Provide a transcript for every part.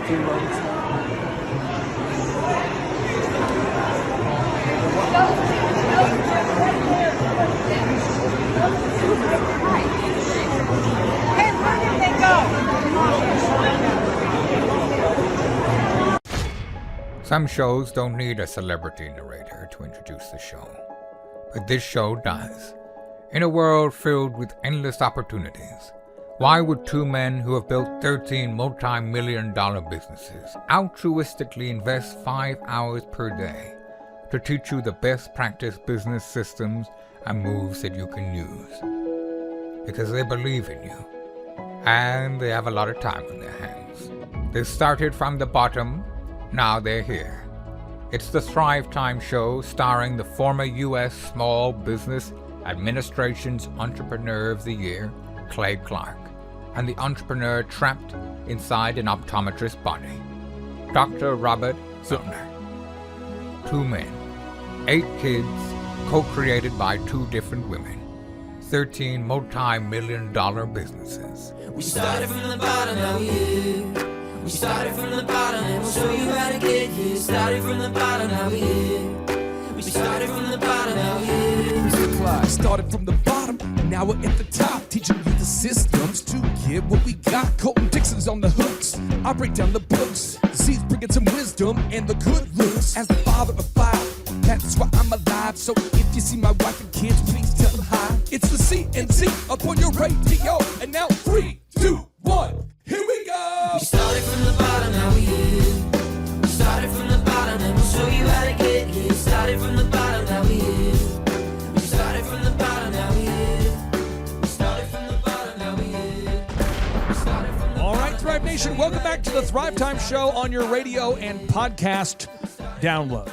Hey, where did they go? Some shows don't need a celebrity narrator to introduce the show, but this show does. In a world filled with endless opportunities, why would two men who have built 13 multi-million-dollar businesses altruistically invest 5 hours per day to teach you the best practice business systems and moves that you can use? Because they believe in you, and they have a lot of time on their hands. They started from the bottom, now they're here. It's the Thrivetime show starring the former U.S. Small Business Administration's Entrepreneur of the Year, Clay Clark, and the entrepreneur trapped inside an optometrist's body, Dr. Robert Zillner. 2 men, 8 kids, co-created by 2 different women, 13 multi-million-dollar businesses. We started from the bottom, now we're here. We started from the bottom, and we'll show you how to get here. Started from the bottom, now we're here. We started from the bottom, now we're here. Started from the bottom, and now we're at the top, teaching you the systems to get what we got. Colton Dixon's on the hooks, I break down the books. Z's bringing some wisdom and the good looks. As the father of 5, that's why I'm alive. So if you see my wife and kids, please tell them hi. It's the CNC up on your radio, and now 3, 2, 1, here we go. We started from the bottom, now we're here. We started from the bottom, and we'll show you how to get here. Started from the bottom, now we're here. We started from the bottom, now we're here. We started from the bottom, now we're here. We started from the All right, Thrive Nation, welcome back to the Thrivetime Show on your radio and podcast download.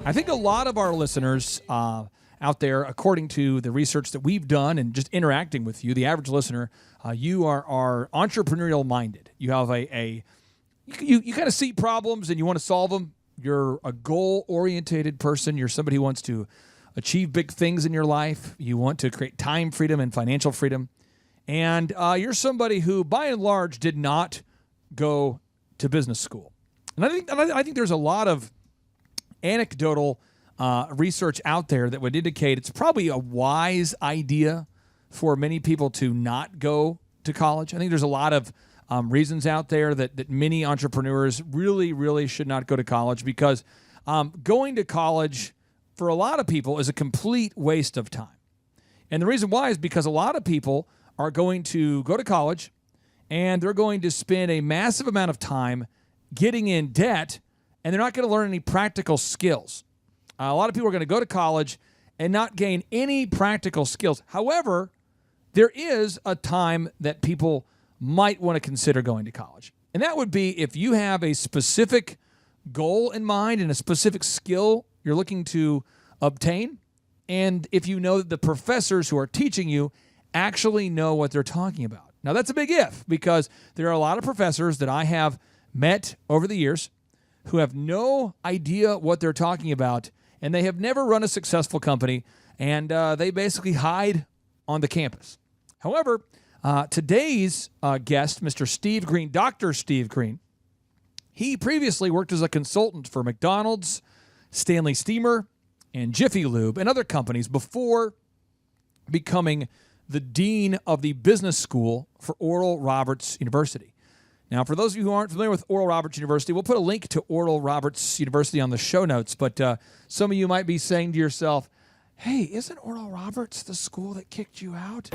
I think a lot of our listeners out there, according to the research that we've done and just interacting with you, the average listener, you are entrepreneurial minded. You have you kind of see problems and you want to solve them. You're a goal-oriented person. You're somebody who wants to achieve big things in your life. You want to create time freedom and financial freedom. And you're somebody who, by and large, did not go to business school. And I think there's a lot of anecdotal research out there that would indicate it's probably a wise idea for many people to not go to college. I think there's a lot of reasons out there that many entrepreneurs really, really should not go to college because going to college for a lot of people is a complete waste of time. And the reason why is because a lot of people are going to go to college and they're going to spend a massive amount of time getting in debt, and they're not going to learn any practical skills. A lot of people are going to go to college and not gain any practical skills. However, there is a time that people might want to consider going to college. And that would be if you have a specific goal in mind and a specific skill you're looking to obtain, and if you know that the professors who are teaching you actually know what they're talking about. Now, that's a big if, because there are a lot of professors that I have met over the years who have no idea what they're talking about, and they have never run a successful company, and they basically hide on the campus. However, today's guest, Mr. Steve Greene, Dr. Steve Greene, he previously worked as a consultant for McDonald's, Stanley Steamer, and Jiffy Lube, and other companies before becoming the dean of the business school for Oral Roberts University. Now, for those of you who aren't familiar with Oral Roberts University, we'll put a link to Oral Roberts University on the show notes, but some of you might be saying to yourself, hey, isn't Oral Roberts the school that kicked you out?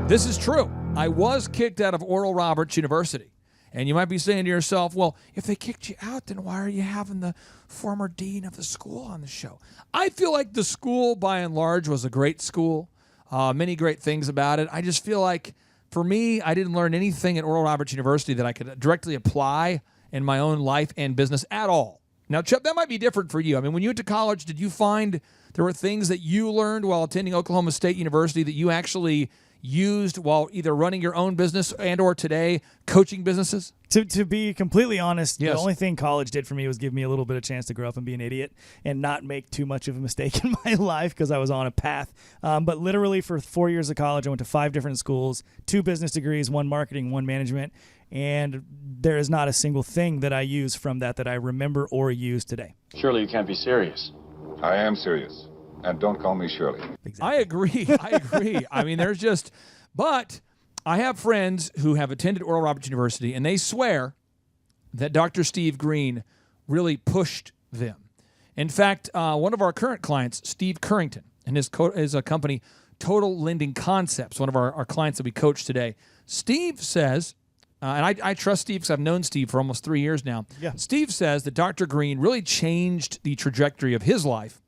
This is true. I was kicked out of Oral Roberts University. And you might be saying to yourself, well, if they kicked you out, then why are you having the former dean of the school on the show? I feel like the school, by and large, was a great school. Many great things about it. I just feel like, for me, I didn't learn anything at Oral Roberts University that I could directly apply in my own life and business at all. Now, Chuck, that might be different for you. I mean, when you went to college, did you find there were things that you learned while attending Oklahoma State University that you actually used while either running your own business and or today coaching businesses? To be completely honest, Yes. The only thing college did for me was give me a little bit of chance to grow up and be an idiot and not make too much of a mistake in my life because I was on a path. But literally for 4 years of college, I went to 5 different schools, 2 business degrees, 1 marketing, 1 management. and there is not a single thing that I use from that I remember or use today. Surely you can't be serious. I am serious. And don't call me Shirley. I agree. I mean, but I have friends who have attended Oral Roberts University, and they swear that Dr. Steve Greene really pushed them. In fact, one of our current clients, Steve Currington, and his company, Total Lending Concepts, one of our clients that we coach today. Steve says, and I trust Steve because I've known Steve for almost 3 years now. Yeah. Steve says that Dr. Greene really changed the trajectory of his life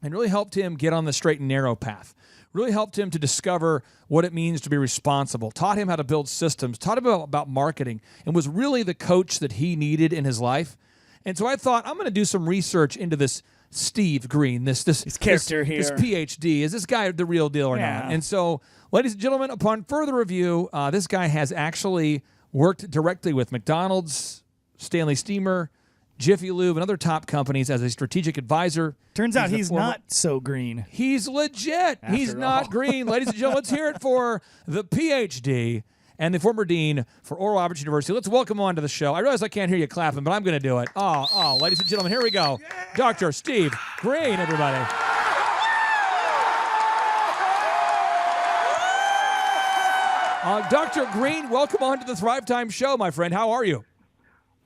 and really helped him get on the straight and narrow path, really helped him to discover what it means to be responsible, taught him how to build systems, taught him about marketing, and was really the coach that he needed in his life. And so I thought, I'm going to do some research into this Steve Greene, this character here. This PhD. Is this guy the real deal or not? And so, ladies and gentlemen, upon further review, this guy has actually worked directly with McDonald's, Stanley Steamer, Jiffy Lube, and other top companies as a strategic advisor. Turns out he's not so green. He's legit. He's not green. Ladies and gentlemen, let's hear it for the PhD and the former dean for Oral Roberts University. Let's welcome him onto the show. I realize I can't hear you clapping, but I'm going to do it. Oh, ladies and gentlemen, here we go. Yeah. Dr. Steve Greene, everybody. Dr. Greene, welcome onto the Thrivetime show, my friend. How are you?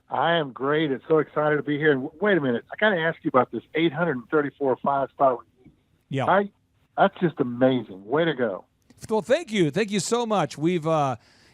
I am great. It's so excited to be here. And wait a minute. I got to ask you about this 834 5-star review. Yeah. That's just amazing. Way to go. Well, thank you. Thank you so much.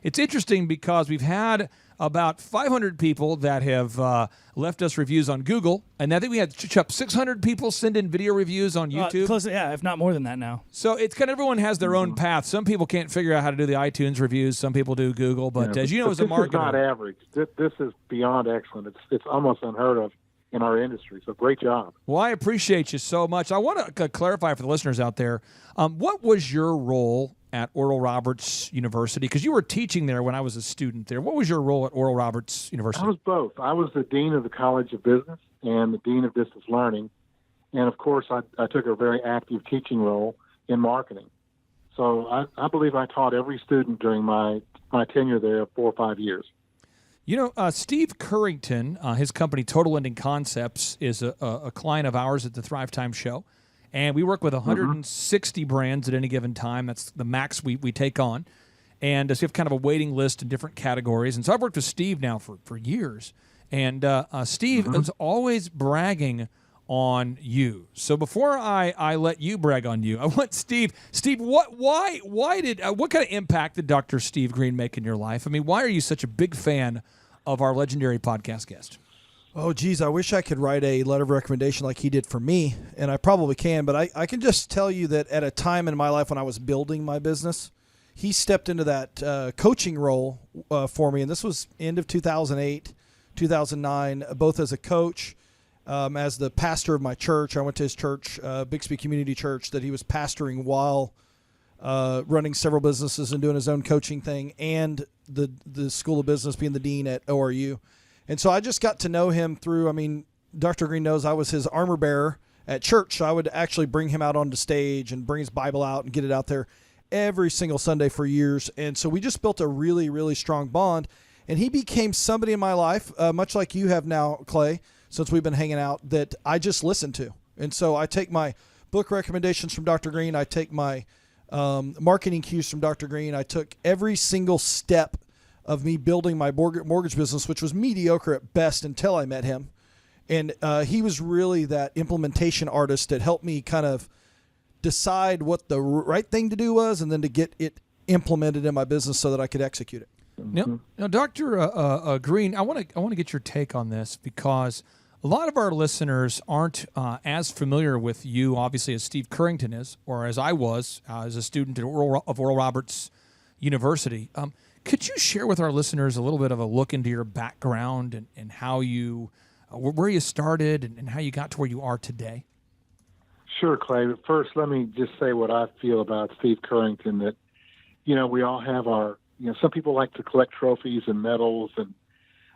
It's interesting because we've had about 500 people that have left us reviews on Google, and I think we had 600 people send in video reviews on YouTube. Close, if not more than that now. So it's kind of everyone has their own path. Some people can't figure out how to do the iTunes reviews. Some people do Google, but as you know, as a marketer, this is not average. This is beyond excellent. It's almost unheard of in our industry. So great job. Well, I appreciate you so much. I want to clarify for the listeners out there, what was your role at Oral Roberts University? Because you were teaching there when I was a student there. What was your role at Oral Roberts University? I was both. I was the dean of the College of Business and the dean of distance learning. And, of course, I took a very active teaching role in marketing. So I believe I taught every student during my tenure there of 4 or 5 years. You know, Steve Currington, his company Total Lending Concepts, is a client of ours at the Thrivetime show. And we work with 160 brands at any given time. That's the max we take on. And so we have kind of a waiting list in different categories. And so I've worked with Steve now for years. And Steve is always bragging on you. So before I let you brag on you, I want Steve, what kind of impact did Dr. Steve Greene make in your life? I mean, why are you such a big fan of our legendary podcast guest? Oh, geez, I wish I could write a letter of recommendation like he did for me, and I probably can, but I can just tell you that at a time in my life when I was building my business, he stepped into that coaching role for me, and this was end of 2008, 2009, both as a coach, as the pastor of my church. I went to his church, Bixby Community Church, that he was pastoring while running several businesses and doing his own coaching thing, and the School of Business, being the dean at ORU. And so I just got to know him through, Dr. Greene knows I was his armor bearer at church, so I would actually bring him out onto stage and bring his Bible out and get it out there every single Sunday for years. And so we just built a really, really strong bond. And he became somebody in my life, much like you have now, Clay, since we've been hanging out, that I just listen to. And so I take my book recommendations from Dr. Greene. I take my marketing cues from Dr. Greene. I took every single step of me building my mortgage business, which was mediocre at best until I met him. And he was really that implementation artist that helped me kind of decide what the right thing to do was and then to get it implemented in my business so that I could execute it. Now, Dr. Greene, I want to get your take on this because a lot of our listeners aren't as familiar with you, obviously, as Steve Currington is, or as I was as a student of Oral Roberts University. Could you share with our listeners a little bit of a look into your background and how you, where you started and how you got to where you are today? Sure, Clay. But first, let me just say what I feel about Steve Currington, that, we all have our, some people like to collect trophies and medals and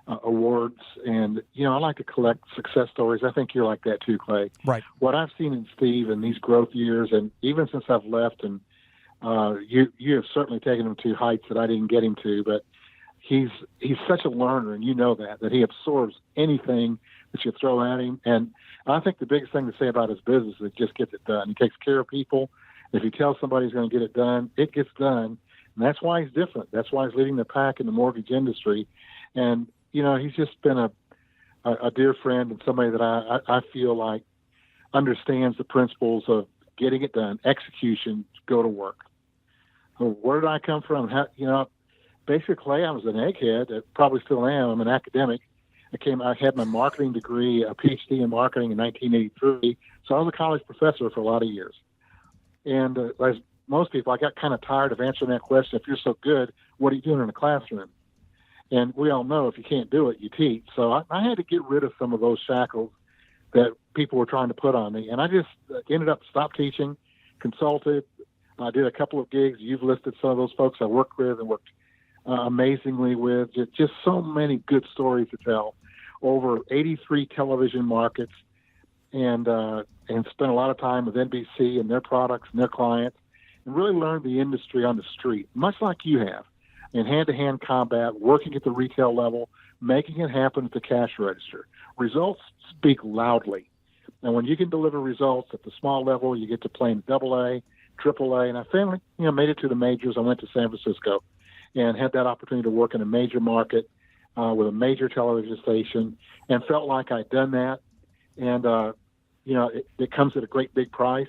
awards. And, I like to collect success stories. I think you're like that too, Clay. Right. What I've seen in Steve in these growth years, and even since I've left, and you have certainly taken him to heights that I didn't get him to, but he's such a learner, and you know that he absorbs anything that you throw at him. And I think the biggest thing to say about his business is it just gets it done. He takes care of people. If you tell somebody he's going to get it done, it gets done. And that's why he's different. That's why he's leading the pack in the mortgage industry. And, he's just been a dear friend and somebody that I feel like understands the principles of getting it done, execution, go to work. So where did I come from? Basically, I was an egghead. I probably still am. I'm an academic. I had my marketing degree, a PhD in marketing in 1983. So I was a college professor for a lot of years. And as most people, I got kind of tired of answering that question. If you're so good, what are you doing in the classroom? And we all know if you can't do it, you teach. So I had to get rid of some of those shackles that people were trying to put on me. And I just ended up stopped teaching, consulted. I did a couple of gigs. You've listed some of those folks I worked with and worked amazingly with. Just so many good stories to tell. Over 83 television markets, and spent a lot of time with NBC and their products and their clients, and really learned the industry on the street, much like you have, in hand-to-hand combat, working at the retail level, making it happen at the cash register. Results speak loudly. And when you can deliver results at the small level, you get to play in AA, AAA, and I finally, made it to the majors. I went to San Francisco and had that opportunity to work in a major market with a major television station, and felt like I'd done that. And, it comes at a great big price.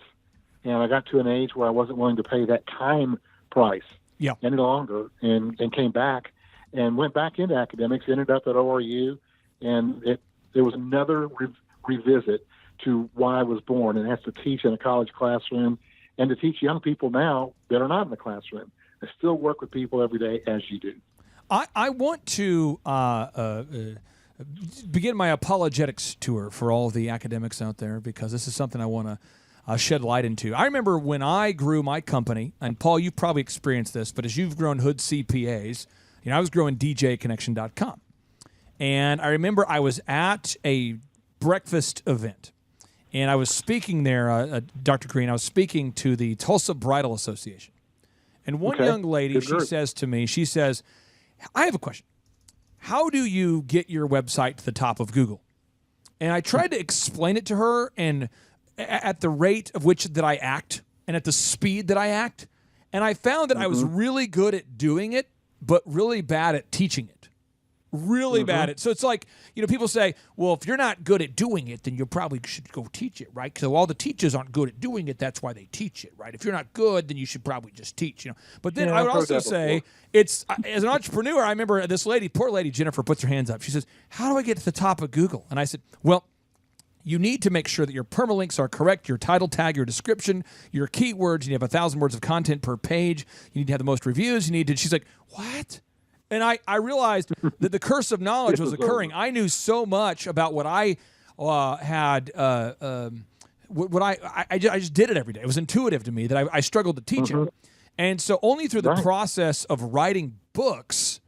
And I got to an age where I wasn't willing to pay that time price any longer, and came back and went back into academics, ended up at ORU. And there was another revisit to why I was born, and that's to teach in a college classroom and to teach young people now that are not in the classroom. I still work with people every day, as you do. I want to begin my apologetics tour for all the academics out there, because this is something I want to shed light into. I remember when I grew my company, and Paul, you've probably experienced this, but as you've grown Hood CPAs, I was growing DJConnection.com. And I remember I was at a breakfast event, and I was speaking there, Dr. Greene, I was speaking to the Tulsa Bridal Association. And one young lady, she says to me, I have a question. How do you get your website to the top of Google? And I tried to explain it to her, and at the rate of which that I act and at the speed that I act. And I found that I was really good at doing it, but really bad at teaching it. Really bad at. So it's like, people say, well, if you're not good at doing it, then you probably should go teach it, right? So all the teachers aren't good at doing it. That's why they teach it, right? If you're not good, then you should probably just teach, But then I would also say, as an entrepreneur, I remember this lady, poor lady, Jennifer, puts her hands up. She says, how do I get to the top of Google? And I said, well, you need to make sure that your permalinks are correct, your title tag, your description, your keywords. You need to have 1,000 words of content per page. You need to have the most reviews. She's like, what? And I realized that the curse of knowledge was occurring. I knew so much about what I had, what I just did it every day. It was intuitive to me that I struggled to teach it. And so only through the process of writing books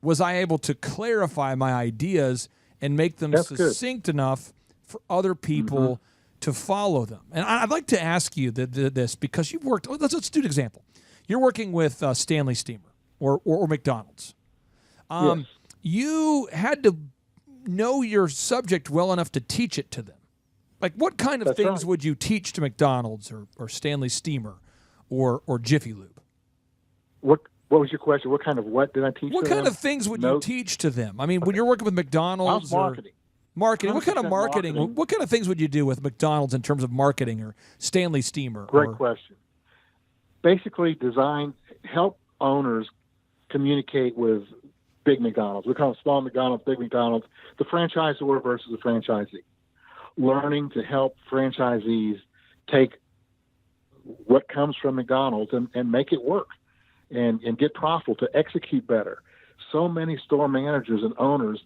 was I able to clarify my ideas and make them succinct enough for other people to follow them. And I'd like to ask you this, because you've worked, let's do an example. You're working with Stanley Steamer or McDonald's. You had to know your subject well enough to teach it to them. Like, what kind of things would you teach to McDonald's or Stanley Steamer or Jiffy Lube? What was your question? What kind of what did I teach What to kind them? of things would you teach to them? I mean, when you're working with McDonald's marketing. Marketing. What kind of marketing? What kind of things would you do with McDonald's in terms of marketing, or Stanley Steamer? Great question. Basically, help owners communicate with big McDonald's. We call them small McDonald's, big McDonald's, the franchisor versus the franchisee. Learning to help franchisees take what comes from McDonald's and make it work and get profitable, to execute better. So many store managers and owners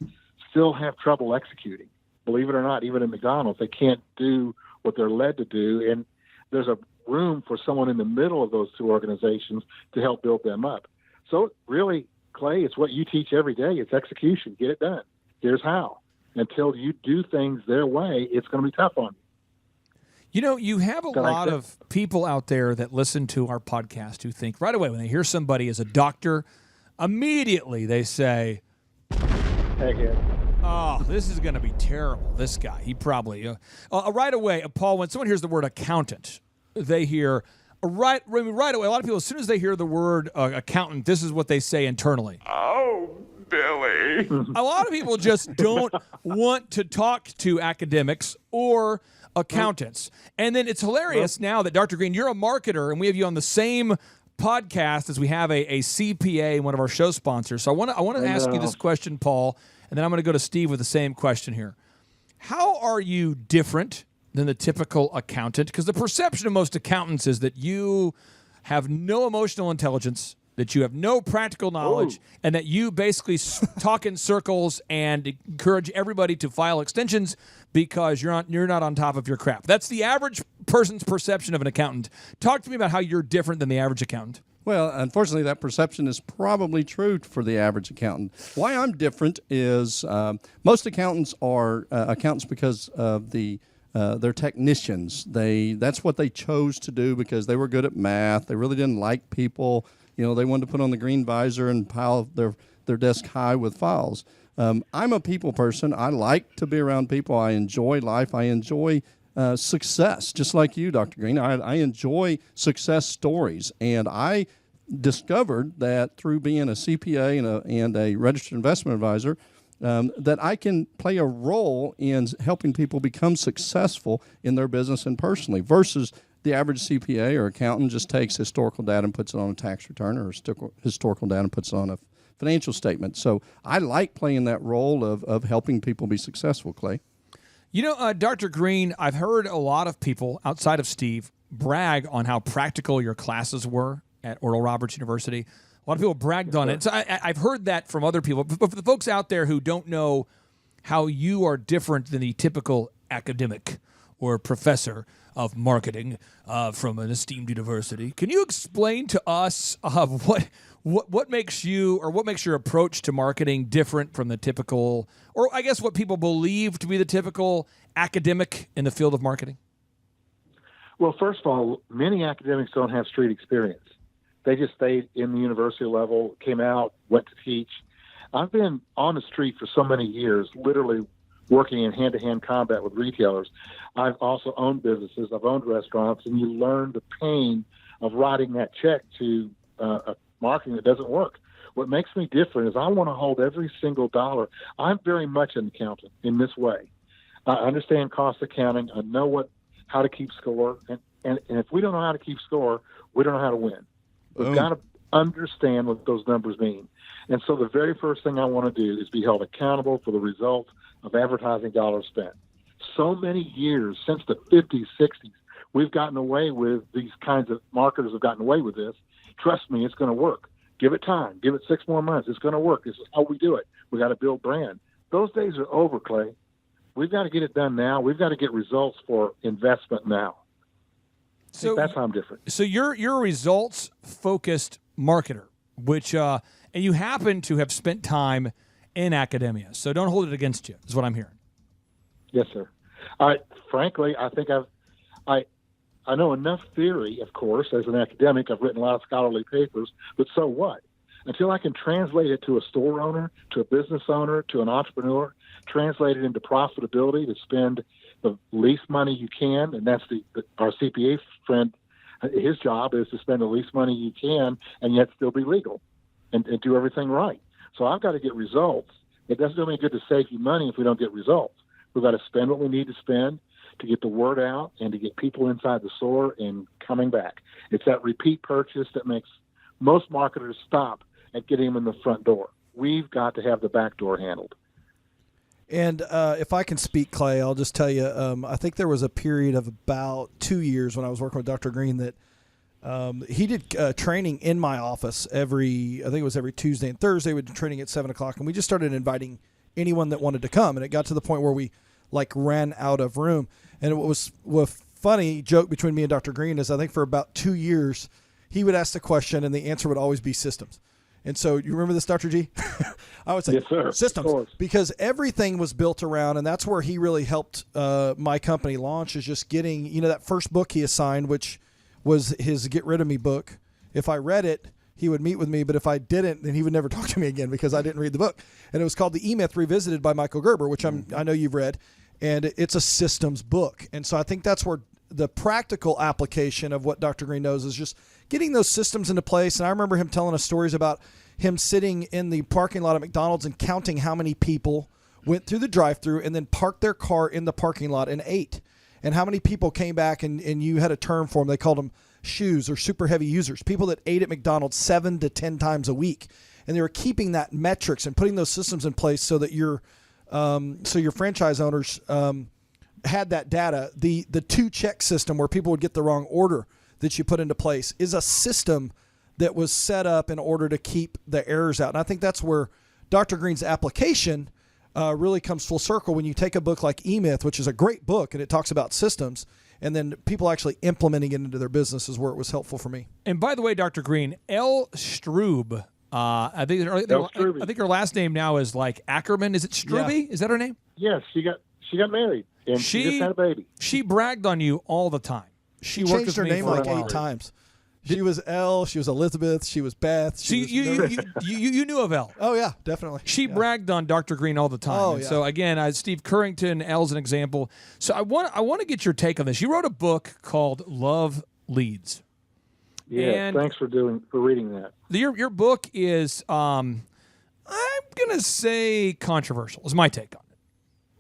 still have trouble executing. Believe it or not, even at McDonald's, they can't do what they're led to do. And there's a room for someone in the middle of those two organizations to help build them up. So really, Clay, it's what you teach every day. It's execution. Get it done. Here's how. Until you do things their way, it's going to be tough on you. You have a lot of people out there that listen to our podcast who think right away when they hear somebody is a doctor, immediately they say, Egghead. oh, this is going to be terrible. This guy, he probably right away. Paul, when someone hears the word accountant, they hear right away. A lot of people, as soon as they hear the word accountant, this is what they say internally. Oh, Billy. A lot of people just don't want to talk to academics or accountants. And then it's hilarious now that Dr. Greene, you're a marketer, and we have you on the same podcast as we have a CPA, one of our show sponsors. So I want to ask you this question, Paul, and then I'm going to go to Steve with the same question here. How are you different than the typical accountant? Because the perception of most accountants is that you have no emotional intelligence, that you have no practical knowledge, and that you basically talk in circles and encourage everybody to file extensions because you're not on top of your crap. That's the average person's perception of an accountant. Talk to me about how you're different than the average accountant. Well, unfortunately, that perception is probably true for the average accountant. Why I'm different is most accountants are accountants because of they're technicians. That's what they chose to do because they were good at math. They really didn't like people. You know, they wanted to put on the green visor and pile their desk high with files. I'm a people person. I like to be around people. I enjoy life. I enjoy success, just like you, Dr. Greene. I enjoy success stories, and I discovered that through being a CPA and a registered investment advisor, that I can play a role in helping people become successful in their business and personally, versus the average CPA or accountant just takes historical data and puts it on a tax return, or historical data and puts it on a financial statement. So I like playing that role of helping people be successful, Clay. You know, Dr. Greene, I've heard a lot of people outside of Steve brag on how practical your classes were at Oral Roberts University. A lot of people bragged on it. So I've heard that from other people. But for the folks out there who don't know how you are different than the typical academic or professor of marketing from an esteemed university, can you explain to us what makes you, or what makes your approach to marketing different from the typical, or I guess what people believe to be the typical academic in the field of marketing? Well, first of all, many academics don't have street experience. They just stayed in the university level, came out, went to teach. I've been on the street for so many years, literally working in hand-to-hand combat with retailers. I've also owned businesses. I've owned restaurants, and you learn the pain of writing that check to a marketing that doesn't work. What makes me different is I want to hold every single dollar. I'm very much an accountant in this way. I understand cost accounting. I know how to keep score. And if we don't know how to keep score, we don't know how to win. We've got to understand what those numbers mean. And so the very first thing I want to do is be held accountable for the results of advertising dollars spent. So many years, since the 50s, 60s, we've gotten away with these kinds of marketers have gotten away with this. Trust me, it's going to work. Give it time. Give it 6 more months. It's going to work. This is how we do it. We got to build brand. Those days are over, Clay. We've got to get it done now. We've got to get results for investment now. So that's how I'm different. So you're a results-focused marketer, which and you happen to have spent time in academia. So don't hold it against you, is what I'm hearing. Yes, sir. Frankly, I think I know enough theory, of course, as an academic. I've written a lot of scholarly papers, but so what? Until I can translate it to a store owner, to a business owner, to an entrepreneur, translate it into profitability to spend the least money you can, and that's our CPA friend, his job is to spend the least money you can and yet still be legal and do everything right. So I've got to get results. It doesn't do any good to save you money if we don't get results. We've got to spend what we need to spend to get the word out and to get people inside the store and coming back. It's that repeat purchase that makes most marketers stop at getting them in the front door. We've got to have the back door handled. And if I can speak, Clay, I'll just tell you, I think there was a period of about 2 years when I was working with Dr. Greene that he did training in my office every Tuesday and Thursday. We'd do training at 7 o'clock, and we just started inviting anyone that wanted to come. And it got to the point where we ran out of room. And what was a funny joke between me and Dr. Greene is I think for about 2 years, he would ask the question and the answer would always be systems. And so you remember this, Dr. G? I would say yes, sir. Systems, because everything was built around, and that's where he really helped my company launch, is just getting, that first book he assigned, which was his Get Rid of Me book. If I read it, he would meet with me, but if I didn't, then he would never talk to me again because I didn't read the book. And it was called The E-Myth Revisited by Michael Gerber, which I know you've read, and it's a systems book. And so I think that's where the practical application of what Dr. Greene knows is just getting those systems into place. And I remember him telling us stories about him sitting in the parking lot at McDonald's and counting how many people went through the drive-thru and then parked their car in the parking lot and ate. And how many people came back and you had a term for them. They called them shoes or super heavy users, people that ate at McDonald's 7 to 10 times a week. And they were keeping that metrics and putting those systems in place so that your franchise owners had that data. The 2-check system where people would get the wrong order that you put into place is a system that was set up in order to keep the errors out. And I think that's where Dr. Greene's application really comes full circle when you take a book like E-Myth, which is a great book, and it talks about systems, and then people actually implementing it into their business is where it was helpful for me. And by the way, Dr. Greene, Elle Strube, I think her last name now is like Ackerman. Is it Strube? Yeah. Is that her name? Yes, she got married, and she just had a baby. She bragged on you all the time. She worked with her name like 8 times. She was Elle, she was Elizabeth, she was Beth. So you knew of Elle. Oh, yeah, definitely. She bragged on Dr. Greene all the time. Oh, yeah. So, again, Steve Currington, Elle's an example. So I want to get your take on this. You wrote a book called Love Leads. Yeah, thanks for reading that. Your book is, I'm going to say controversial, is my take on it.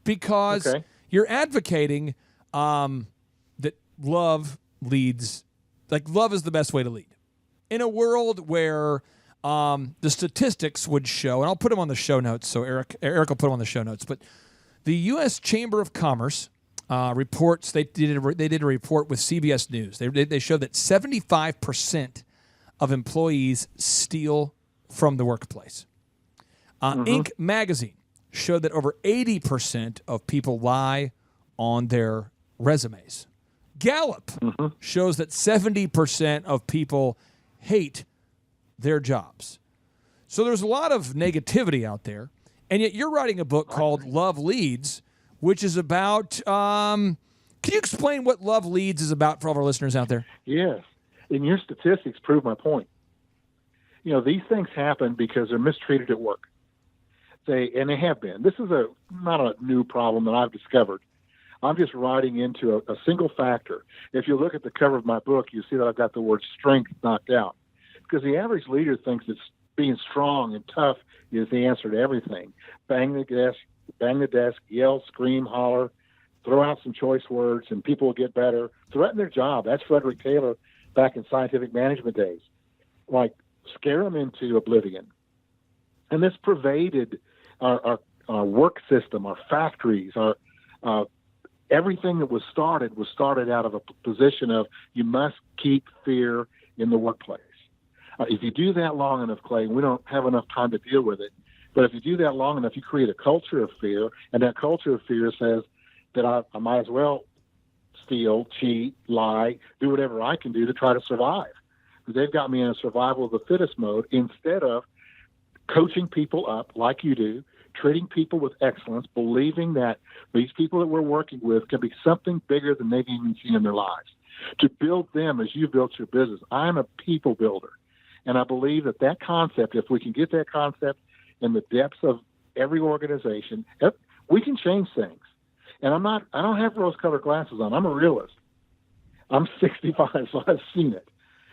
Because you're advocating that love leads. Like, love is the best way to lead. In a world where the statistics would show, and I'll put them on the show notes, so Eric will put them on the show notes, but the U.S. Chamber of Commerce reports, they did a report with CBS News. They showed that 75% of employees steal from the workplace. Inc. magazine showed that over 80% of people lie on their resumes. Gallup shows that 70% of people hate their jobs. So there's a lot of negativity out there, and yet you're writing a book called Love Leads, which is about, can you explain what Love Leads is about for all of our listeners out there? Yes, and your statistics prove my point. You know, these things happen because they're mistreated at work. They have been. This is not a new problem that I've discovered. I'm just writing into a single factor. If you look at the cover of my book, you see that I've got the word strength knocked out. Because the average leader thinks that being strong and tough is the answer to everything. Bang the desk, yell, scream, holler, throw out some choice words, and people will get better. Threaten their job. That's Frederick Taylor back in scientific management days. Like, scare them into oblivion. And this pervaded our work system, our factories, our everything that was started out of a position of you must keep fear in the workplace. If you do that long enough, Clay, we don't have enough time to deal with it, but if you do that long enough, you create a culture of fear, and that culture of fear says that I might as well steal, cheat, lie, do whatever I can do to try to survive. Because they've got me in a survival of the fittest mode instead of coaching people up like you do, treating people with excellence, believing that these people that we're working with can be something bigger than they've even seen in their lives. To build them as you built your business. I'm a people builder. And I believe that concept, if we can get that concept in the depths of every organization, we can change things. And I don't have rose-colored glasses on. I'm a realist. I'm 65, so I've seen it.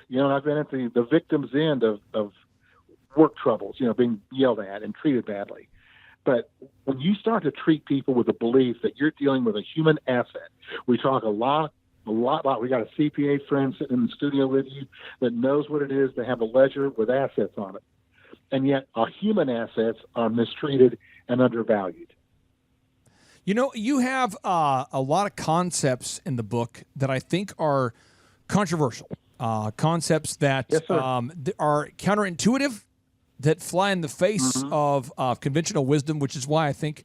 You know, I've been at the victim's end of work troubles, you know, being yelled at and treated badly. But when you start to treat people with the belief that you're dealing with a human asset, we talk a lot. We got a CPA friend sitting in the studio with you that knows what it is to have a ledger with assets on it. And yet our human assets are mistreated and undervalued. You know, you have a lot of concepts in the book that I think are controversial, concepts that are counterintuitive, that fly in the face of conventional wisdom, which is why I think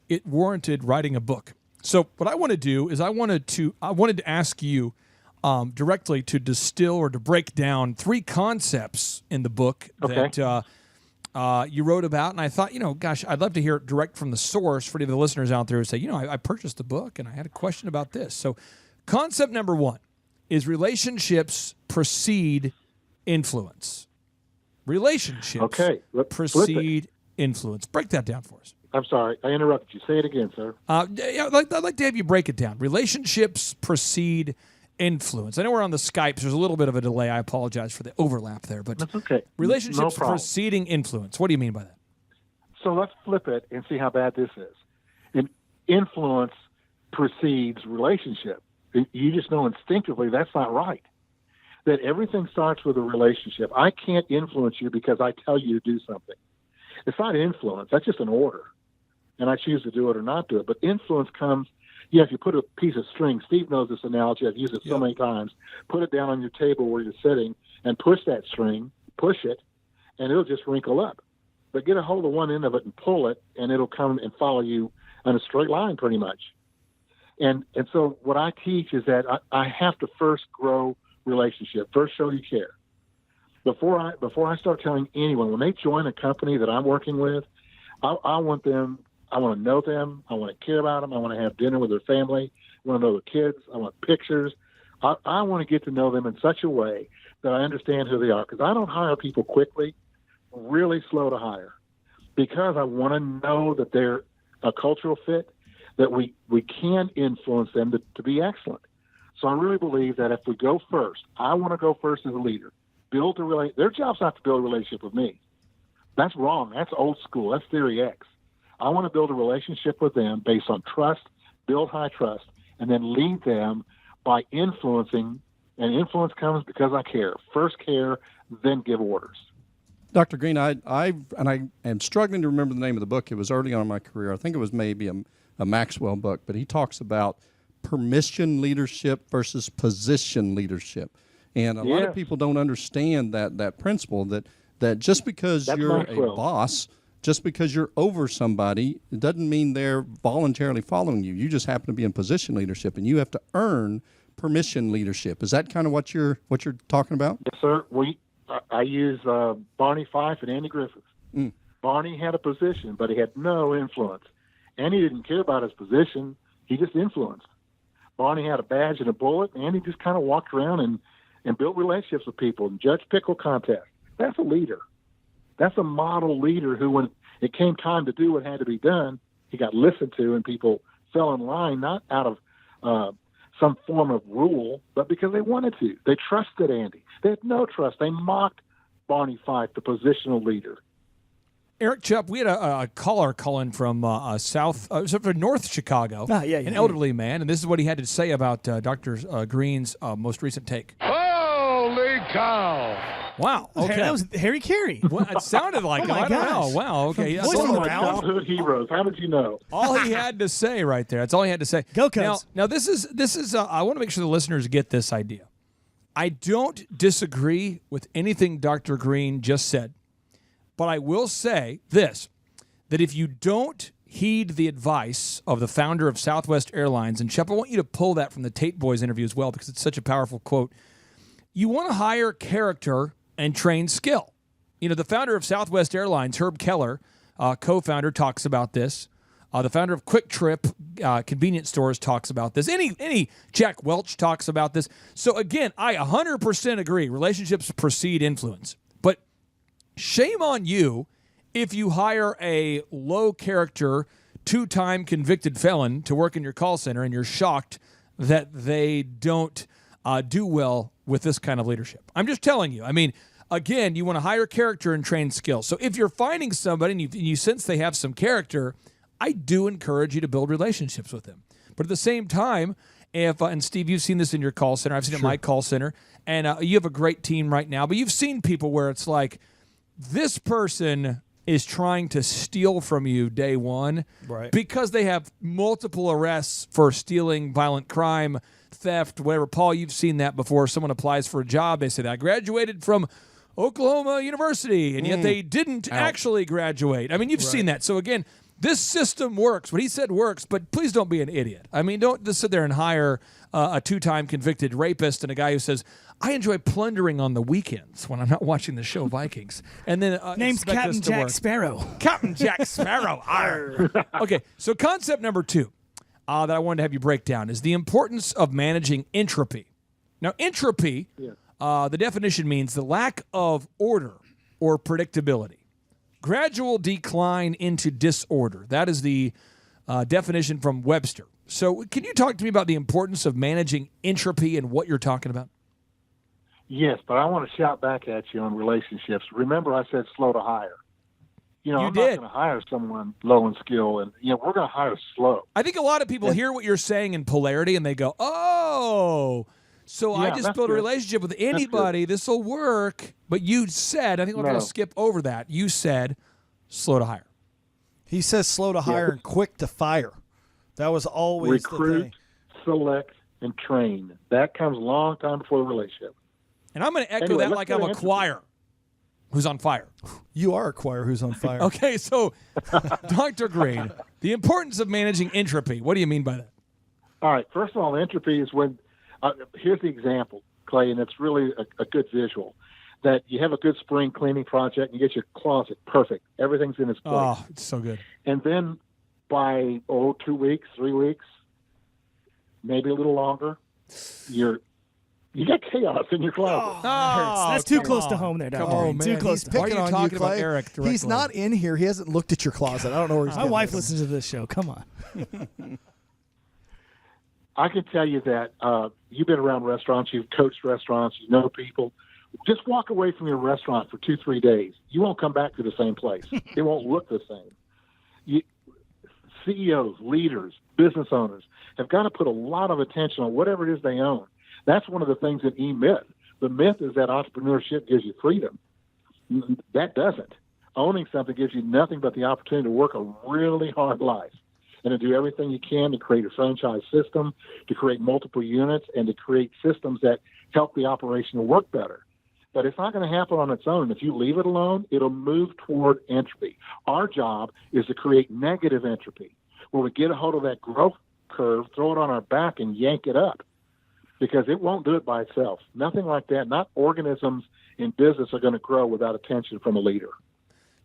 it warranted writing a book. So what I want to do is I wanted to ask you directly to distill or to break down 3 concepts in the book that you wrote about. And I thought, you know, gosh, I'd love to hear it direct from the source for any of the listeners out there who say, you know, I purchased the book and I had a question about this. So concept number 1 is relationships precede influence. relationships precede influence. Break that down for us. I'm sorry, I interrupted you. Say it again, sir. I'd like to have you break it down. Relationships precede influence. I know we're on the Skypes. There's a little bit of a delay. I apologize for the overlap there, but that's okay. Relationships No problem. preceding influence. What do you mean by that? So let's flip it and see how bad this is. And influence precedes relationship. You just know instinctively that's not right. That everything starts with a relationship. I can't influence you because I tell you to do something. It's not influence. That's just an order. And I choose to do it or not do it. But influence comes, if you put a piece of string, Steve knows this analogy, I've used it so many times, put it down on your table where you're sitting and push that string, push it, and it'll just wrinkle up. But get a hold of one end of it and pull it, and it'll come and follow you in a straight line pretty much. And so what I teach is that I have to first grow relationship, first show you care. Before I start telling anyone, when they join a company that I'm working with, I want to know them. I want to care about them. I want to have dinner with their family. I want to know their kids. I want pictures. I want to get to know them in such a way that I understand who they are. Because I don't hire people quickly, really slow to hire, because I want to know that they're a cultural fit, that we can influence them to be excellent. So I really believe that if we go first, I want to go first as a leader. Their job's not to build a relationship with me. That's wrong. That's old school. That's theory X. I want to build a relationship with them based on trust, build high trust, and then lead them by influencing. And influence comes because I care. First care, then give orders. Dr. Greene, I am struggling to remember the name of the book. It was early on in my career. I think it was maybe a Maxwell book, but he talks about permission leadership versus position leadership. And a lot of people don't understand that principle, that just because you're a boss, just because you're over somebody, it doesn't mean they're voluntarily following you. You just happen to be in position leadership, and you have to earn permission leadership. Is that kind of what you're talking about? Yes, sir. I use Barney Fife and Andy Griffith. Barney had a position, but he had no influence. Andy didn't care about his position. He just influenced. Barney had a badge and a bullet, and Andy just kind of walked around and built relationships with people and judged pickle contests. That's a leader. That's a model leader who, when it came time to do what had to be done, he got listened to and people fell in line, not out of some form of rule, but because they wanted to. They trusted Andy. They had no trust. They mocked Barney Fife, the positional leader. Eric Chupp, we had a caller calling from North Chicago, an elderly man, and this is what he had to say about Dr. Greene's most recent take. Holy cow! Wow. Okay. That was Harry Carey. Well, it sounded like him. I don't know. Wow. Okay. Voice One of of my Brown. childhood heroes. How did you know? All he had to say right there. That's all he had to say. Go Cubs. Now this is. I want to make sure the listeners get this idea. I don't disagree with anything Dr. Greene just said, but I will say this: that if you don't heed the advice of the founder of Southwest Airlines, and Chupp, I want you to pull that from the Tate Boys interview as well because it's such a powerful quote. You want to hire character and train skill. The founder of Southwest Airlines, Herb Keller, co-founder, talks about this. The founder of Quick Trip convenience stores talks about this. Any Jack Welch talks about this. So again, I 100% agree. Relationships precede influence. But shame on you if you hire a low-character, two-time convicted felon to work in your call center and you're shocked that they don't do well with this kind of leadership. I'm just telling you. I mean, again, you want to hire character and train skills. So if you're finding somebody and you sense they have some character, I do encourage you to build relationships with them. But at the same time, and Steve, you've seen this in your call center. I've seen it in my call center. And you have a great team right now. But you've seen people where it's like, this person is trying to steal from you day one because they have multiple arrests for stealing, violent crime, theft, whatever. Paul, you've seen that before. Someone applies for a job. They say, I graduated from Oklahoma University, and yet they didn't actually graduate. I mean, you've seen that. So, again, this system works. What he said works, but please don't be an idiot. I mean, don't just sit there and hire a two-time convicted rapist and a guy who says, I enjoy plundering on the weekends when I'm not watching the show Vikings. And then name's Captain Jack Sparrow. Captain Jack Sparrow. Okay, so concept number 2 that I wanted to have you break down is the importance of managing entropy. Now, entropy, the definition means the lack of order or predictability. Gradual decline into disorder. That is the definition from Webster. So can you talk to me about the importance of managing entropy and what you're talking about? Yes, but I want to shout back at you on relationships. Remember, I said slow to hire. I'm not going to hire someone low in skill, and we're going to hire slow. I think a lot of people hear what you're saying in polarity, and they go, "Oh, so I just built a relationship with anybody. This will work." But you said, I think we're going to skip over that. You said slow to hire. He says slow to hire and quick to fire. That was always recruit, the thing. Select, and train. That comes a long time before the relationship. And I'm going to echo that like I'm a choir who's on fire. You are a choir who's on fire. Okay, so Dr. Greene, the importance of managing entropy. What do you mean by that? All right. First of all, entropy is when here's the example, Clay, and it's really a good visual. That you have a good spring cleaning project, and you get your closet perfect. Everything's in its place. Oh, it's so good. And then by 2 weeks, 3 weeks, maybe a little longer, you got chaos in your closet. That's too close to home there, Dr. Oh, man. Too close He's to home. picking Why are you on talking you, about Clay. Eric directly? He's not in here. He hasn't looked at your closet. I don't know where he's My getting wife this. listens to this show. Come on. I can tell you that you've been around restaurants, you've coached restaurants, you know people. Just walk away from your restaurant for 2-3 days. You won't come back to the same place. It won't look the same. CEOs, leaders, business owners have got to put a lot of attention on whatever it is they own. That's one of the things in E-Myth. The myth is that entrepreneurship gives you freedom. That doesn't. Owning something gives you nothing but the opportunity to work a really hard life and to do everything you can to create a franchise system, to create multiple units, and to create systems that help the operation to work better. But it's not going to happen on its own. If you leave it alone, it'll move toward entropy. Our job is to create negative entropy, where we get a hold of that growth curve, throw it on our back, and yank it up, because it won't do it by itself. Nothing like that. Not organisms in business are going to grow without attention from a leader.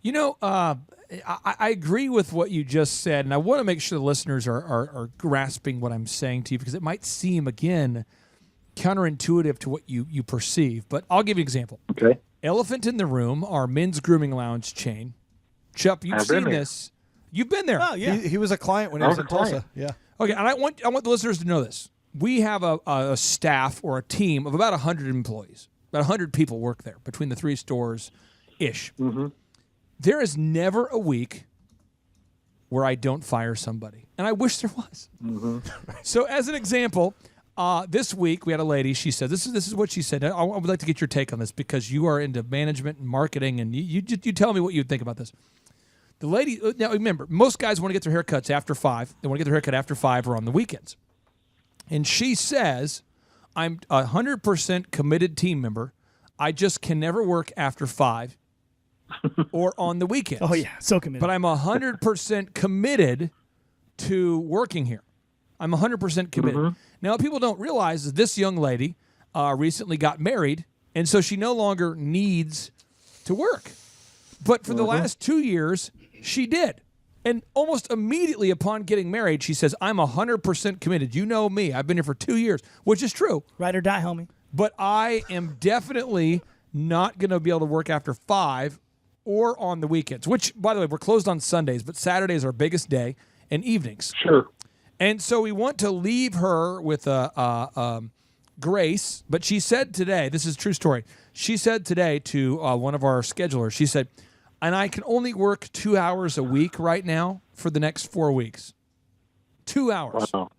I agree with what you just said, and I want to make sure the listeners are grasping what I'm saying to you, because it might seem, again, counterintuitive to what you perceive. But I'll give you an example. Okay. Elephant in the Room, our men's grooming lounge chain. Chup, you've seen this. You've been there. Oh, yeah. He was a client when he was in Tulsa. Yeah. Okay, and I want the listeners to know this. We have a staff or a team of about 100 employees. About 100 people work there between the 3 stores-ish. Mm-hmm. There is never a week where I don't fire somebody, and I wish there was. Mm-hmm. So as an example, this week we had a lady. She said, this is what she said. I would like to get your take on this, because you are into management and marketing, and you tell me what you think about this. The lady, now remember, most guys want to get their haircuts after 5. They want to get their haircut after 5 or on the weekends. And she says, I'm a 100% committed team member. I just can never work after 5 or on the weekends. Oh, yeah. So committed. But I'm 100% committed to working here. I'm 100% committed. Mm-hmm. Now, what people don't realize is this young lady recently got married, and so she no longer needs to work. But for the last 2 years, she did. And almost immediately upon getting married, she says, I'm 100% committed. You know me. I've been here for 2 years, which is true. Ride or die, homie. But I am definitely not going to be able to work after 5 or on the weekends, which, by the way, we're closed on Sundays, but Saturday is our biggest day, and evenings. Sure. And so we want to leave her with a grace, but she said today, this is a true story, she said today to one of our schedulers, she said, and I can only work 2 hours a week right now for the next 4 weeks. 2 hours. Wow.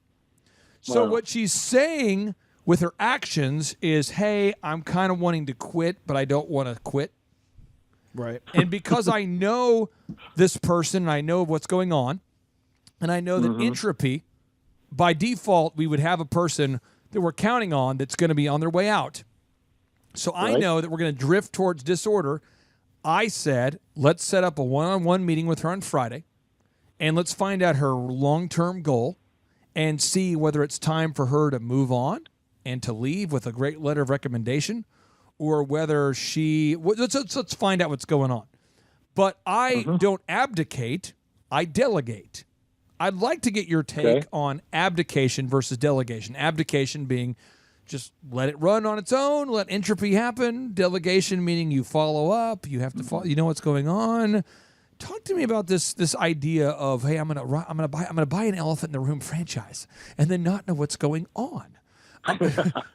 So what she's saying with her actions is, hey, I'm kind of wanting to quit, but I don't want to quit. Right. And because I know this person, and I know what's going on, and I know that entropy, by default, we would have a person that we're counting on that's going to be on their way out. So I know that we're going to drift towards disorder. I said, let's set up a one-on-one meeting with her on Friday, and let's find out her long-term goal and see whether it's time for her to move on and to leave with a great letter of recommendation, or whether let's find out what's going on. But I don't abdicate, I delegate. I'd like to get your take on abdication versus delegation. Abdication being just let it run on its own, let entropy happen. Delegation meaning you follow up, you have to follow, you know what's going on. Talk to me about this idea of, hey, I'm gonna buy an elephant in the room franchise and then not know what's going on.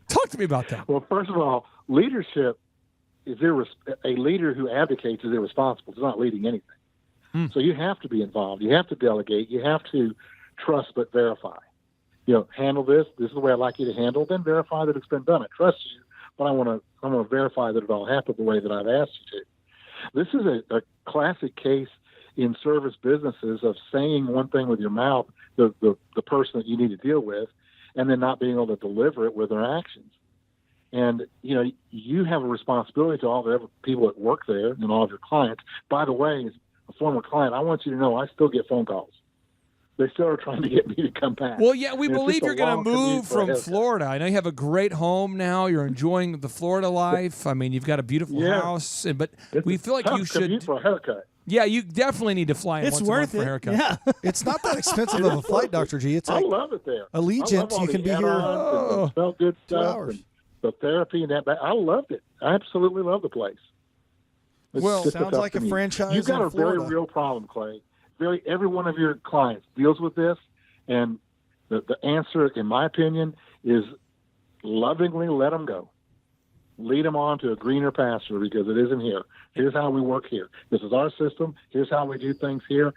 Talk to me about that. Well, first of all, leadership is a leader who advocates is irresponsible. It's not leading anything. So you have to be involved. You have to delegate. You have to trust but verify. Handle this. This is the way I'd like you to handle. Then verify that it's been done. I trust you, but I want to verify that it all happened the way that I've asked you to. This is a classic case in service businesses of saying one thing with your mouth, the person that you need to deal with, and then not being able to deliver it with their actions. And, you have a responsibility to all the other people that work there and all of your clients. By the way, as a former client, I want you to know I still get phone calls. They still are trying to get me to come back. Well, yeah, we believe you're going to move from Florida. I know you have a great home now. You're enjoying the Florida life. I mean, you've got a beautiful house, but we feel like you should. For a haircut. Yeah, you definitely need to fly in once a month for a haircut. Yeah. It's not that expensive of a flight, Dr. G. It's I like love it there. Allegiant. You can be here and smell good 2 stuff. hours. And the therapy and that. I loved it. I absolutely love the place. Well, just sounds like a franchise You've got in a very Florida. real problem, Clay. Every one of your clients deals with this, and the answer, in my opinion, is lovingly let them go. Lead them on to a greener pasture because it isn't here. Here's how we work here. This is our system. Here's how we do things here.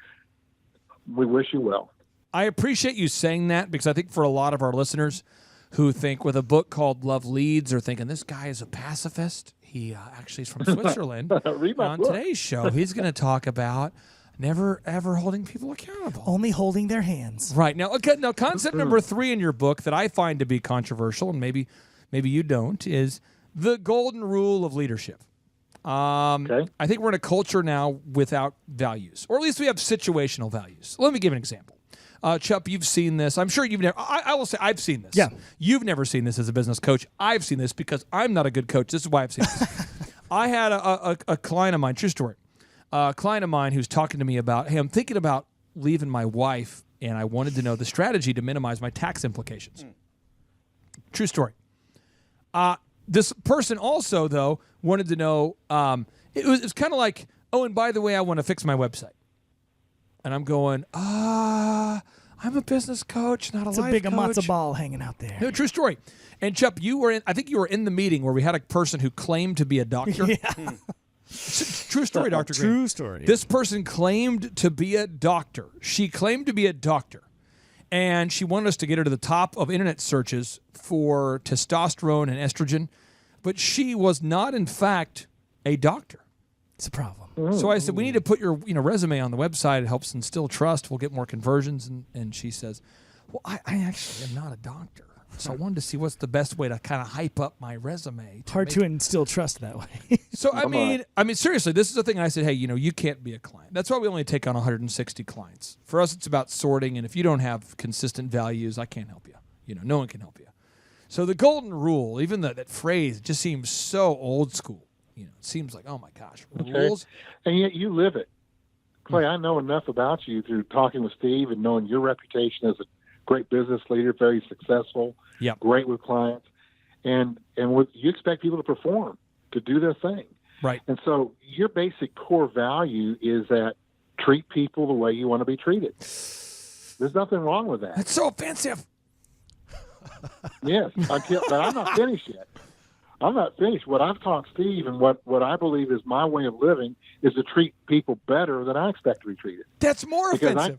We wish you well. I appreciate you saying that because I think for a lot of our listeners who think with a book called Love Leads are thinking this guy is a pacifist. He actually is from Switzerland. Read my on book. today's show, he's going to talk about never, ever holding people accountable. Only holding their hands. Right. Now, concept number 3 in your book that I find to be controversial, and maybe you don't, is the golden rule of leadership. Okay. I think we're in a culture now without values, or at least we have situational values. Let me give an example. Chup, you've seen this. I'm sure you've never. I will say I've seen this. Yeah. You've never seen this as a business coach. I've seen this because I'm not a good coach. This is why I've seen this. I had a client of mine, true story, a client of mine who's talking to me about, hey, I'm thinking about leaving my wife, and I wanted to know the strategy to minimize my tax implications. True story. This person also, though, wanted to know, it was kind of like, oh, and by the way, I want to fix my website. And I'm going, I'm a business coach, not a life coach. It's a big matzo ball hanging out there. No, true story. And Chup, I think you were in the meeting where we had a person who claimed to be a doctor. Yeah. True story, Dr. Greene. True story. This person claimed to be a doctor. She claimed to be a doctor. And she wanted us to get her to the top of internet searches for testosterone and estrogen. But she was not, in fact, a doctor. It's a problem. So I said, we need to put your resume on the website. It helps instill trust. We'll get more conversions. And she says, well, I actually am not a doctor. So I wanted to see what's the best way to kind of hype up my resume. Hard to instill trust that way. So, I mean, seriously, this is the thing I said, hey, you can't be a client. That's why we only take on 160 clients. For us, it's about sorting. And if you don't have consistent values, I can't help you. No one can help you. So the golden rule, even that phrase, just seems so old school. It seems like, oh my gosh, rules. And yet you live it. Clay, I know enough about you through talking with Steve and knowing your reputation as a great business leader, very successful, great with clients. And you expect people to perform, to do their thing. Right. And so your basic core value is that treat people the way you want to be treated. There's nothing wrong with that. That's so offensive. Yes, but I'm not finished yet. I'm not finished. What I've taught Steve and what I believe is my way of living is to treat people better than I expect to be treated. That's more offensive.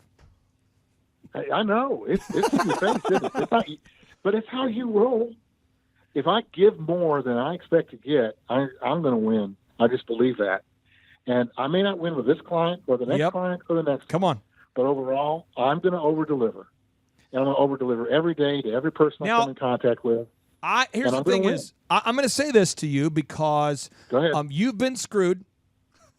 I know. It's in your face, isn't it? It's not, but it's how you roll. If I give more than I expect to get, I'm going to win. I just believe that. And I may not win with this client or the next client or the next. Come on. But overall, I'm going to over-deliver. And I'm going to over-deliver every day to every person I come in contact with. Here's the thing is, I'm going to say this to you because you've been screwed.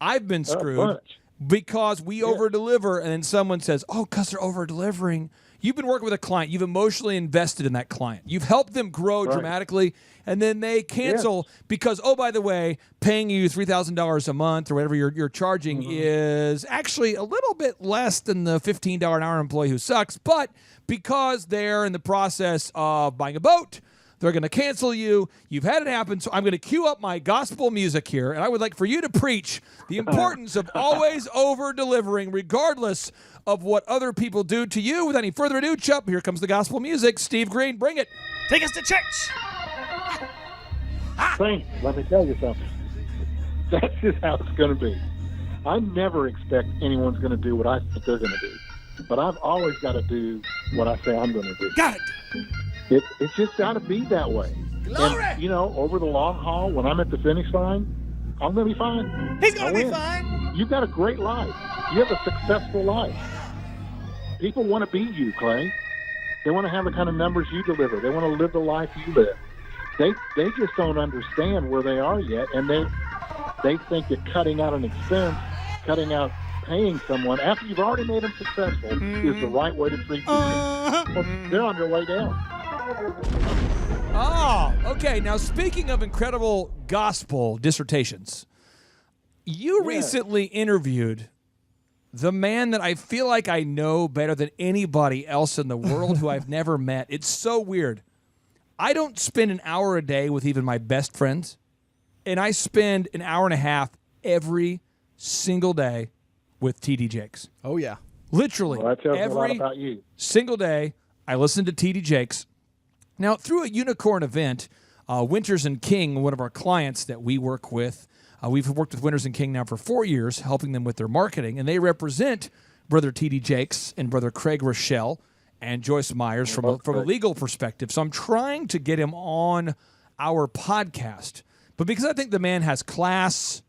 I've been screwed because we over-deliver, and then someone says, oh, because they're over-delivering. You've been working with a client. You've emotionally invested in that client. You've helped them grow dramatically, and then they cancel because, oh, by the way, paying you $3,000 a month or whatever you're charging is actually a little bit less than the $15 an hour employee who sucks, but because they're in the process of buying a boat, They're going to cancel you. You've had it happen, so I'm going to cue up my gospel music here, and I would like for you to preach the importance of always over-delivering, regardless of what other people do to you. With any further ado, Chup, here comes the gospel music. Steve Greene, bring it. Take us to church. Saints, let me tell you something. That's just how it's going to be. I never expect anyone's going to do what I think they're going to do. But I've always got to do what I say I'm going to do. Got it. It's just got to be that way. Glory! And, you know, over the long haul, when I'm at the finish line, I'm going to be fine. He's going I'll to be win. fine. You've got a great life. You have a successful life. People want to be you, Clay. They want to have the kind of numbers you deliver. They want to live the life you live. They just don't understand where they are yet, and they think that cutting out an expense, cutting out paying someone after you've already made them successful is the right way to treat people. Well, they're on their way down. Oh, okay. Now, speaking of incredible gospel dissertations, you recently interviewed the man that I feel like I know better than anybody else in the world who I've never met. It's so weird. I don't spend an hour a day with even my best friends, and I spend an hour and a half every single day with TD Jakes. Oh, yeah. Literally, Well, that tells me a lot every about you. single day, I listen to TD Jakes. Now, through a unicorn event, Winters and King, one of our clients that we work with, we've worked with Winters and King now for 4 years, helping them with their marketing, and they represent Brother TD Jakes and Brother Craig Rochelle and Joyce Myers from a legal perspective. So I'm trying to get him on our podcast. But because I think the man has class,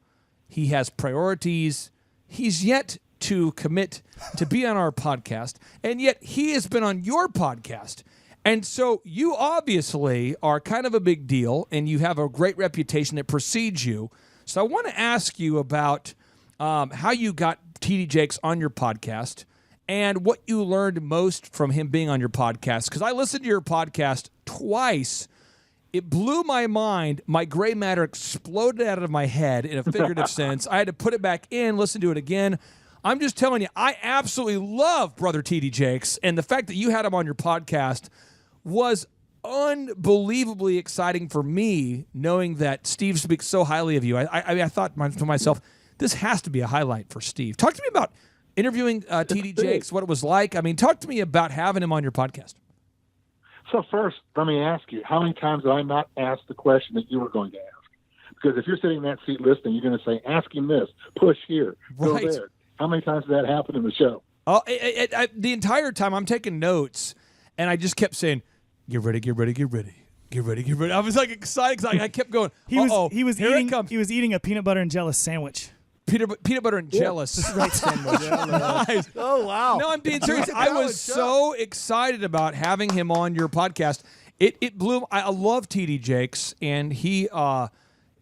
he has priorities, he's yet to commit to be on our podcast, and yet he has been on your podcast. And so you obviously are kind of a big deal, and you have a great reputation that precedes you. So I want to ask you about how you got TD Jakes on your podcast and what you learned most from him being on your podcast. Because I listened to your podcast twice. It blew my mind. My gray matter exploded out of my head in a figurative sense. I had to put it back in, listen to it again. I'm just telling you, I absolutely love Brother TD Jakes, and the fact that you had him on your podcast was unbelievably exciting for me, knowing that Steve speaks so highly of you. I thought to myself, this has to be a highlight for Steve. Talk to me about interviewing TD Jakes, what it was like. I mean, talk to me about having him on your podcast. So first, let me ask you, how many times did I not ask the question that you were going to ask? Because if you're sitting in that seat listening, you're going to say, ask him this, push here, go Right. there. How many times did that happen in the show? Oh, the entire time I'm taking notes, and I just kept saying, get ready, get ready, get ready. Get ready, get ready. I was like excited because I kept going, He was here eating it comes. he was eating a peanut butter and jelly sandwich. Peanut butter and jealous. Right sandwich. Nice. Oh, wow. No, I'm being serious. I was so excited about having him on your podcast. It blew. I love TD Jakes, and he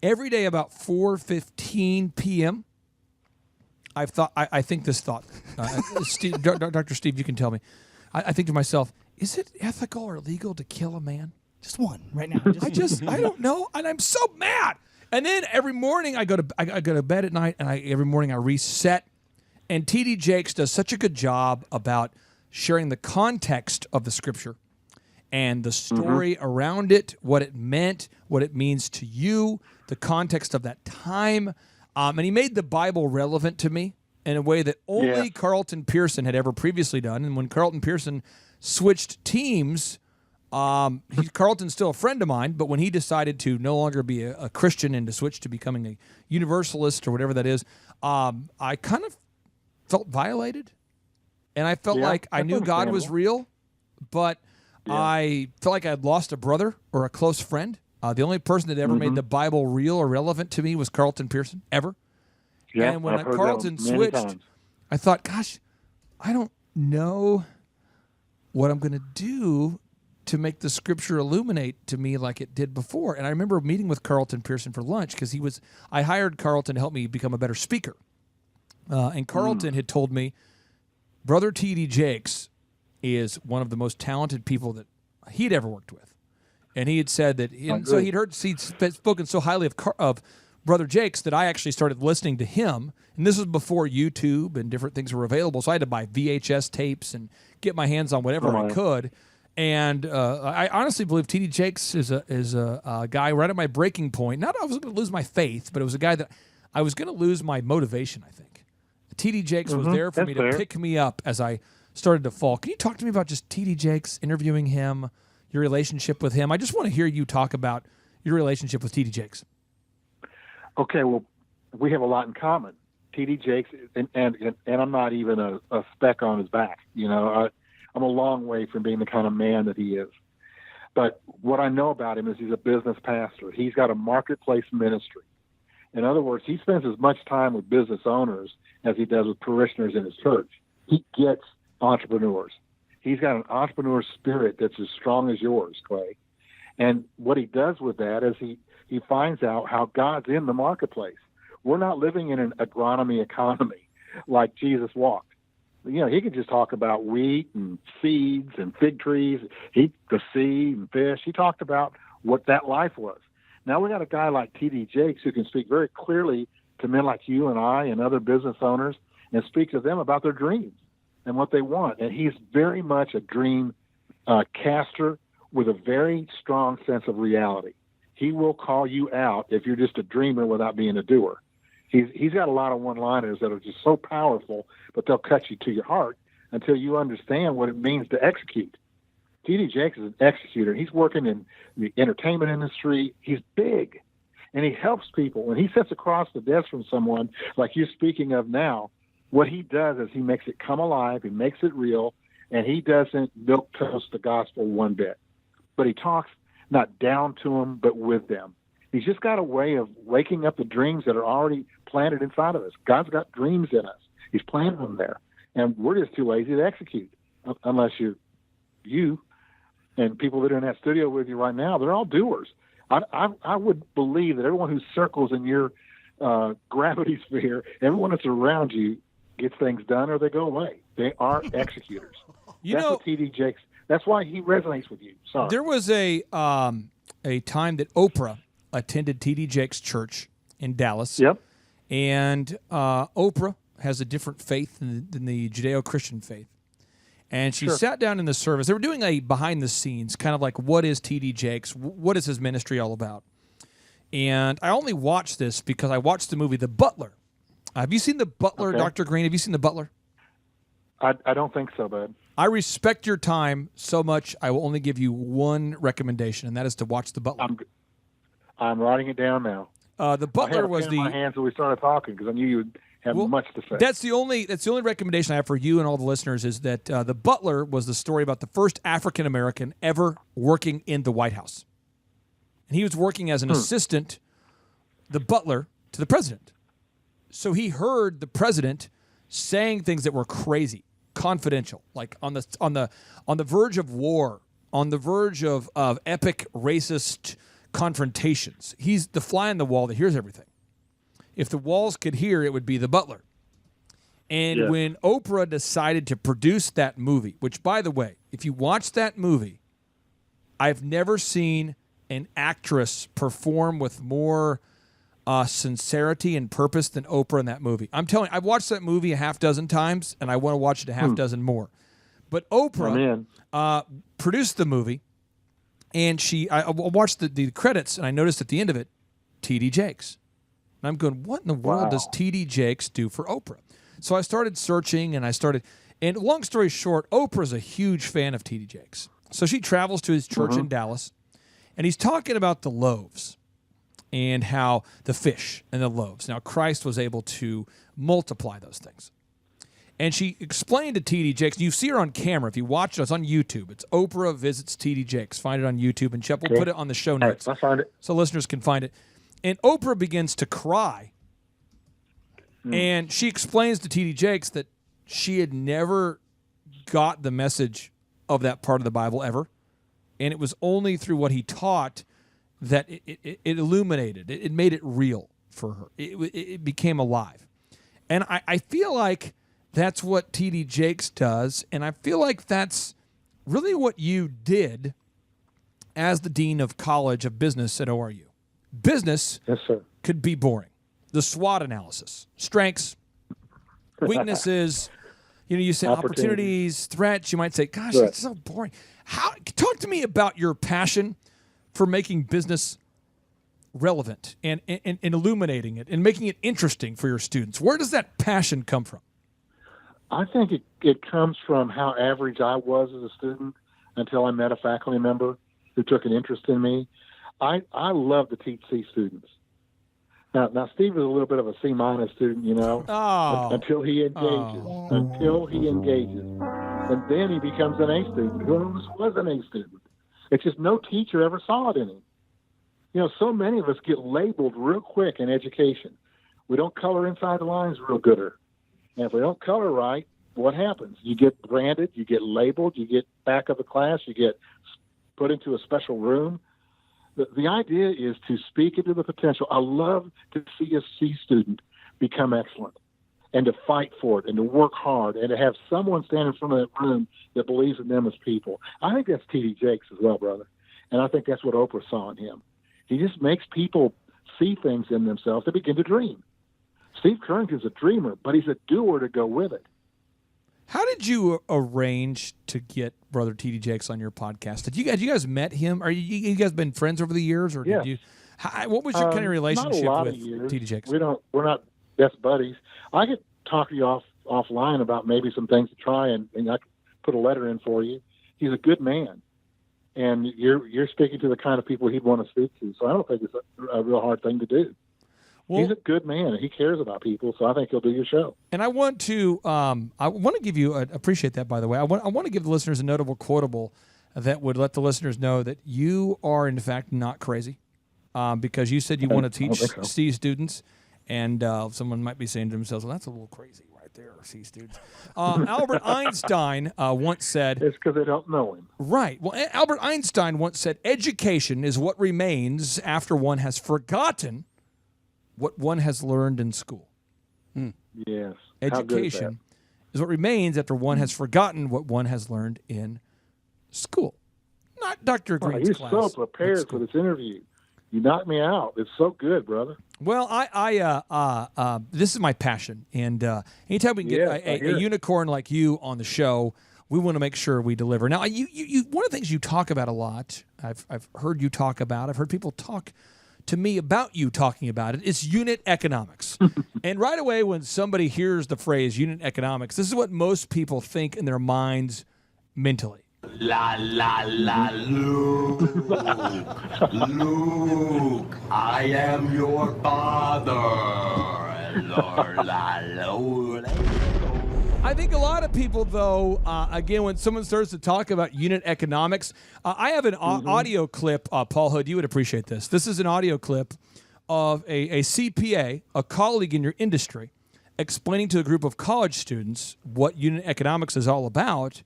every day about 4:15 p.m. I think this thought, Steve, Dr. Steve, you can tell me. I think to myself, is it ethical or legal to kill a man? Just one right now. I don't know, and I'm so mad. And then every morning I go to bed at night, and every morning I reset. And TD Jakes does such a good job about sharing the context of the scripture and the story around it, what it meant, what it means to you, the context of that time. And he made the Bible relevant to me in a way that only Carlton Pearson had ever previously done. And when Carlton Pearson switched teams, Carlton's still a friend of mine, but when he decided to no longer be a Christian and to switch to becoming a universalist or whatever that is, I kind of felt violated. And I felt like I knew God was real, but I felt like I had lost a brother or a close friend. The only person that ever made the Bible real or relevant to me was Carlton Pearson, ever. Yeah, And when I've heard Carlton that many switched, times. I thought, gosh, I don't know what I'm going to do to make the scripture illuminate to me like it did before. And I remember meeting with Carlton Pearson for lunch because I hired Carlton to help me become a better speaker. And Carlton had told me, Brother T.D. Jakes is one of the most talented people that he'd ever worked with. And he had said that, so he'd spoken so highly of Brother Jakes that I actually started listening to him. And this was before YouTube and different things were available. So I had to buy VHS tapes and get my hands on whatever I could. And I honestly believe T.D. Jakes is a guy right at my breaking point. Not that I was going to lose my faith, but it was a guy that I was going to lose my motivation, I think. T.D. Jakes was there for me to pick me up as I started to fall. Can you talk to me about just T.D. Jakes, interviewing him, your relationship with him? I just want to hear you talk about your relationship with T.D. Jakes. Okay, well, we have a lot in common. T.D. Jakes, and I'm not even a speck on his back. You know, I'm a long way from being the kind of man that he is. But what I know about him is he's a business pastor. He's got a marketplace ministry. In other words, he spends as much time with business owners as he does with parishioners in his church. He gets entrepreneurs. He's got an entrepreneur spirit that's as strong as yours, Clay. And what he does with that is he finds out how God's in the marketplace. We're not living in an agronomy economy like Jesus walked. You know, he could just talk about wheat and seeds and fig trees, the sea and fish. He talked about what that life was. Now we got a guy like T.D. Jakes who can speak very clearly to men like you and I and other business owners and speak to them about their dreams and what they want. And he's very much a dream caster with a very strong sense of reality. He will call you out if you're just a dreamer without being a doer. He's got a lot of one-liners that are just so powerful, but they'll cut you to your heart until you understand what it means to execute. T.D. Jakes is an executor. He's working in the entertainment industry. He's big, and he helps people. When he sits across the desk from someone like you're speaking of now, what he does is he makes it come alive, he makes it real, and he doesn't milquetoast the gospel one bit. But he talks not down to them, but with them. He's just got a way of waking up the dreams that are already planted inside of us. God's got dreams in us. He's planted them there. And we're just too lazy to execute, unless you and people that are in that studio with you right now, they're all doers. I would believe that everyone who circles in your gravity sphere, everyone that's around you gets things done or they go away. They are executors. That's what T.D. Jakes, that's why he resonates with you. Sorry. There was a time that Oprah attended T.D. Jakes' church in Dallas. Yep. And Oprah has a different faith than the Judeo-Christian faith. And she sat down in the service. They were doing a behind-the-scenes, kind of like, what is T.D. Jakes? What is his ministry all about? And I only watched this because I watched the movie The Butler. Have you seen The Butler, Dr. Greene? Have you seen The Butler? I don't think so, bud. I respect your time so much, I will only give you one recommendation, and that is to watch The Butler. I'm writing it down now. The Butler was in my hands when we started talking because I knew you would have much to say. That's the only recommendation I have for you and all the listeners is that The Butler was the story about the first African American ever working in the White House, and he was working as an assistant, the butler to the president. So he heard the president saying things that were crazy, confidential, like on the verge of war, on the verge of epic racist confrontations. He's the fly on the wall that hears everything. If the walls could hear, it would be the butler. And when Oprah decided to produce that movie, which, by the way, if you watch that movie, I've never seen an actress perform with more sincerity and purpose than Oprah in that movie. I'm telling you, I've watched that movie a half dozen times, and I want to watch it a half dozen more. But Oprah produced the movie, and I watched the credits, and I noticed at the end of it, T.D. Jakes. And I'm going, what in the world does T.D. Jakes do for Oprah? So I started searching, and long story short, Oprah's a huge fan of T.D. Jakes. So she travels to his church in Dallas, and he's talking about the loaves and how the fish and the loaves. Now, Christ was able to multiply those things. And she explained to T.D. Jakes, you see her on camera. If you watch it, it's on YouTube. It's Oprah Visits T.D. Jakes. Find it on YouTube, and Shep will put it on the show notes I'll find it. so listeners can find it. And Oprah begins to cry. And she explains to T.D. Jakes that she had never got the message of that part of the Bible ever. And it was only through what he taught that it illuminated. It made it real for her. It became alive. And I feel like that's what T.D. Jakes does, and I feel like that's really what you did as the Dean of College of Business at ORU. Business could be boring. The SWOT analysis, strengths, weaknesses, You say opportunities, threats. You might say, "Gosh, that's so boring." Talk to me about your passion for making business relevant and illuminating it and making it interesting for your students. Where does that passion come from? I think it comes from how average I was as a student until I met a faculty member who took an interest in me. I love to teach C students. Now Steve was a little bit of a C- student, until he engages. Until he engages. And then he becomes an A student. Who else was an A student? It's just no teacher ever saw it in him. So many of us get labeled real quick in education. We don't color inside the lines real gooder. And if we don't color right, what happens? You get branded, you get labeled, you get back of the class, you get put into a special room. The idea is to speak into the potential. I love to see a C student become excellent and to fight for it and to work hard and to have someone stand in front of that room that believes in them as people. I think that's T.D. Jakes as well, brother. And I think that's what Oprah saw in him. He just makes people see things in themselves. They begin to dream. Steve Currington's a dreamer, but he's a doer to go with it. How did you arrange to get Brother T.D. Jakes on your podcast? Had you guys met him? Are you guys been friends over the years, or yes. did you? What was your kind of relationship not a lot with of years. T.D. Jakes? We're not best buddies. I could talk to you offline about maybe some things to try, and I could put a letter in for you. He's a good man, and you're speaking to the kind of people he'd want to speak to. So I don't think it's a real hard thing to do. Well, he's a good man, and he cares about people, so I think he'll do your show. And I want to give you appreciate that, by the way. I want to give the listeners a notable quotable that would let the listeners know that you are in fact not crazy, because you said you want to teach C students, and someone might be saying to themselves, "Well, that's a little crazy right there, C students." Albert Einstein once said, "It's because they don't know him." Right. Well, Albert Einstein once said, "Education is what remains after one has forgotten what one has learned in school." Yes. Education is what remains after one has forgotten what one has learned in school. Not Dr. Greene's class. You're so prepared for this interview. You knocked me out. It's so good, brother. Well, this is my passion, and anytime we can get a unicorn like you on the show, we want to make sure we deliver. Now, you one of the things you talk about a lot, I've heard you talk about, I've heard people talk to me about you talking about it, is unit economics. And right away when somebody hears the phrase unit economics, this is what most people think in their minds mentally. La la la, Luke. Luke, I am your father. I think a lot of people, though, again, when someone starts to talk about unit economics, I have an audio clip, Paul Hood, you would appreciate this. This is an audio clip of a CPA, a colleague in your industry, explaining to a group of college students what unit economics is all about.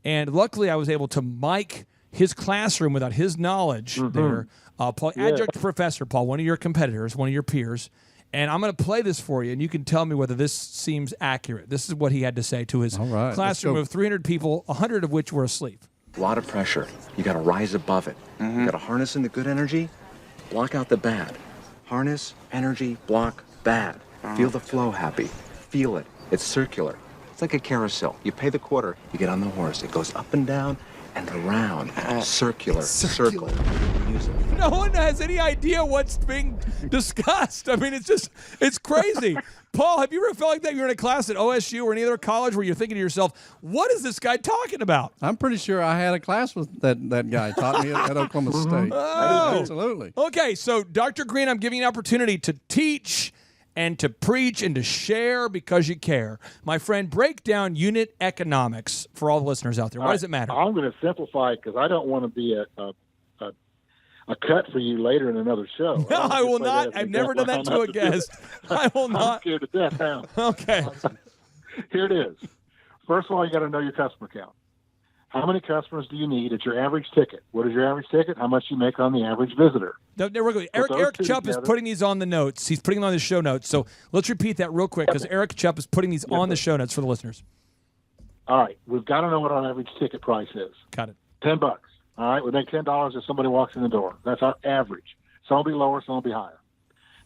And luckily, I was able to mic his classroom without his knowledge there. Paul, adjunct professor, Paul, one of your competitors, one of your peers. And I'm going to play this for you, and you can tell me whether this seems accurate. This is what he had to say to his classroom of 300 people, 100 of which were asleep. A lot of pressure. You got to rise above it. You got to harness in the good energy, block out the bad. Harness, energy, block, bad. Feel the flow happy. Feel it. It's circular. It's like a carousel. You pay the quarter, you get on the horse. It goes up and down and around. Circular. Circle. No one has any idea what's being discussed. I mean, it's crazy. Paul, have you ever felt like that? You're in a class at OSU or any other college where you're thinking to yourself, what is this guy talking about? I'm pretty sure I had a class with that guy. Taught me at Oklahoma State. Oh. Absolutely. Okay, so Dr. Greene, I'm giving you an opportunity to teach and to preach and to share because you care. My friend, break down unit economics for all the listeners out there. Why does it matter? I'm going to simplify it because I don't want to be a cut for you later in another show. No, I will not. I've never done that to a guest. I will not. I'm scared to death now. Okay. Here it is. First of all, you got to know your customer count. How many customers do you need at your average ticket? What is your average ticket? How much you make on the average visitor? No, we're going. Eric Chupp is putting these on the notes. He's putting them on the show notes. So let's repeat that real quick because Eric Chupp is putting these on the show notes for the listeners. All right. We've got to know what our average ticket price is. Got it. $10. All right. We make $10 if somebody walks in the door. That's our average. Some will be lower, some will be higher.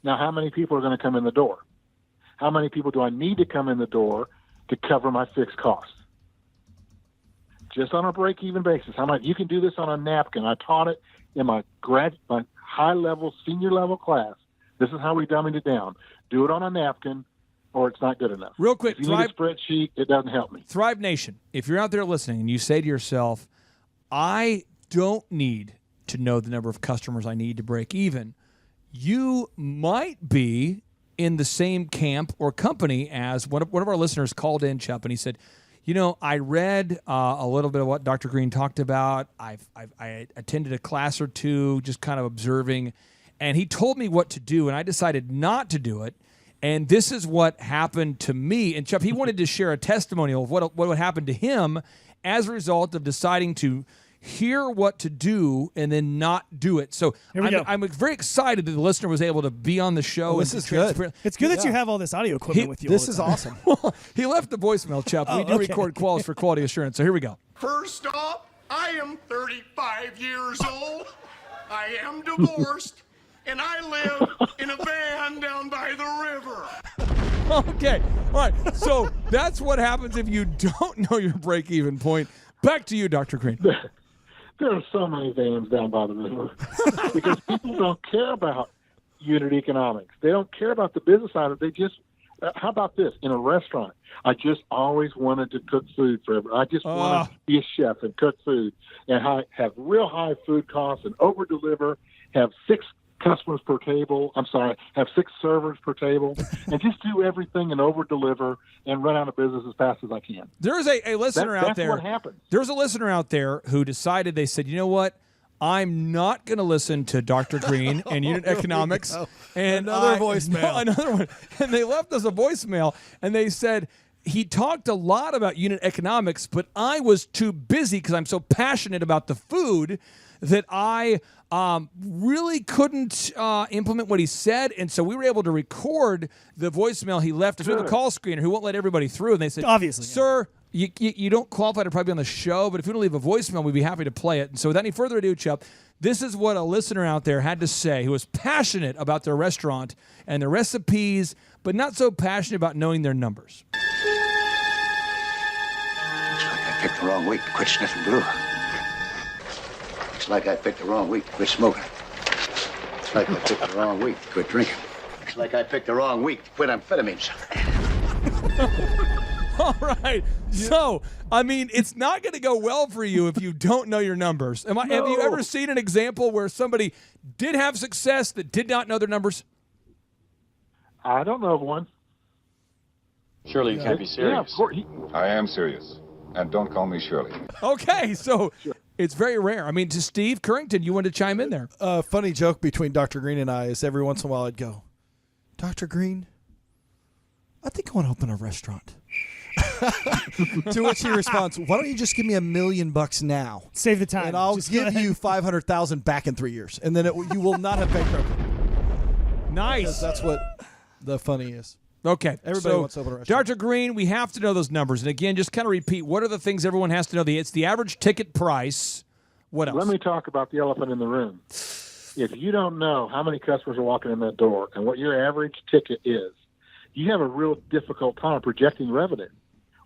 Now, how many people are going to come in the door? How many people do I need to come in the door to cover my fixed costs. Just on a break-even basis. How much? You can do this on a napkin. I taught it in my high-level, senior-level class. This is how we dummied it down. Do it on a napkin, or it's not good enough. Real quick, if you need a spreadsheet, it doesn't help me. Thrive Nation, if you're out there listening and you say to yourself, I don't need to know the number of customers I need to break even, you might be in the same camp or company as one of our listeners called in, Chup, and he said, I read a little bit of what Dr. Greene talked about. I attended a class or two, just kind of observing, and he told me what to do, and I decided not to do it. And this is what happened to me. And Chup, he wanted to share a testimonial of what would happen to him as a result of deciding to hear what to do and then not do it. So I'm very excited that the listener was able to be on the show. This is good. It's good that you have all this audio equipment with you. This is awesome. Well, he left the voicemail, Chup. We do record calls for quality assurance. So here we go. First off, I am 35 years old. I am divorced. And I live in a van down by the river. Okay. All right. So that's what happens if you don't know your break-even point. Back to you, Dr. Greene. There are so many vans down by the river because people don't care about unit economics. They don't care about the business side of it. They just, how about this? In a restaurant, I just always wanted to cook food forever. I just wanted to be a chef and cook food and have real high food costs and over-deliver, have 6 customers per table. Have 6 servers per table, and just do everything and over-deliver and run out of business as fast as I can. There's a listener out there. That's what happens. There's a listener out there who decided, they said, you know what? I'm not going to listen to Dr. Greene and unit economics. And another voicemail. Another one. And they left us a voicemail, and they said, he talked a lot about unit economics, but I was too busy because I'm so passionate about the food that I really couldn't implement what he said. And so we were able to record the voicemail he left. We have a call screener who won't let everybody through. And they said, obviously, sir, you don't qualify to probably be on the show, but if you want to leave a voicemail, we'd be happy to play it. And so without any further ado, Chup, this is what a listener out there had to say who was passionate about their restaurant and their recipes, but not so passionate about knowing their numbers. Looks like I picked the wrong week to quit sniffing glue. Looks like I picked the wrong week to quit smoking. Looks like I picked the wrong week to quit drinking. Looks like I picked the wrong week to quit amphetamines. All right. So, I mean, it's not going to go well for you if you don't know your numbers. Have you ever seen an example where somebody did have success that did not know their numbers? I don't know of one. Surely you can't be serious. Yeah, of course. I am serious. And don't call me Shirley. Okay, so it's very rare. I mean, to Steve Currington, you wanted to chime in there. Funny joke between Dr. Greene and I is every once in a while I'd go, Dr. Greene, I think I want to open a restaurant. To which he responds, why don't you just give me $1 million now? Save the time. And I'll give you $500,000 back in 3 years. And then you will not have bankrupted. Nice. Because that's what the funny is. Okay. Everybody wants to open a restaurant. Dr. Greene, we have to know those numbers. And again, just kind of repeat, what are the things everyone has to know? It's the average ticket price. What else? Let me talk about the elephant in the room. If you don't know how many customers are walking in that door and what your average ticket is, you have a real difficult time projecting revenue.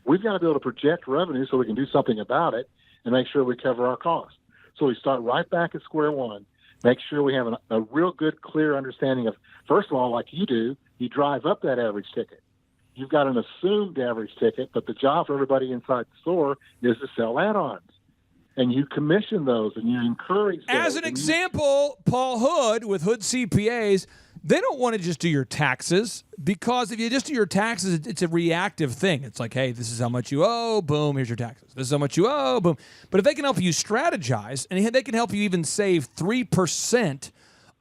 We've got to be able to project revenue so we can do something about it and make sure we cover our costs. So we start right back at square one, make sure we have a real good, clear understanding of, first of all, like you do, you drive up that average ticket. You've got an assumed average ticket, but the job for everybody inside the store is to sell add-ons. And you commission those and you encourage those. As an example, Paul Hood with Hood CPAs, they don't want to just do your taxes, because if you just do your taxes, it's a reactive thing. It's like, hey, this is how much you owe, boom, here's your taxes. This is how much you owe, boom. But if they can help you strategize, and they can help you even save 3%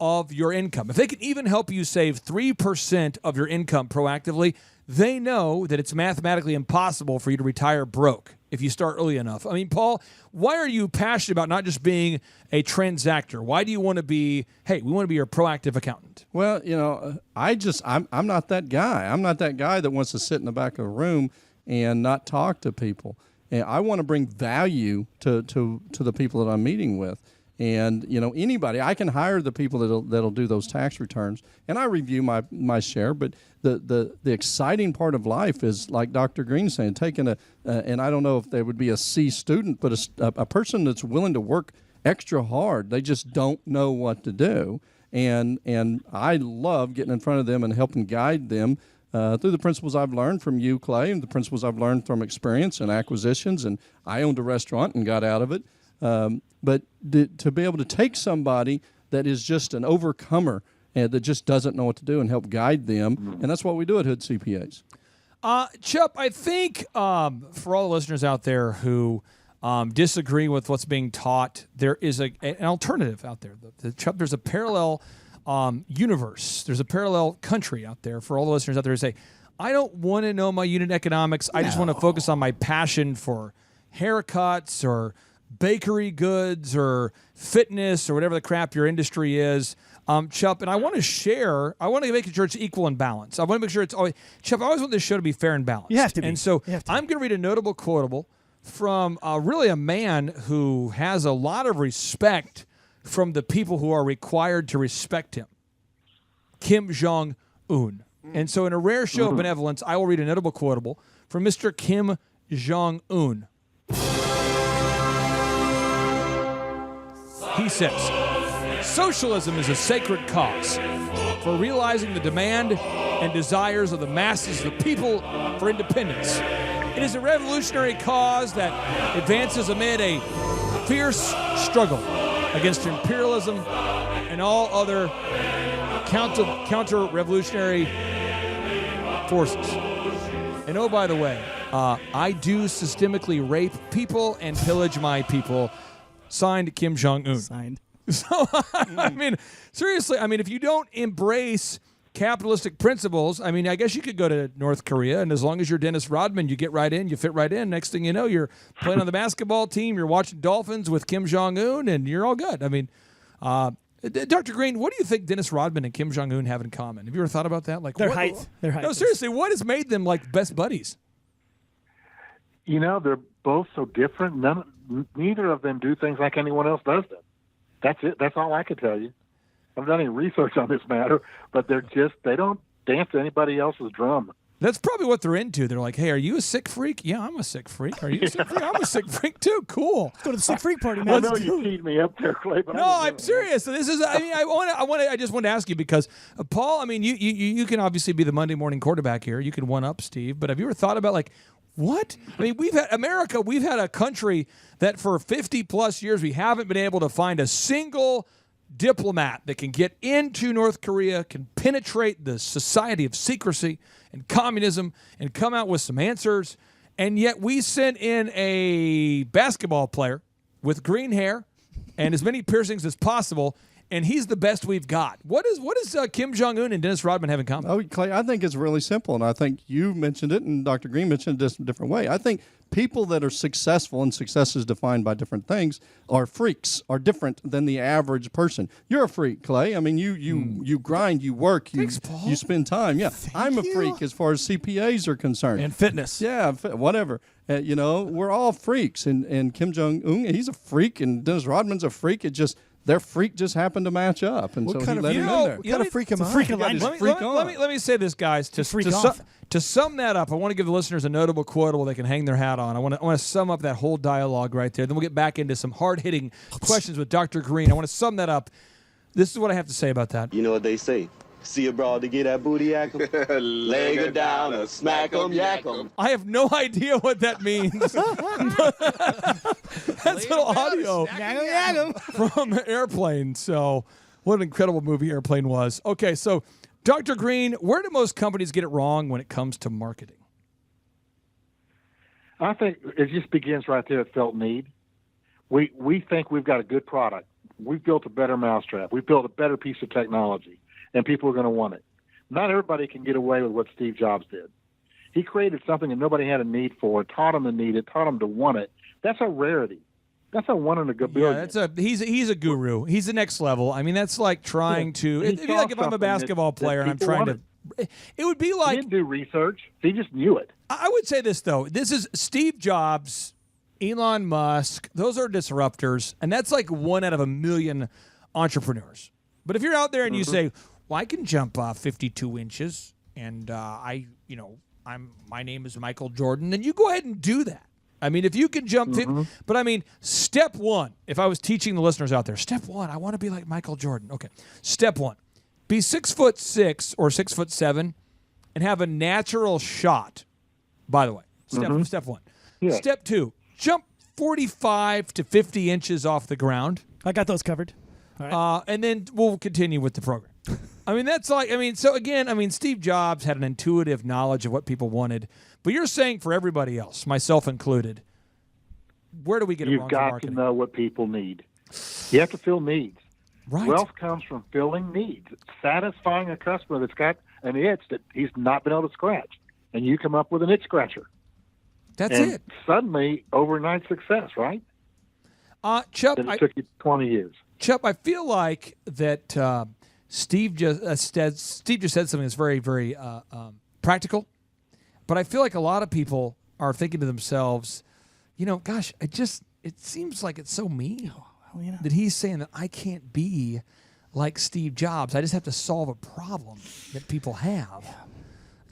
of your income, if they can even help you save 3% of your income proactively, they know that it's mathematically impossible for you to retire broke if you start early enough. I mean, Paul, why are you passionate about not just being a transactor? Why do you want to be, hey, we want to be your proactive accountant? Well, I'm not that guy. I'm not that guy that wants to sit in the back of a room and not talk to people. And I want to bring value to the people that I'm meeting with. And anybody, I can hire the people that'll do those tax returns, and I review my share. But the exciting part of life is, like Dr. Greene saying, taking and I don't know if they would be a C student, but a person that's willing to work extra hard. They just don't know what to do, and I love getting in front of them and helping guide them through the principles I've learned from you, Clay, and the principles I've learned from experience and acquisitions. And I owned a restaurant and got out of it. But to be able to take somebody that is just an overcomer and that just doesn't know what to do and help guide them, and that's what we do at Hood CPAs. Chuck, I think for all the listeners out there who disagree with what's being taught, there is an alternative out there. Chuck, there's a parallel universe. There's a parallel country out there for all the listeners out there who say, I don't want to know my unit economics. I just want to focus on my passion for haircuts or bakery goods or fitness or whatever the crap your industry is. Chuck, and I want to make sure it's equal and balanced. I want to make sure it's always, Chuck, I always want this show to be fair and balanced. You have to be. And so I'm going to read a notable quotable from really a man who has a lot of respect from the people who are required to respect him, Kim Jong-un. And so in a rare show of benevolence, I will read a notable quotable from Mr. Kim Jong-un. He says, socialism is a sacred cause for realizing the demand and desires of the masses of the people for independence. It is a revolutionary cause that advances amid a fierce struggle against imperialism and all other counter-revolutionary forces. And oh, by the way, I do systemically rape people and pillage my people. Signed, Kim Jong-un. Signed. So, I mean, seriously, if you don't embrace capitalistic principles, I guess you could go to North Korea, and as long as you're Dennis Rodman, you get right in, you fit right in. Next thing you know, you're playing on the basketball team, you're watching Dolphins with Kim Jong-un, and you're all good. Dr. Greene, what do you think Dennis Rodman and Kim Jong-un have in common? Have you ever thought about that? Their height. No, seriously, what has made them like best buddies? They're both so different. Neither of them do things like anyone else does them. That's it. That's all I can tell you. I haven't done any research on this matter, but they don't dance to anybody else's drum. That's probably what they're into. They're like, hey, are you a sick freak? Yeah, I'm a sick freak. Are you a sick freak? I'm a sick freak too. Cool. Let's go to the sick freak party, man. I know you teed me up there, Clay. But no, I'm serious. So this is. I just want to ask you because Paul. You can obviously be the Monday morning quarterback here. You can one up Steve. But have you ever thought about what? We've had a country that for 50 plus years we haven't been able to find a single diplomat that can get into North Korea, can penetrate the society of secrecy and communism and come out with some answers. And yet we sent in a basketball player with green hair and as many piercings as possible, and he's the best we've got. What does Kim Jong-un and Dennis Rodman have in common? Oh, Clay, I think it's really simple, and I think you mentioned it, and Dr. Greene mentioned it a different way. I think people that are successful, and success is defined by different things, are freaks, are different than the average person. You're a freak, Clay. You grind, you work, Thanks, Paul. You spend time. Yeah, I'm a freak as far as CPAs are concerned. And fitness. Yeah, whatever. We're all freaks, and Kim Jong-un, he's a freak, and Dennis Rodman's a freak. Their freak just happened to match up, and so he let him in there. What kind of freak am I? Let me say this, guys. To sum that up, I want to give the listeners a notable quotable they can hang their hat on. I want to sum up that whole dialogue right there. Then we'll get back into some hard-hitting questions with Dr. Greene. I want to sum that up. This is what I have to say about that. You know what they say. See a broad to get that booty yak 'em, leg her down or smack 'em, yak 'em. I have no idea what that means. That's little audio from Airplane. So what an incredible movie Airplane was. Okay, so Dr. Greene, where do most companies get it wrong when it comes to marketing? I think it just begins right there at felt need. We think we've got a good product. We've built a better mousetrap. We've built a better piece of technology. And people are going to want it. Not everybody can get away with what Steve Jobs did. He created something that nobody had a need for, taught them to need it, taught them to want it. That's a rarity. That's a one in a billion. Yeah, he's a guru. He's the next level. That's like trying to. It'd be like if I'm a basketball player and I'm trying to. It would be like he didn't do research. He just knew it. I would say this though. This is Steve Jobs Elon Musk, those are disruptors, and that's like 1 out of a million entrepreneurs. But if you're out there and you say, well, I can jump 52 inches, and my name is Michael Jordan, then you go ahead and do that. I mean, if you can jump, but I mean, step one, if I was teaching the listeners out there, step one, I want to be like Michael Jordan. Okay. Step one, be 6'6" or 6'7" and have a natural shot, by the way. Step one. Yeah. Step two, jump 45 to 50 inches off the ground. I got those covered. All right. And then we'll continue with the program. Steve Jobs had an intuitive knowledge of what people wanted, but you're saying for everybody else, myself included, where do we get it wrong? You've got to know what people need. You have to fill needs. Right. Wealth comes from filling needs, satisfying a customer that's got an itch that he's not been able to scratch, and you come up with an itch scratcher. That's and it. Suddenly, overnight success, right? Chuck, it took you 20 years. Chuck, I feel like that Steve just said something that's very, very practical, but I feel like a lot of people are thinking to themselves, gosh, it seems like it's so mean that he's saying that I can't be like Steve Jobs. I just have to solve a problem that people have.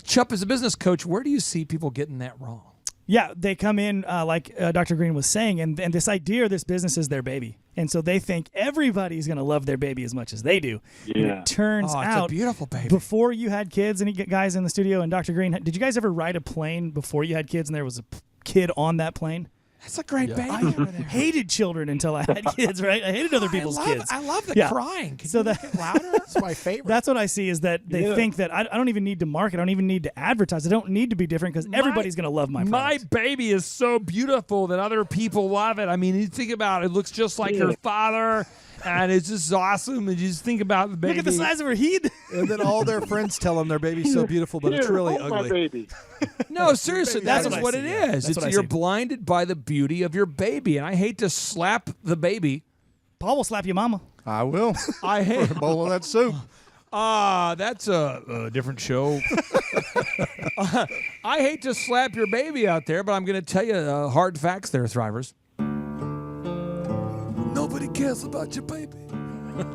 Chuck, as a business coach, where do you see people getting that wrong? Yeah, they come in like Dr. Greene was saying, and this idea of this business is their baby. And so they think everybody's going to love their baby as much as they do. Yeah. And it turns out, it's a beautiful baby. Before you had kids, any guys in the studio, and Dr. Greene, did you guys ever ride a plane before you had kids and there was a kid on that plane? That's a great baby. I hated children until I had kids, right? I hated other people's kids. I love the crying. Can you make it louder? That's my favorite. That's what I see is that they think that I don't even need to market. I don't even need to advertise. I don't need to be different because everybody's going to love my product. My baby is so beautiful that other people love it. I mean, you think about it. It looks just like her father, and it's just awesome. And you just think about the baby. Look at the size of her head. And then all their friends tell them their baby's so beautiful, but it's really hold ugly. My baby. No, seriously, that's what it is. You're see. blinded by the beauty of your baby, and I hate to slap the baby. Paul will slap your mama. I will. I hate a bowl of that soup. That's a different show. I hate to slap your baby out there, but I'm going to tell you hard facts there, Thrivers. Nobody cares about your baby.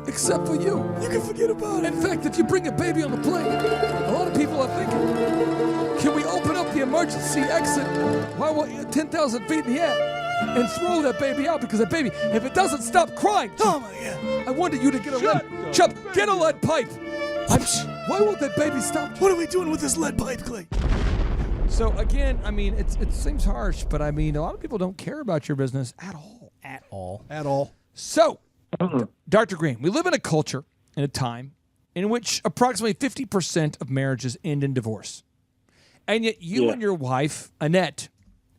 Except for you. You can forget about it. In fact, if you bring a baby on the plane, a lot of people are thinking, can we open up the emergency exit while we're 10,000 feet in the air and throw that baby out? Because that baby, if it doesn't stop crying, oh my God, I wanted you to get a get a lead pipe. Why won't that baby stop? What are we doing with this lead pipe, Clay? So again, I mean, it seems harsh, but I mean, a lot of people don't care about your business at all. At all. At all. So, Dr. Greene, we live in a culture and a time in which approximately 50% of marriages end in divorce. And yet you and your wife, Annette,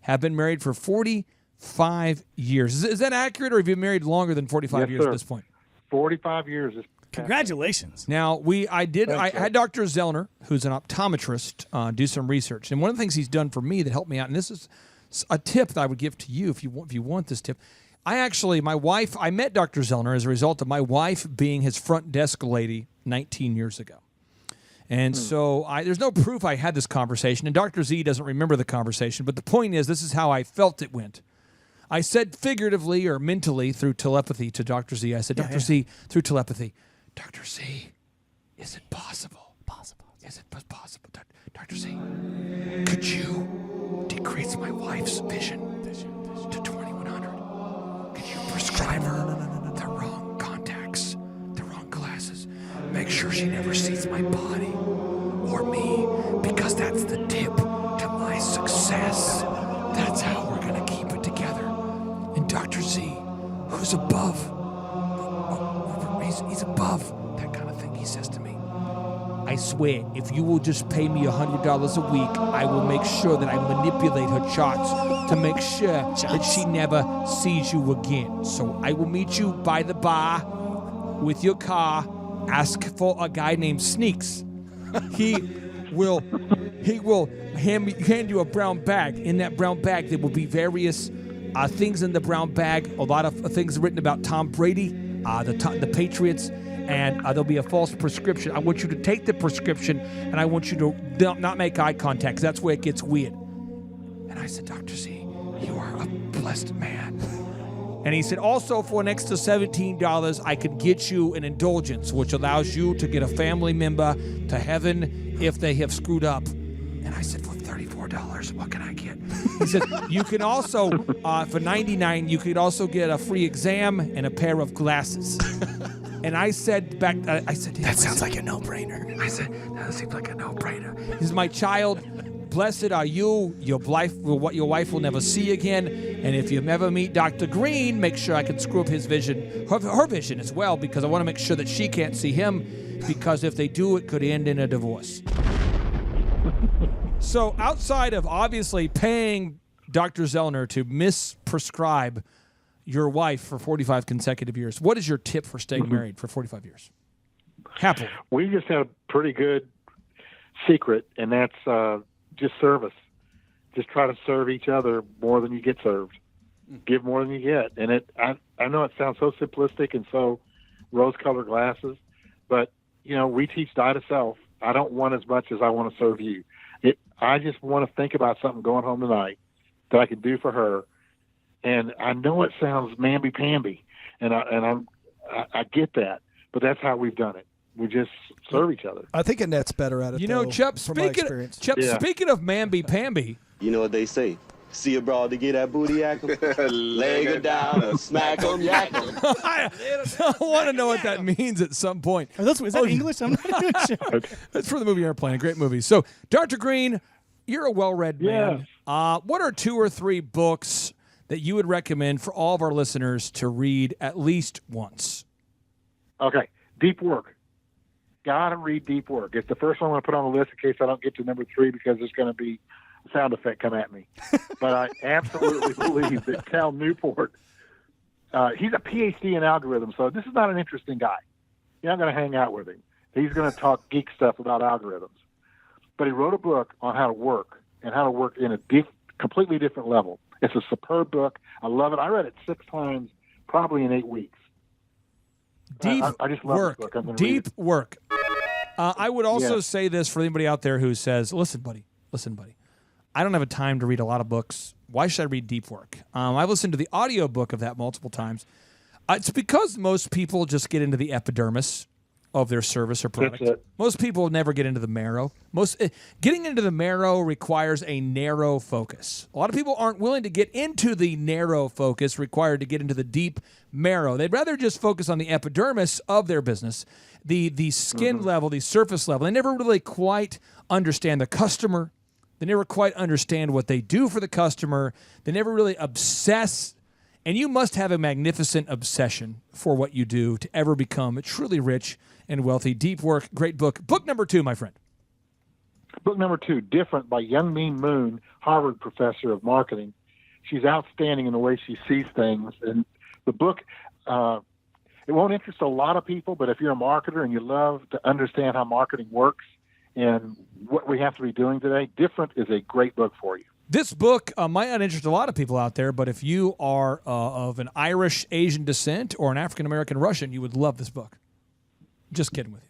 have been married for 45 years. Is that accurate, or have you been married longer than 45 years at this point? 45 years. Congratulations. Now, I had Dr. Zellner, who's an optometrist, do some research. And one of the things he's done for me that helped me out, and this is a tip that I would give to you if you want this tip. I met Dr. Zellner as a result of my wife being his front desk lady 19 years ago. And so there's no proof I had this conversation, and Dr. Z doesn't remember the conversation, but the point is this is how I felt it went. I said figuratively or mentally through telepathy to Dr. Z, I said, Dr. Z, through telepathy, Dr. Z, is it possible? Is it possible? Dr. Z, could you decrease my wife's vision to 2100? Could you prescribe her the wrong contacts, the wrong glasses? Make sure she never sees my body or me, because that's the tip to my success. That's how we're going to keep it together. And Dr. Z, who's above, he's above that kind of thing, he says to me, I swear, if you will just pay me $100 a week, I will make sure that I manipulate her charts to make sure that she never sees you again. So I will meet you by the bar with your car. Ask for a guy named Sneaks. He will hand you a brown bag. In that brown bag, there will be various things in the brown bag. A lot of things written about Tom Brady, the Patriots. And there'll be a false prescription. I want you to take the prescription, and I want you to not make eye contact, because that's where it gets weird. And I said, Dr. Z, you are a blessed man. And he said, also for an extra $17, I could get you an indulgence, which allows you to get a family member to heaven if they have screwed up. And I said, for $34, what can I get? He said, you can also, for $99, you could also get a free exam and a pair of glasses. And I said back, I said, That sounds like a no-brainer. I said, that seems like a no-brainer. He says, my child, blessed are you. Your wife will never see again. And if you ever meet Dr. Greene, make sure I can screw up his vision, her vision as well, because I want to make sure that she can't see him, because if they do, it could end in a divorce. So outside of obviously paying Dr. Zellner to misprescribe your wife for 45 consecutive years, what is your tip for staying married for 45 years? Happily. We just have a pretty good secret, and that's just service. Just try to serve each other more than you get served. Give more than you get. And I know it sounds so simplistic and so rose-colored glasses, but, we teach die to self. I don't want as much as I want to serve you. I just want to think about something going home tonight that I can do for her. And I know it sounds mamby-pamby, and I get that, but that's how we've done it. We just serve each other. I think Annette's better at it, Chup, from my experience. Speaking of mamby-pamby. You know what they say. See a broad to get that booty yackle, leg her down or smack 'em yackle. I want to know what that means at some point. Is that English? I'm not even sure. Okay. That's from the movie Airplane, a great movie. So, Dr. Greene, you're a well-read man. What are 2 or 3 books that you would recommend for all of our listeners to read at least once? Okay. Deep Work. Got to read Deep Work. It's the first one I'm going to put on the list in case I don't get to number 3 because there's going to be a sound effect come at me. But I absolutely believe that Cal Newport, he's a PhD in algorithms, so this is not an interesting guy. You're not going to hang out with him. He's going to talk geek stuff about algorithms. But he wrote a book on how to work and how to work in a completely different level. It's a superb book. I love it. I read it 6 times, probably in 8 weeks. I just love work. this book. I'm gonna read Deep it. work. I would also Yeah. say this for anybody out there who says, listen, buddy, I don't have a time to read a lot of books. Why should I read Deep Work? I've listened to the audio book of that multiple times. It's because most people just get into the epidermis of their service or product. That's it. Most people never get into the marrow. Getting into the marrow requires a narrow focus. A lot of people aren't willing to get into the narrow focus required to get into the deep marrow. They'd rather just focus on the epidermis of their business, the skin level, the surface level. They never really quite understand the customer. They never quite understand what they do for the customer. They never really obsess. And you must have a magnificent obsession for what you do to ever become truly rich and wealthy. Deep Work, great book. Book number 2, my friend. Book number 2, Different by Youngmin Moon, Harvard professor of marketing. She's outstanding in the way she sees things. And the book, it won't interest a lot of people, but if you're a marketer and you love to understand how marketing works and what we have to be doing today, Different is a great book for you. This book might not interest a lot of people out there, but if you are of an Irish Asian descent or an African American Russian, you would love this book. Just kidding with you.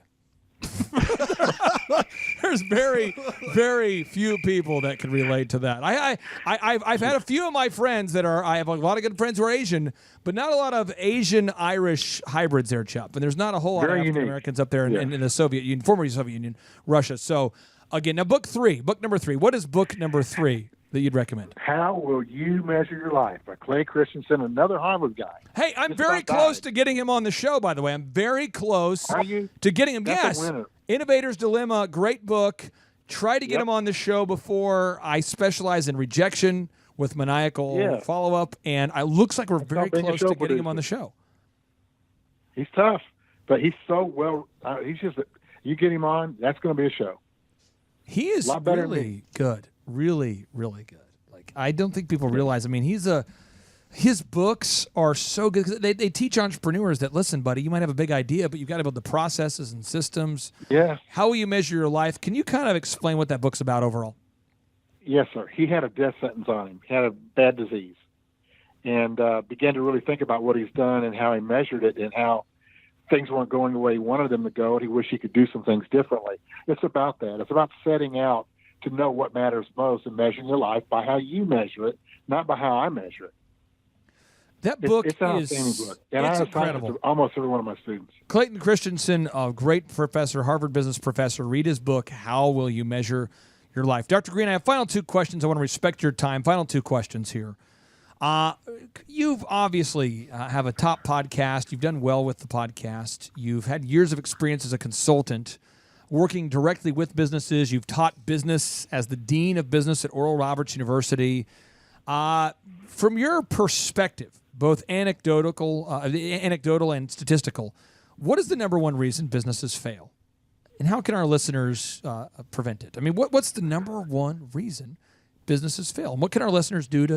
There's very, very few people that can relate to that. I've had a few of my friends that are. I have a lot of good friends who are Asian, but not a lot of Asian Irish hybrids there, Chup. And there's not a whole lot of African Americans up there in the Soviet Union, former Soviet Union, Russia. So again, now book number 3. What is book number 3 that you'd recommend? How Will You Measure Your Life by Clay Christensen, another Harvard guy. Hey, I'm very close to getting him on the show, by the way. I'm very close to getting him. That's a Yes. winner. Innovator's Dilemma, great book. Try to get him on the show before. I specialize in rejection with maniacal follow-up, and it looks like we're very close to getting him on the show. He's tough, but he's so well. He's just, you get him on, that's going to be a show. He is really good. Really, really good. Like, I don't think people realize. I mean, his books are so good. They teach entrepreneurs that, listen, buddy, you might have a big idea, but you've got to build the processes and systems. Yeah. How will you measure your life? Can you kind of explain what that book's about overall? Yes, sir. He had a death sentence on him. He had a bad disease, and began to really think about what he's done and how he measured it and how things weren't going the way he wanted them to go, and he wished he could do some things differently. It's about that. It's about setting out to know what matters most and measuring your life by how you measure it, not by how I measure it. That book it's an is outstanding book, and I it's assign it incredible. to almost every one of my students. Clayton Christensen, a great professor, Harvard business professor. Read his book, How Will You Measure Your Life? Dr. Greene, I have final two questions. I want to respect your time. Final two questions here. You've obviously have a top podcast. You've done well with the podcast. You've had years of experience as a consultant working directly with businesses. You've taught business as the dean of business at Oral Roberts University. From your perspective, both anecdotal and statistical, what is the number one reason businesses fail? And how can our listeners prevent it? I mean, what's the number one reason businesses fail? And what can our listeners do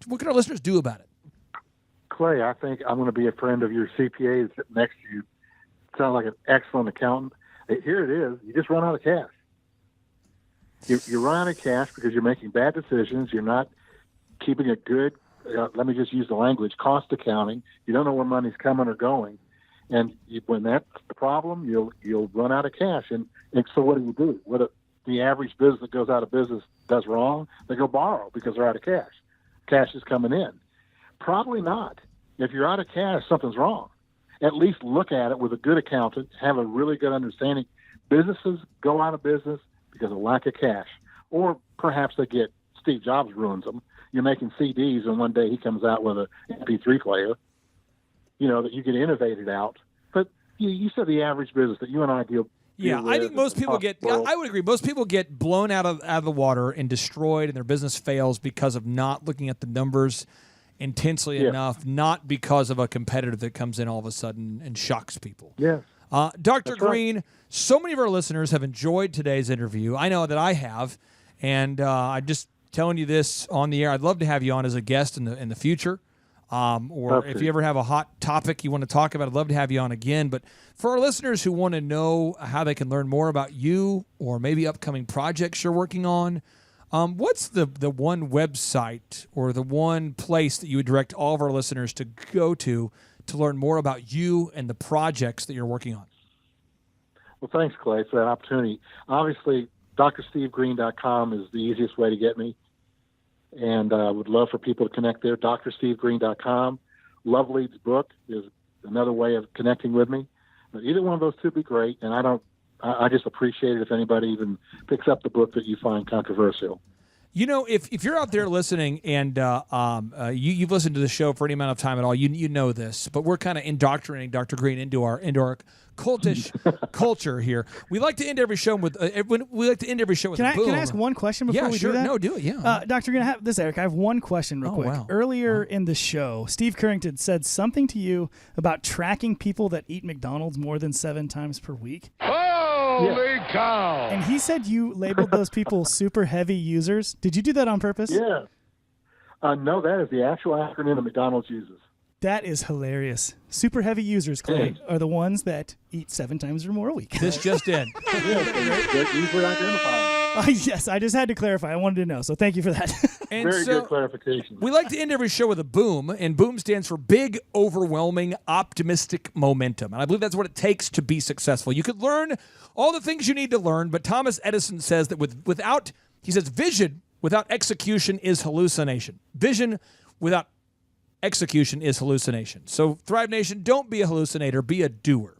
what can our listeners do about it? Clay, I think I'm going to be a friend of your CPA that's sitting next to you. Sounds like an excellent accountant. Here it is. You just run out of cash. You run out of cash because you're making bad decisions. You're not keeping a good, let me just use the language, cost accounting. You don't know where money's coming or going. And when that's the problem, you'll run out of cash. And so what do? What the average business that goes out of business does wrong? They go borrow because they're out of cash. Cash is coming in. Probably not. If you're out of cash, something's wrong. At least look at it with a good accountant, have a really good understanding. Businesses go out of business because of lack of cash. Or perhaps Steve Jobs ruins them. You're making CDs and one day he comes out with an MP3 player, that you can innovate it out. But you said the average business that you and I deal Yeah, I think most people I would agree. Most people get blown out of the water and destroyed, and their business fails because of not looking at the numbers intensely enough, not because of a competitor that comes in all of a sudden and shocks people. Yeah. Dr. Greene, so many of our listeners have enjoyed today's interview. I know that I have, and I'm just telling you this on the air. I'd love to have you on as a guest in the future. Or if you ever have a hot topic you want to talk about, I'd love to have you on again. But for our listeners who want to know how they can learn more about you or maybe upcoming projects you're working on, what's the one website or the one place that you would direct all of our listeners to go to learn more about you and the projects that you're working on? Well, thanks, Clay, for that opportunity. Obviously, drstevegreene.com is the easiest way to get me. And I would love for people to connect there. drstevegreene.com. Love Leads book is another way of connecting with me. But either one of those two would be great. And I just appreciate it if anybody even picks up the book that you find controversial. If you're out there listening and you've listened to the show for any amount of time at all, you know this. But we're kind of indoctrinating Dr. Greene into our cultish culture here. We like to end every show with a boom. Can I ask one question before we do that? No, do it. Yeah. Dr. Greene, Eric. I have one question real quick. Wow. Earlier in the show, Steve Currington said something to you about tracking people that eat McDonald's more than 7 times per week. Holy cow! And he said you labeled those people super heavy users. Did you do that on purpose? Yeah. No, that is the actual acronym that McDonald's uses. That is hilarious. Super heavy users, Clay, are the ones that eat 7 times or more a week. This just in. They're easily identified. Yes, I just had to clarify. I wanted to know, so thank you for that. And Very good clarification. We like to end every show with a boom, and boom stands for big, overwhelming, optimistic momentum. And I believe that's what it takes to be successful. You could learn all the things you need to learn, but Thomas Edison says that vision without execution is hallucination. Vision without execution is hallucination. So Thrive Nation, don't be a hallucinator, be a doer.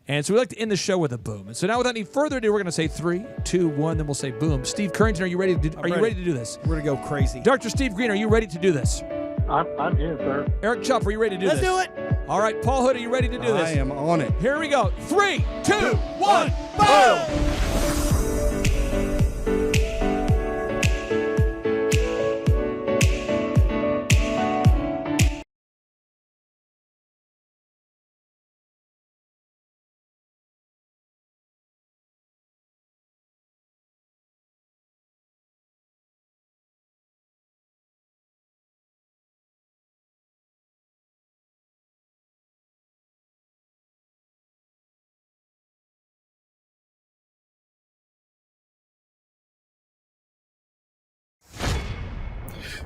And so we like to end the show with a boom. And so now without any further ado, we're going to say 3, 2, 1, then we'll say boom. Steve Currington, are you ready to do this? We're going to go crazy. Dr. Steve Greene, are you ready to do this? I'm in, sir. Eric Chuff, are you ready to do Let's this? do it. All right, Paul Hood, are you ready to do this? I am on it. Here we go. 3, 2, 1, boom!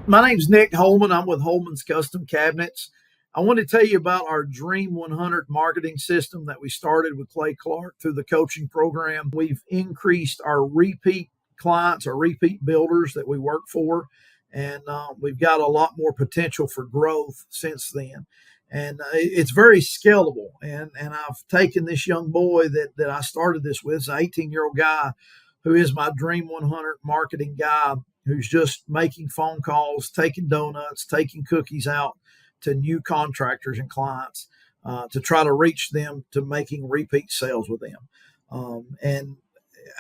My name's Nick Holman. I'm with Holman's Custom Cabinets. I want to tell you about our Dream 100 marketing system that we started with Clay Clark through the coaching program. We've increased our repeat clients, our repeat builders that we work for, and we've got a lot more potential for growth since then. And it's very scalable. And I've taken this young boy that I started this with, it's an 18-year-old guy who is my Dream 100 marketing guy, who's just making phone calls, taking donuts, taking cookies out to new contractors and clients to try to reach them to making repeat sales with them. And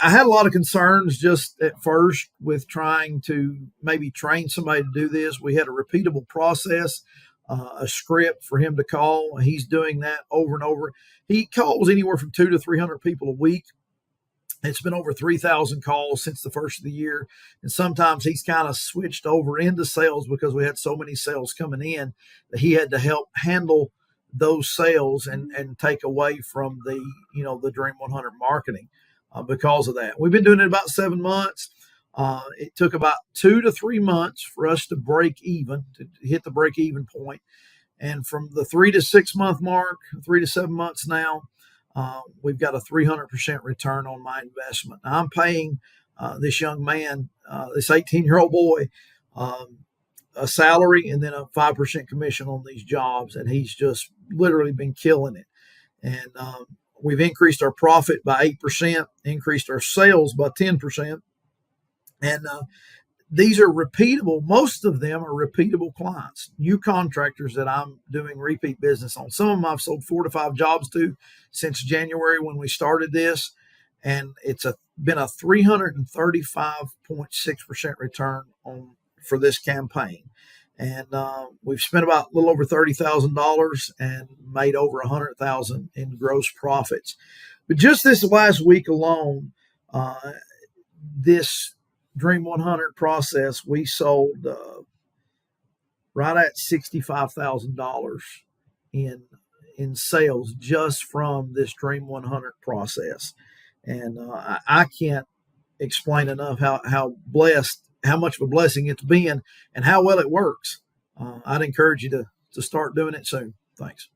I had a lot of concerns just at first with trying to maybe train somebody to do this. We had a repeatable process, a script for him to call. He's doing that over and over. He calls anywhere from 200 to 300 people a week. It's been over 3,000 calls since the first of the year. And sometimes he's kind of switched over into sales because we had so many sales coming in that he had to help handle those sales and take away from the Dream 100 marketing because of that. We've been doing it about 7 months. It took about 2 to 3 months for us to break even, to hit the break even point. And from the 3 to 6 month mark, 3 to 7 months now, we've got a 300% return on my investment. Now, I'm paying this young man, this 18-year-old boy, a salary and then a 5% commission on these jobs. And he's just literally been killing it. And we've increased our profit by 8%, increased our sales by 10%. And these are repeatable. Most of them are repeatable clients, new contractors that I'm doing repeat business on. Some of them I've sold 4 to 5 jobs to since January when we started this. And it's been a 335.6% return for this campaign. And we've spent about a little over $30,000 and made over $100,000 in gross profits. But just this last week alone, this Dream 100 process, we sold right at $65,000 in sales just from this Dream 100 process. And I can't explain enough how blessed, how much of a blessing it's been and how well it works. I'd encourage you to start doing it soon. Thanks.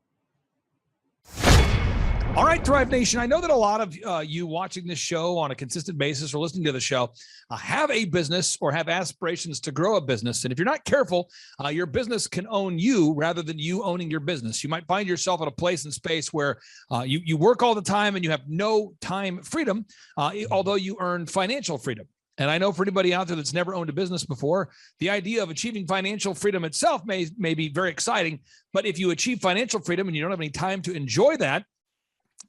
All right, Thrive Nation. I know that a lot of you watching this show on a consistent basis or listening to the show have a business or have aspirations to grow a business. And if you're not careful, your business can own you rather than you owning your business. You might find yourself in a place and space where you work all the time and you have no time freedom, although you earn financial freedom. And I know for anybody out there that's never owned a business before, the idea of achieving financial freedom itself may be very exciting. But if you achieve financial freedom and you don't have any time to enjoy that,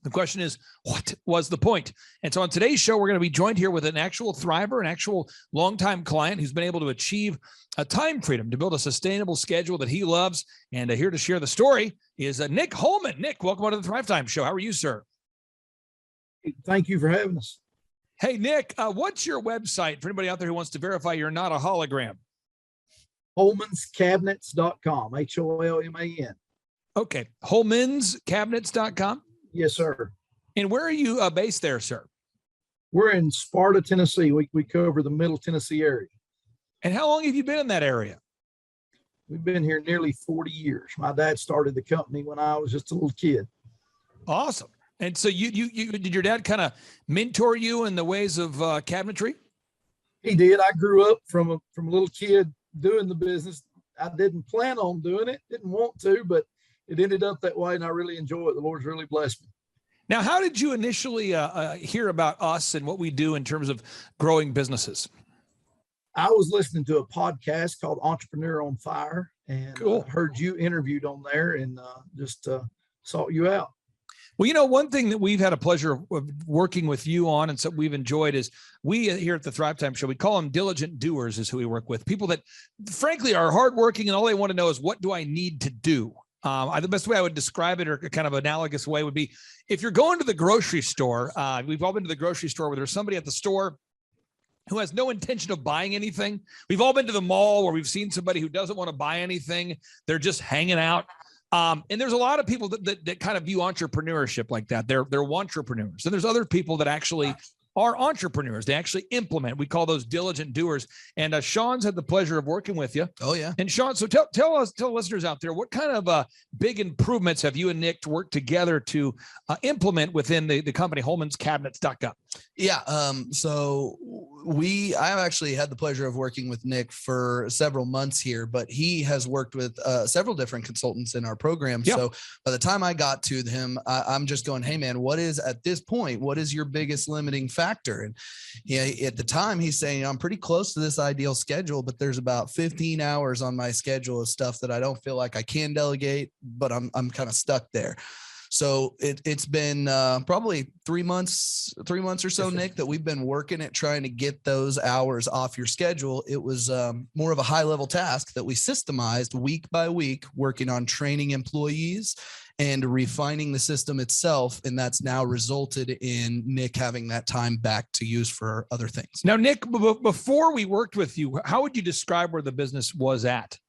the question is, what was the point? And so on today's show, we're going to be joined here with an actual thriver, an actual longtime client who's been able to achieve a time freedom to build a sustainable schedule that he loves. And here to share the story is Nick Holman. Nick, welcome on to the Thrivetime Show. How are you, sir? Thank you for having us. Hey, Nick, what's your website for anybody out there who wants to verify you're not a hologram? HolmansCabinets.com, HOLMAN. Okay, HolmansCabinets.com? Yes, sir. And where are you based there, sir? We're in Sparta, Tennessee. We cover the Middle Tennessee area. And how long have you been in that area? We've been here nearly 40 years. My dad started the company when I was just a little kid. Awesome. And so you did your dad kind of mentor you in the ways of cabinetry? He did. I grew up from a little kid doing the business. I didn't plan on doing it, didn't want to, but it ended up that way, and I really enjoy it. The Lord's really blessed me. Now, how did you initially hear about us and what we do in terms of growing businesses? I was listening to a podcast called Entrepreneur on Fire, and heard you interviewed on there, and just sought you out. Well, you know, one thing that we've had a pleasure of working with you on and so we've enjoyed is we here at the Thrivetime Show, we call them diligent doers is who we work with. People that frankly are hardworking and all they want to know is what do I need to do? The best way I would describe it or kind of analogous way would be if you're going to the grocery store, we've all been to the grocery store where there's somebody at the store who has no intention of buying anything. We've all been to the mall where we've seen somebody who doesn't want to buy anything. They're just hanging out. And there's a lot of people that kind of view entrepreneurship like that. They're wantrepreneurs. And there's other people that actually are entrepreneurs. They actually implement. We call those diligent doers. And Sean's had the pleasure of working with you. Oh, yeah. And Sean, so tell listeners out there, what kind of big improvements have you and Nick worked together to implement within the company, HolmansCabinets.com? Yeah. So I've actually had the pleasure of working with Nick for several months here, but he has worked with several different consultants in our program. Yep. So by the time I got to him, I'm just going, hey man, what is your biggest limiting factor? And at the time he's saying, I'm pretty close to this ideal schedule, but there's about 15 hours on my schedule of stuff that I don't feel like I can delegate, but I'm kind of stuck there. So it's been probably 3 months or so, Nick, that we've been working at trying to get those hours off your schedule. It was more of a high level task that we systemized week by week, working on training employees and refining the system itself. And that's now resulted in Nick having that time back to use for other things. Now, Nick, before we worked with you, how would you describe where the business was at?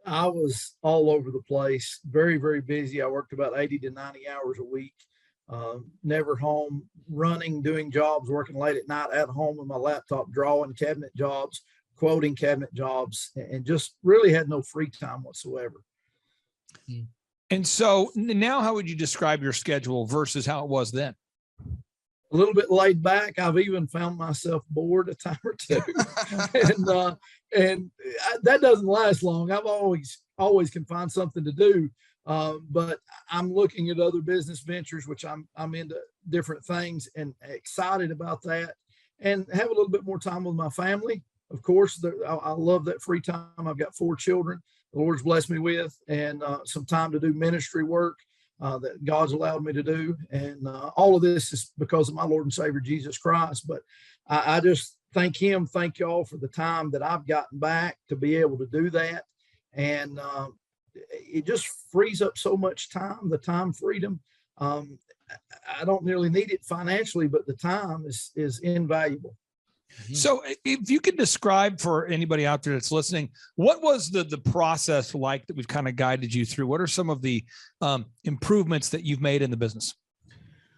I was all over the place, very, very busy. I worked about 80 to 90 hours a week, never home, running, doing jobs, working late at night at home with my laptop, drawing cabinet jobs, quoting cabinet jobs, and just really had no free time whatsoever. And so now how would you describe your schedule versus how it was then? A little bit laid back. I've even found myself bored a time or two, and that doesn't last long. I've always can find something to do, but I'm looking at other business ventures, which I'm into different things and excited about that, and have a little bit more time with my family. Of course, I love that free time. I've got 4 children the Lord's blessed me with, and some time to do ministry work that God's allowed me to do. And all of this is because of my Lord and Savior, Jesus Christ. But I just thank him. Thank y'all for the time that I've gotten back to be able to do that. And it just frees up so much time, the time freedom. I don't nearly need it financially, but the time is invaluable. So if you could describe for anybody out there that's listening, what was the process like that we've kind of guided you through? What are some of the improvements that you've made in the business?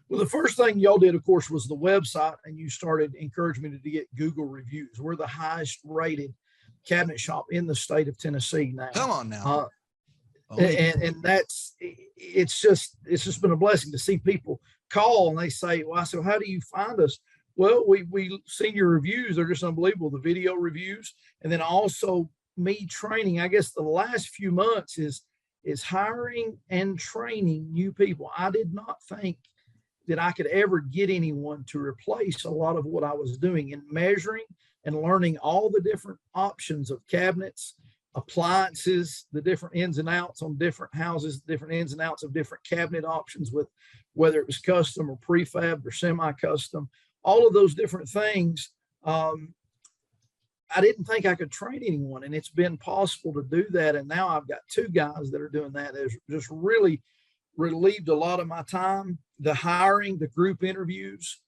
Well, the first thing y'all did, of course, was the website, and you started encouraging me to get Google reviews. We're the highest rated cabinet shop in the state of Tennessee now. Come on now. And it's just been a blessing to see people call and they say, well, I said, how do you find us? Well, we seen your reviews. They're just unbelievable. The video reviews. And then also me training, I guess the last few months is hiring and training new people. I did not think that I could ever get anyone to replace a lot of what I was doing in measuring and learning all the different options of cabinets, appliances, the different ins and outs on different houses, different ins and outs of different cabinet options, with whether it was custom or prefab or semi-custom. All of those different things, I didn't think I could train anyone, and it's been possible to do that. And now I've got 2 guys that are doing that. It's just really relieved a lot of my time. The hiring, the group interviews,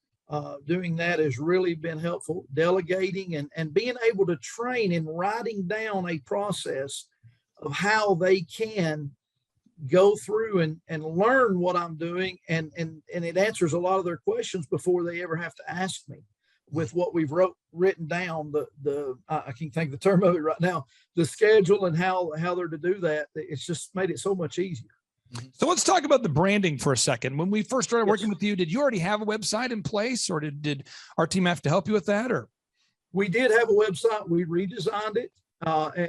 doing that has really been helpful. Delegating and being able to train and writing down a process of how they can go through and learn what I'm doing, and it answers a lot of their questions before they ever have to ask me. With what we've written down, I can't think of the term of it right now, the schedule and how they're to do that, it's just made it so much easier. So let's talk about the branding for a second. When we first started working with you, did you already have a website in place, or did our team have to help you with that? Or we did have a website. We redesigned it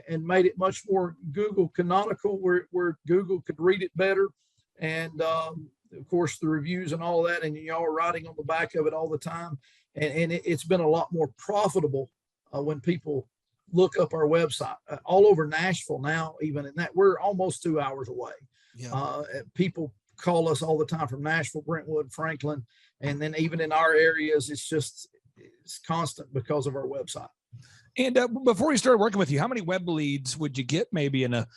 and made it much more Google canonical, where Google could read it better. And of course, the reviews and all that, and y'all are writing on the back of it all the time. And it's been a lot more profitable when people look up our website all over Nashville now, even in that we're almost 2 hours away. Yeah. People call us all the time from Nashville, Brentwood, Franklin, and then even in our areas, it's constant because of our website. And before we started working with you, how many web leads would you get maybe in a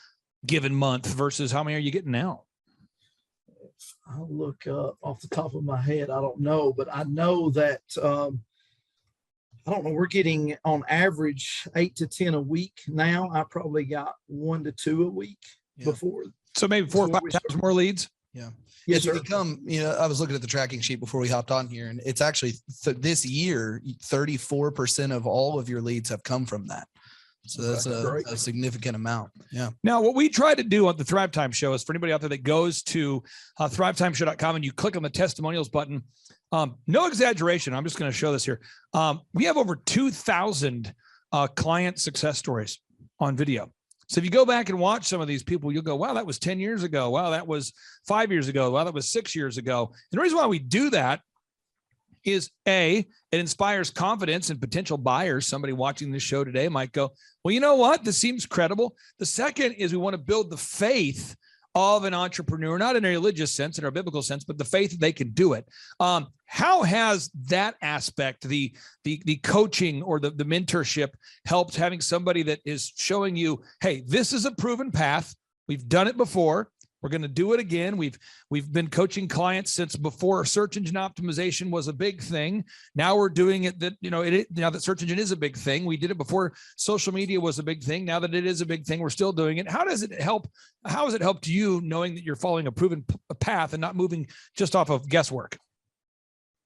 given month versus how many are you getting now? I'll look up off the top of my head. I don't know, but I know that, I don't know, we're getting on average 8 to 10 a week now. I probably got 1 to 2 a week before. So maybe 4 or 5 times more leads. Yeah. Yes, it's become, I was looking at the tracking sheet before we hopped on here, and it's actually this year, 34% of all of your leads have come from that. So that's a significant amount. Yeah. Now, what we try to do on the Thrivetime show is for anybody out there that goes to thrivetimeshow.com and you click on the testimonials button, No exaggeration. I'm just going to show this here. We have over 2,000 client success stories on video. So if you go back and watch some of these people, you'll go, wow, that was 10 years ago. Wow, that was 5 years ago. Wow, that was 6 years ago. And the reason why we do that is it inspires confidence in potential buyers. Somebody watching this show today might go, well, you know what? This seems credible. The second is we want to build the faith of an entrepreneur, not in a religious sense, in a biblical sense, but the faith that they can do it. How has that aspect, the coaching or the mentorship, helped, having somebody that is showing you, hey, this is a proven path. We've done it before. We're going to do it again. We've been coaching clients since before search engine optimization was a big thing. Now we're doing it now that search engine is a big thing. We did it before social media was a big thing. Now that it is a big thing, we're still doing it. How does it help? How has it helped you knowing that you're following a proven path and not moving just off of guesswork?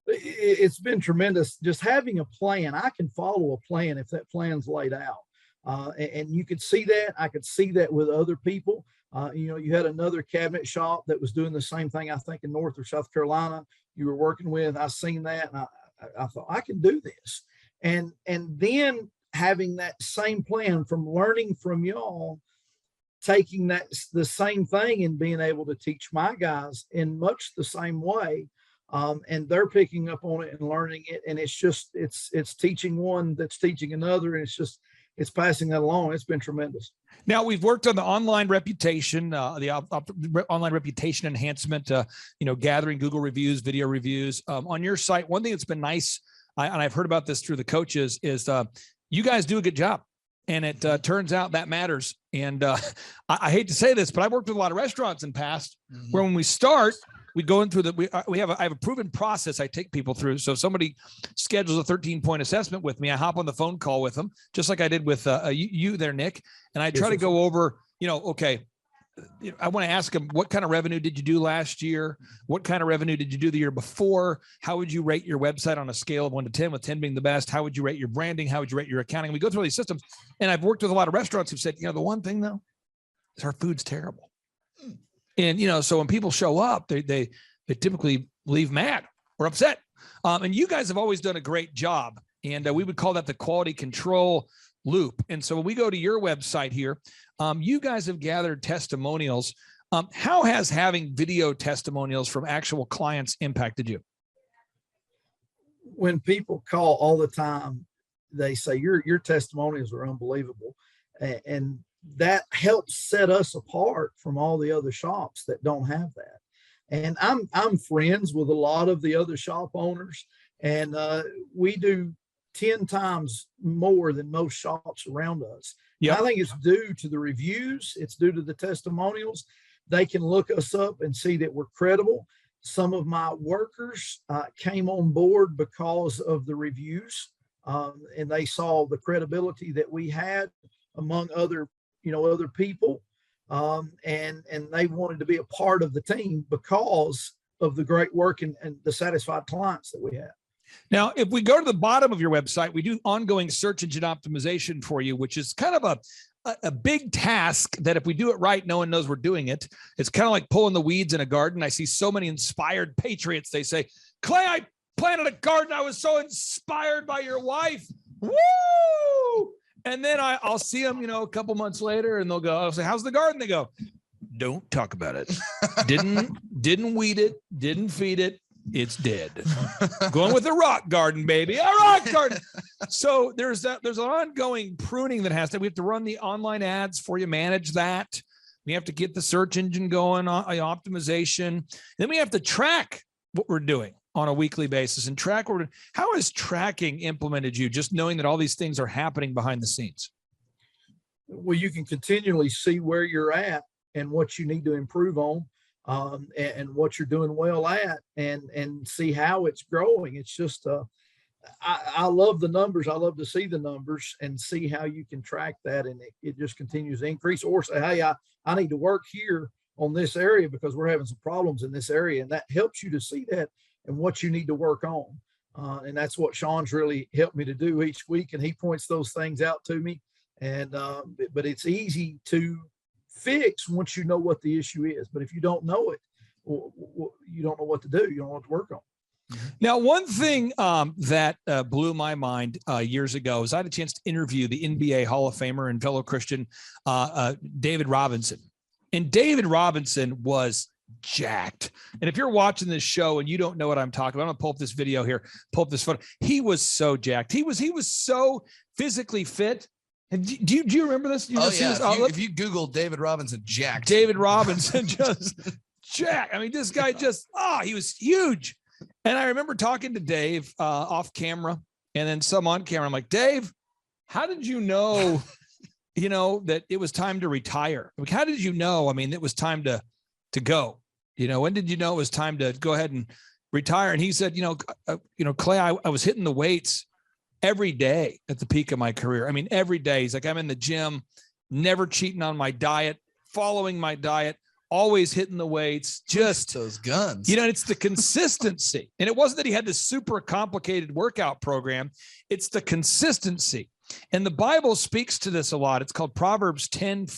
It's been tremendous. Just having a plan. I can follow a plan if that plan's laid out. And you could see that. I could see that with other people. You had another cabinet shop that was doing the same thing, I think, in North or South Carolina you were working with. I seen that, and I thought, I can do this. And then having that same plan from learning from y'all, taking the same thing and being able to teach my guys in much the same way. And they're picking up on it and learning it. And it's teaching one that's teaching another. And it's passing that along. It's been tremendous. Now, we've worked on the online reputation, online reputation enhancement, gathering Google reviews, video reviews. On your site, one thing that's been nice, and I've heard about this through the coaches, is you guys do a good job. And it turns out that matters. And I hate to say this, but I've worked with a lot of restaurants in the past where when we start, we go into I have a proven process I take people through. So if somebody schedules a 13-point assessment with me, I hop on the phone call with them, just like I did with you there, Nick. And I try to go over, okay, I want to ask them, what kind of revenue did you do last year? What kind of revenue did you do the year before? How would you rate your website on a scale of 1 to 10, with 10 being the best? How would you rate your branding? How would you rate your accounting? We go through all these systems. And I've worked with a lot of restaurants who've said, the one thing though is our food's terrible. And, so when people show up, they typically leave mad or upset. And you guys have always done a great job. And we would call that the quality control loop. And so when we go to your website here, you guys have gathered testimonials. How has having video testimonials from actual clients impacted you? When people call all the time, they say your testimonials are unbelievable. And that helps set us apart from all the other shops that don't have that. And I'm friends with a lot of the other shop owners, and we do 10 times more than most shops around us. Yep. I think it's due to the reviews. It's due to the testimonials. They can look us up and see that we're credible. Some of my workers came on board because of the reviews, and they saw the credibility that we had among other people, and they wanted to be a part of the team because of the great work and the satisfied clients that we have. Now, if we go to the bottom of your website, we do ongoing search engine optimization for you, which is kind of a big task that if we do it right, no one knows we're doing it. It's kind of like pulling the weeds in a garden. I see so many inspired patriots. They say, Clay, I planted a garden. I was so inspired by your wife. Woo! And then I'll see them, a couple months later, and I'll say, how's the garden? They go, don't talk about it. Didn't weed it. Didn't feed it. It's dead. Going with a rock garden, baby. A rock garden. So there's an ongoing pruning that we have to run the online ads for you, manage that. We have to get the search engine going on optimization. Then we have to track what we're doing on a weekly basis and track. How has tracking implemented you, just knowing that all these things are happening behind the scenes? Well, you can continually see where you're at and what you need to improve on. And what you're doing well at, and see how it's growing. It's just, I love the numbers. I love to see the numbers and see how you can track that, and it just continues to increase. Or say, hey, I need to work here on this area because we're having some problems in this area, and that helps you to see that and what you need to work on. And that's what Sean's really helped me to do each week, and he points those things out to me. And but it's easy to fix once you know what the issue is. But if you don't know it, you don't know what to do. You don't know what to work on. Now, one thing that blew my mind years ago is I had a chance to interview the NBA Hall of Famer and fellow Christian David Robinson. And David Robinson was jacked. And if you're watching this show and you don't know what I'm talking about, I'm going to pull up this video here, pull up this photo. He was so jacked. He was so physically fit. And do you remember this? If you Google David Robinson jacked. David Robinson just jacked. I mean, this guy he was huge. And I remember talking to Dave off camera and then some on camera. I'm like, Dave, how did you know, that it was time to retire? Like, how did you know? I mean, it was time to go. When did you know it was time to go ahead and retire? And he said, Clay, I was hitting the weights every day at the peak of my career. I mean, every day. He's like, I'm in the gym, never cheating on my diet, following my diet, always hitting the weights, just those guns. It's the consistency. And it wasn't that he had this super complicated workout program. It's the consistency. And the Bible speaks to this a lot. It's called Proverbs 10:4.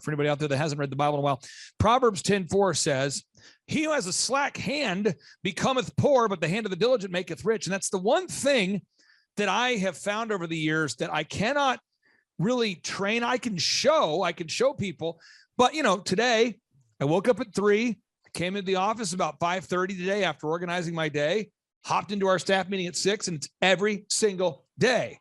For anybody out there that hasn't read the Bible in a while, Proverbs 10:4 says, he who has a slack hand becometh poor, but the hand of the diligent maketh rich. And that's the one thing that I have found over the years that I cannot really train. I can show people, but today I woke up at 3, I came into the office about 5:30 today after organizing my day, hopped into our staff meeting at 6, and it's every single day.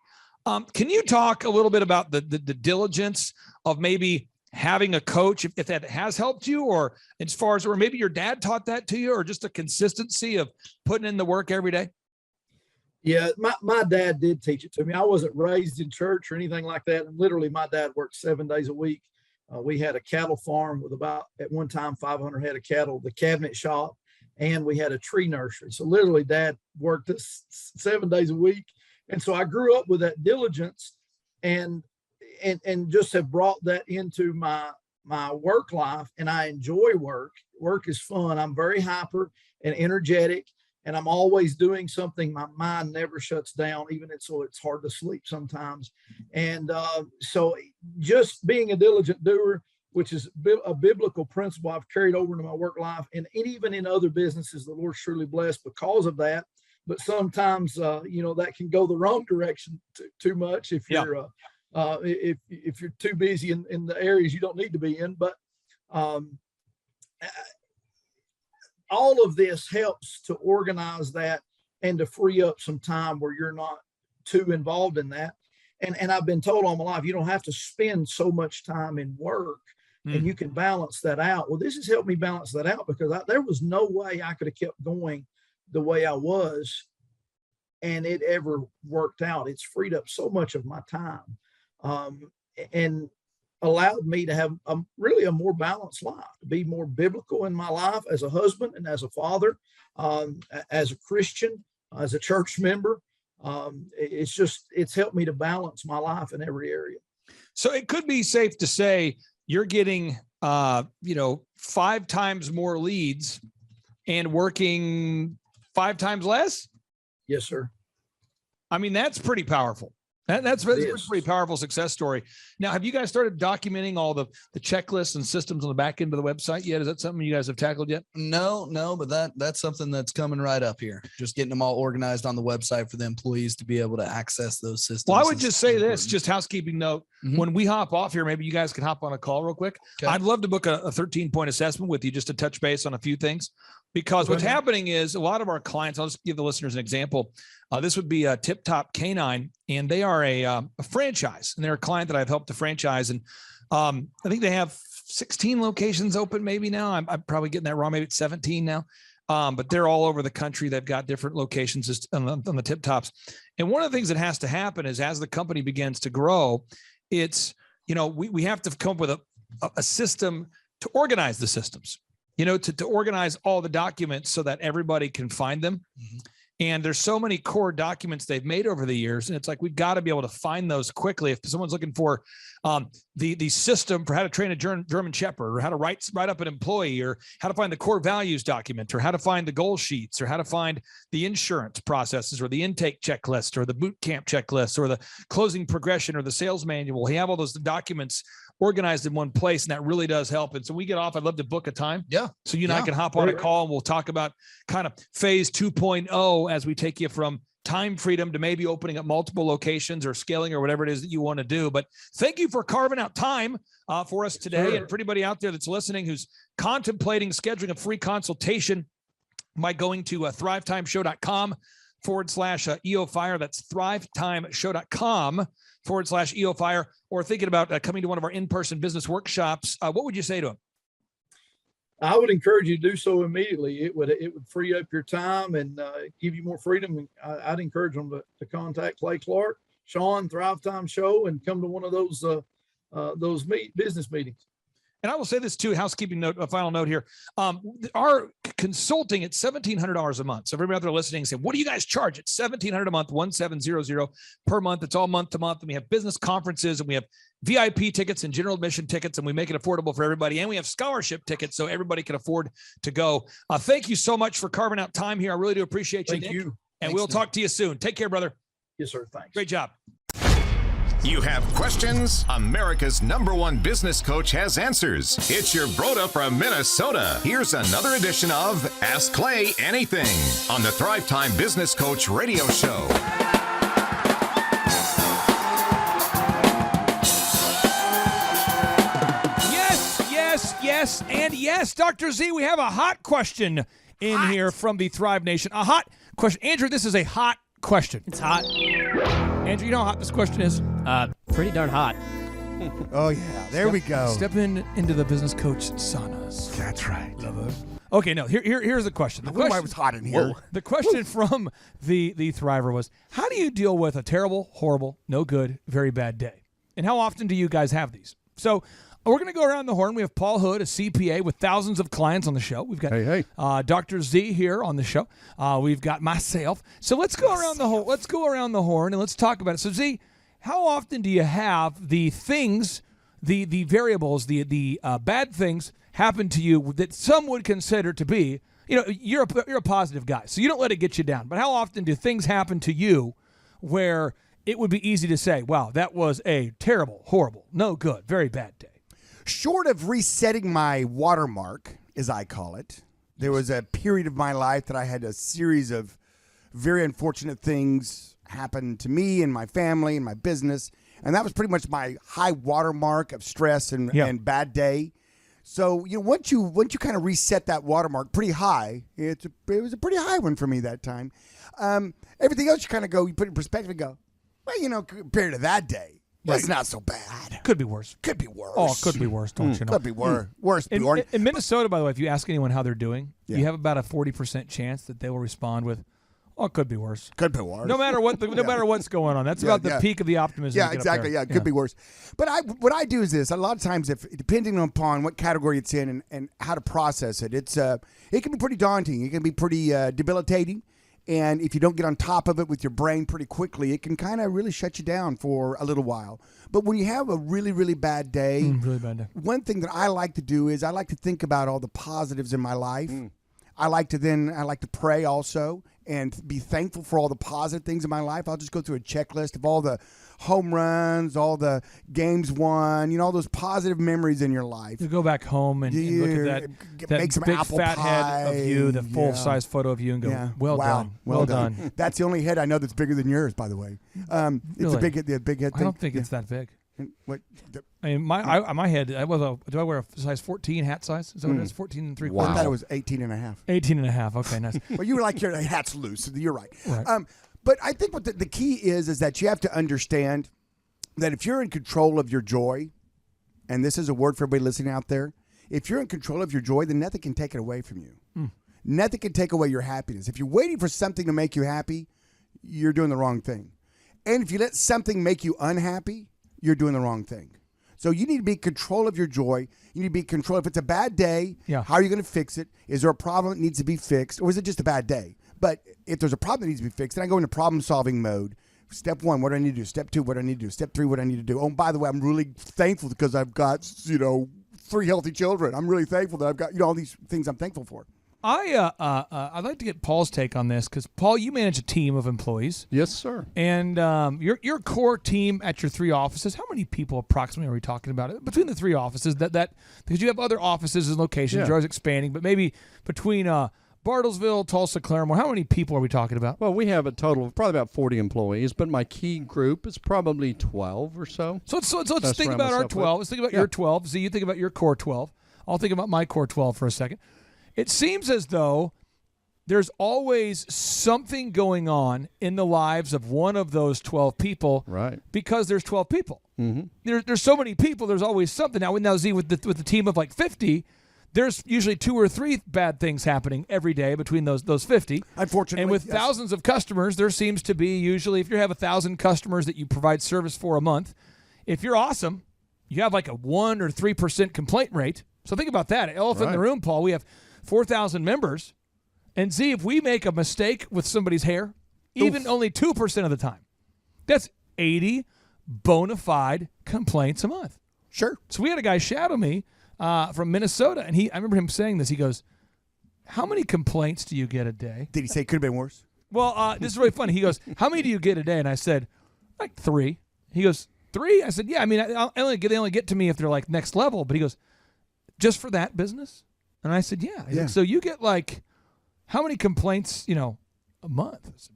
Can you talk a little bit about the diligence of maybe having a coach, if that has helped you, or as far as, or maybe your dad taught that to you, or just the consistency of putting in the work every day? Yeah, my dad did teach it to me. I wasn't raised in church or anything like that. And literally, my dad worked 7 days a week. We had a cattle farm with at one time, 500 head of cattle, the cabinet shop, and we had a tree nursery. So literally, Dad worked 7 days a week. And so I grew up with that diligence and just have brought that into my work life. And I enjoy work. Work is fun. I'm very hyper and energetic. And I'm always doing something. My mind never shuts down, so it's hard to sleep sometimes. And so just being a diligent doer, which is a biblical principle I've carried over into my work life, and even in other businesses, the Lord's truly blessed because of that. But sometimes, that can go the wrong direction too much if you're if you're too busy in the areas you don't need to be in. But all of this helps to organize that and to free up some time where you're not too involved in that. And I've been told all my life, you don't have to spend so much time in work and you can balance that out. Well, this has helped me balance that out because there was no way I could have kept going the way I was and it ever worked out. It's freed up so much of my time and allowed me to have really a more balanced life, to be more biblical in my life as a husband and as a father, as a Christian, as a church member. It's helped me to balance my life in every area. So it could be safe to say you're getting, 5 times more leads and working 5 times less. Yes, sir. I mean, that's pretty powerful. That's a pretty powerful success story. Now, have you guys started documenting all the checklists and systems on the back end of the website yet? Is that something you guys have tackled yet? No, but that's something that's coming right up here. Just getting them all organized on the website for the employees to be able to access those systems. Well, I would just say this, just housekeeping note. Mm-hmm. When we hop off here, maybe you guys can hop on a call real quick. Okay. I'd love to book a 13-point assessment with you just to touch base on a few things. Because what's happening is a lot of our clients, I'll just give the listeners an example. This would be a Tip Top Canine, and they are a franchise, and they're a client that I've helped to franchise. And I think they have 16 locations open maybe now. I'm probably getting that wrong. Maybe it's 17 now. But they're all over the country. They've got different locations on the Tip Tops. And one of the things that has to happen is as the company begins to grow, it's, we have to come up with a system to organize the systems. To organize all the documents so that everybody can find them. Mm-hmm. And there's so many core documents they've made over the years. And it's like, we've got to be able to find those quickly. If someone's looking for the system for how to train a German Shepherd, or how to write up an employee, or how to find the core values document, or how to find the goal sheets, or how to find the insurance processes, or the intake checklist, or the boot camp checklist, or the closing progression, or the sales manual. We have all those documents organized in one place, and that really does help. And so we get off, I'd love to book a time. Yeah. So you and I can hop on a call, and we'll talk about kind of phase 2.0 as we take you from time freedom to maybe opening up multiple locations or scaling or whatever it is that you want to do. But thank you for carving out time for us today. And for anybody out there that's listening who's contemplating scheduling a free consultation by going to thrivetimeshow.com/EOFire. That's thrivetimeshow.com/EOFire, or thinking about coming to one of our in-person business workshops. What would you say to them? I would encourage you to do so immediately. It would free up your time and give you more freedom. And I'd encourage them to contact Clay Clark, Sean, Thrivetime Show, and come to one of those business meetings. And I will say this too, housekeeping note, a final note here. Our consulting at $1,700 a month. So everybody out there listening say, what do you guys charge? It's $1,700 a month, 1700 per month. It's all month to month. And we have business conferences, and we have VIP tickets and general admission tickets, and we make it affordable for everybody. And we have scholarship tickets, so everybody can afford to go. Thank you so much for carving out time here. I really do appreciate you. Thank you. And we'll talk to you soon. Take care, brother. Yes, sir. Thanks. Great job. You have questions? America's #1 business coach has answers. It's your Broda from Minnesota. Here's another edition of Ask Clay Anything on the Thrivetime Business Coach Radio Show. Yes, and yes, Dr. Z, we have a hot question in here from the Thrive Nation. A hot question. Andrew, this is a hot question. It's hot. Andrew, you know how hot this question is? Pretty darn hot. Oh, yeah. There we go. Step into the business coach saunas. That's right. Love it. Okay, no, here's the question. The question, I was hot in here. The question from the Thriver was, how do you deal with a terrible, horrible, no good, very bad day? And how often do you guys have these? So we're going to go around the horn. We have Paul Hood, a CPA with thousands of clients on the show. We've got Dr. Z here on the show. We've got myself. So let's go around the horn. Let's go around the horn and let's talk about it. So Z, how often do you have the things, the variables, the bad things happen to you that some would consider to be, you're a positive guy, so you don't let it get you down. But how often do things happen to you where it would be easy to say, wow, that was a terrible, horrible, no good, very bad day? Short of resetting my watermark, as I call it, there was a period of my life that I had a series of very unfortunate things happen to me and my family and my business, and that was pretty much my high watermark of stress and bad day. So once you kind of reset that watermark pretty high, it was a pretty high one for me that time. Everything else you put it in perspective and go, well, compared to that day, it's not so bad. Could be worse. Could be worse. Oh, it could be worse, don't you know? Could be worse. In Minnesota, by the way, if you ask anyone how they're doing, you have about a 40% chance that they will respond with, oh, it could be worse. Could be worse. No matter what, no matter what's going on. That's about the peak of the optimism. Yeah, exactly. Yeah, it could be worse. But what I do is this. A lot of times, depending upon what category it's in and how to process it, it can be pretty daunting. It can be pretty debilitating. And if you don't get on top of it with your brain pretty quickly, it can kind of really shut you down for a little while. But when you have a really, really bad day, one thing that I like to do is I like to think about all the positives in my life. I like to pray also and be thankful for all the positive things in my life. I'll just go through a checklist of all the home runs, all the games won, all those positive memories in your life. You go back home and look at that make some big apple fat pie. head of you, the full-size photo of you, and go, well done. That's the only head I know that's bigger than yours, by the way. Really? It's a big head thing. I don't think it's that big. What? I mean, my head, do I wear a size 14 hat size? Is that what it is? 14 and 3/4? I thought it was 18 and a half. 18 and a half. Okay, nice. Well, you were like, your hat's loose. You're right. But I think what the key is that you have to understand that if you're in control of your joy, and this is a word for everybody listening out there, if you're in control of your joy, then nothing can take it away from you. Nothing can take away your happiness. If you're waiting for something to make you happy, you're doing the wrong thing. And if you let something make you unhappy, you're doing the wrong thing. So you need to be in control of your joy. You need to be in control. If it's a bad day, how are you going to fix it? Is there a problem that needs to be fixed? Or is it just a bad day? But if there's a problem that needs to be fixed, then I go into problem-solving mode. Step 1, what do I need to do? Step 2, what do I need to do? Step 3, what do I need to do? Oh, and by the way, I'm really thankful because I've got, 3 healthy children. I'm really thankful that I've got, all these things I'm thankful for. I'd like to get Paul's take on this because, Paul, you manage a team of employees. Yes, sir. And your core team at your 3 offices, how many people approximately are we talking about? Between the 3 offices, that because you have other offices and locations, Yeah. you're always expanding, but maybe between Bartlesville, Tulsa, Claremore, how many people are we talking about? Well, we have a total of probably about 40 employees, but my key group is probably 12 or so. So let's think about our 12. Let's think about your 12. So you think about your core 12. I'll think about my core 12 for a second. It seems as though there's always something going on in the lives of one of those 12 people, right? Because there's 12 people. Mm-hmm. There's so many people. There's always something. Now, Z, with the team of like 50, there's usually 2 or 3 bad things happening every day between those 50. Unfortunately, and with yes. thousands of customers, there seems to be usually, if you have 1,000 customers that you provide service for a month, if you're awesome, you have like a 1 or 3% complaint rate. So think about that. Elephant in the room, Paul. We have 4,000 members, and see if we make a mistake with somebody's hair, even only 2% of the time, that's 80 bona fide complaints a month. Sure. So we had a guy shadow me from Minnesota, and I remember him saying this. He goes, "How many complaints do you get a day?" Did he say it could have been worse? Well, this is really funny. He goes, "How many do you get a day?" And I said, "Like 3." He goes, 3? I said, "Yeah. I mean, they only get to me if they're like next level." But he goes, "Just for that business?" And I said, yeah. He's like, so you get like, how many complaints, a month? I said,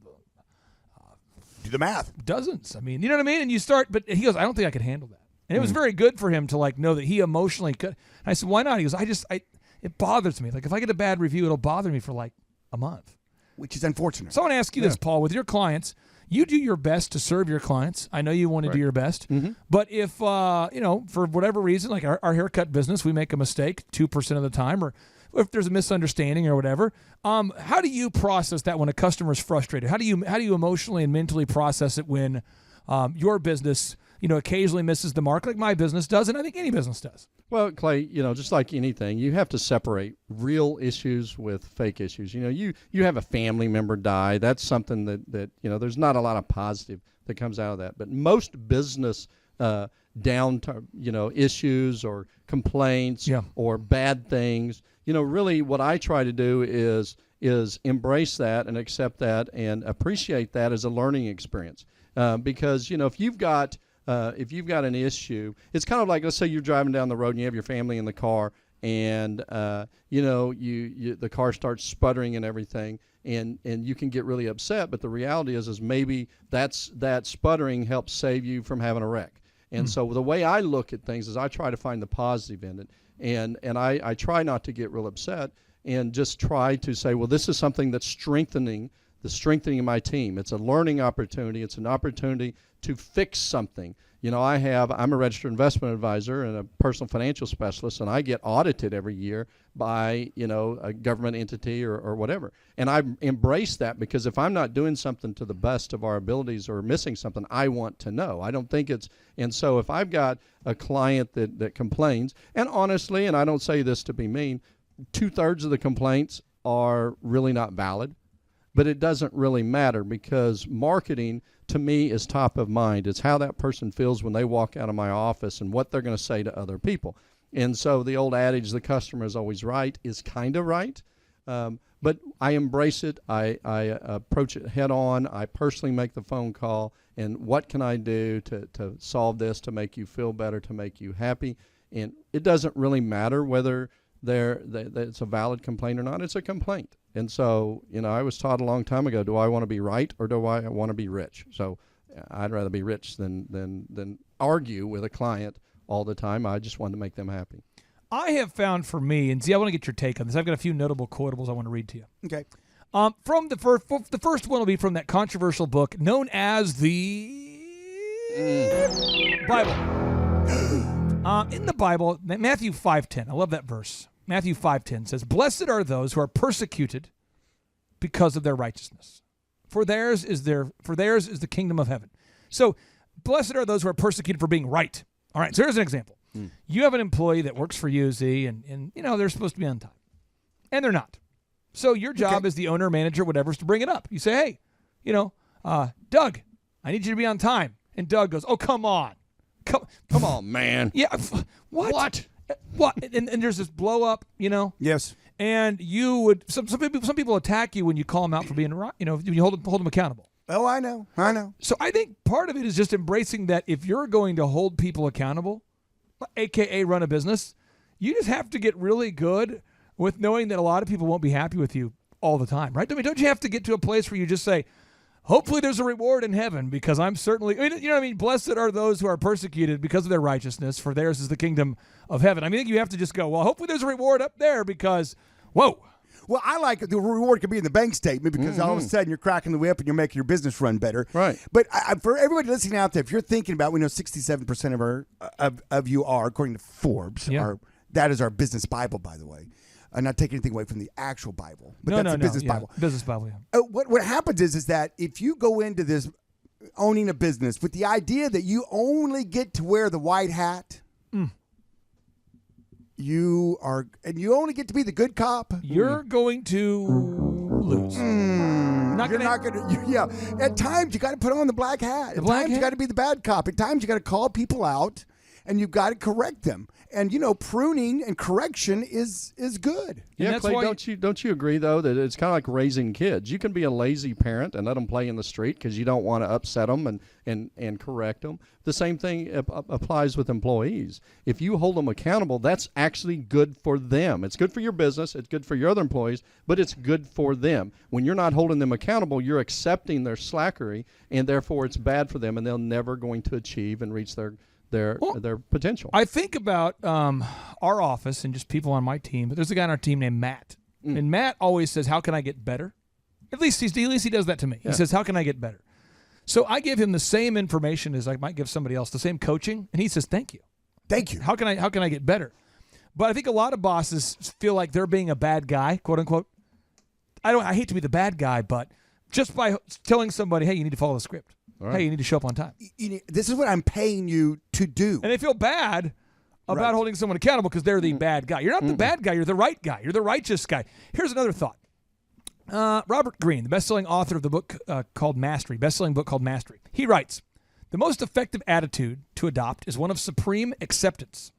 do the math. Dozens. I mean, you know what I mean? And you start, but he goes, I don't think I could handle that. And it was very good for him to like know that he emotionally could. And I said, why not? He goes, it bothers me. Like if I get a bad review, it'll bother me for like a month. Which is unfortunate. So I want to ask you this, Paul, with your clients, you do your best to serve your clients. I know you want to do your best. Mm-hmm. But if, for whatever reason, like our haircut business, we make a mistake 2% of the time, or if there's a misunderstanding or whatever, how do you process that when a customer is frustrated? How do you emotionally and mentally process it when your business, occasionally misses the mark like my business does, and I think any business does? Well, Clay, just like anything, you have to separate real issues with fake issues. You have a family member die. That's something that there's not a lot of positive that comes out of that. But most business issues or complaints or bad things, really what I try to do is embrace that and accept that and appreciate that as a learning experience. Because, if you've got an issue, it's kind of like, let's say you're driving down the road and you have your family in the car, and the car starts sputtering and everything, and you can get really upset. But the reality is maybe that sputtering helps save you from having a wreck. And so the way I look at things is I try to find the positive in it, and I try not to get real upset and just try to say, well, this is something that's strengthening of my team. It's a learning opportunity. It's an opportunity to fix something. I'm a registered investment advisor and a personal financial specialist, and I get audited every year by, a government entity or whatever. And I embrace that, because if I'm not doing something to the best of our abilities or missing something, I want to know. I don't think and so if I've got a client that complains, and honestly, and I don't say this to be mean, 2/3 of the complaints are really not valid. But it doesn't really matter, because marketing to me is top of mind. It's how that person feels when they walk out of my office and what they're going to say to other people. And so the old adage, the customer is always right, is kind of right. But I embrace it. I approach it head on. I personally make the phone call. And what can I do to solve this, to make you feel better, to make you happy? And it doesn't really matter whether it's a valid complaint or not. It's a complaint. And so, I was taught a long time ago, do I want to be right or do I want to be rich? So I'd rather be rich than argue with a client all the time. I just wanted to make them happy. I have found for me, and I want to get your take on this. I've got a few notable quotables I want to read to you. Okay. From the first one will be from that controversial book known as the Bible. In the Bible, Matthew 5:10. I love that verse. Matthew 5:10 says, "Blessed are those who are persecuted because of their righteousness, for theirs is the kingdom of heaven." So, blessed are those who are persecuted for being right. All right. So here's an example. You have an employee that works for you, Z, and they're supposed to be on time, and they're not. So your job as the owner, manager, whatever, is to bring it up. You say, hey, Doug, I need you to be on time, and Doug goes, "Oh, come on, come on, man." Yeah. What? And there's this blow up, Yes. and you would some people attack you when you call them out for being right. When you hold them accountable. Oh, I know. So I think part of it is just embracing that if you're going to hold people accountable, aka run a business, you just have to get really good with knowing that a lot of people won't be happy with you all the time, right? I mean, don't you have to get to a place where you just say, hopefully there's a reward in heaven because I'm certainly, you know what I mean? Blessed are those who are persecuted because of their righteousness, for theirs is the kingdom of heaven. I mean, I think you have to just go, well, hopefully there's a reward up there because, whoa. Well, I like the reward could be in the bank statement because all of a sudden you're cracking the whip and you're making your business run better. Right. But for everybody listening out there, if you're thinking about, we know 67% of you are, according to Forbes, that is our business Bible, by the way. I'm not taking anything away from the actual Bible, but that's the business Bible. Business Bible, yeah. What happens is that if you go into this owning a business with the idea that you only get to wear the white hat, you only get to be the good cop. You're going to lose. Yeah. At times you got to put on the black hat. At times you got to be the bad cop. At times you got to call people out, and you've got to correct them. And pruning and correction is good. Yeah, Clay, don't you agree though that it's kind of like raising kids? You can be a lazy parent and let them play in the street because you don't want to upset them and correct them. The same thing applies with employees. If you hold them accountable, that's actually good for them. It's good for your business. It's good for your other employees, but it's good for them. When you're not holding them accountable, you're accepting their slackery, and therefore it's bad for them, and they're never going to achieve and reach their potential. I think about our office and just people on my team, but there's a guy on our team named Matt. And Matt always says, how can I get better? At least he does that to me. Yeah. He says, how can I get better? So I give him the same information as I might give somebody else, the same coaching, and he says, thank you. Thank you. How can I get better? But I think a lot of bosses feel like they're being a bad guy, quote unquote. I hate to be the bad guy, but just by telling somebody, hey, you need to follow the script. Right. Hey, you need to show up on time. This is what I'm paying you to do. And they feel bad about holding someone accountable because they're the bad guy. You're not the bad guy. You're the right guy. You're the righteous guy. Here's another thought. Robert Greene, the best-selling author of the book called Mastery, best-selling book called Mastery, he writes, the most effective attitude to adopt is one of supreme acceptance.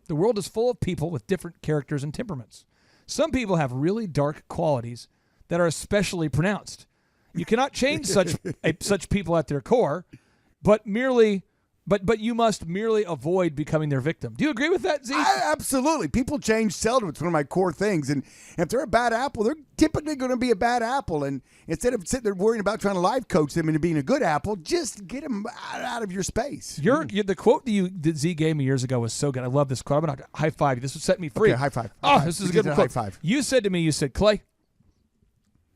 The world is full of people with different characters and temperaments. Some people have really dark qualities that are especially pronounced. You cannot change such people at their core, but you must merely avoid becoming their victim. Do you agree with that, Zeke? Absolutely. People change seldom. It's one of my core things. And if they're a bad apple, they're typically going to be a bad apple. And instead of sitting there worrying about trying to life coach them into being a good apple, just get them out of your space. The quote that Zeke gave me years ago was so good. I love this quote. I'm going to high five you. This will set me free. Okay, high five. This is a good quote. High five. You said to me, Clay,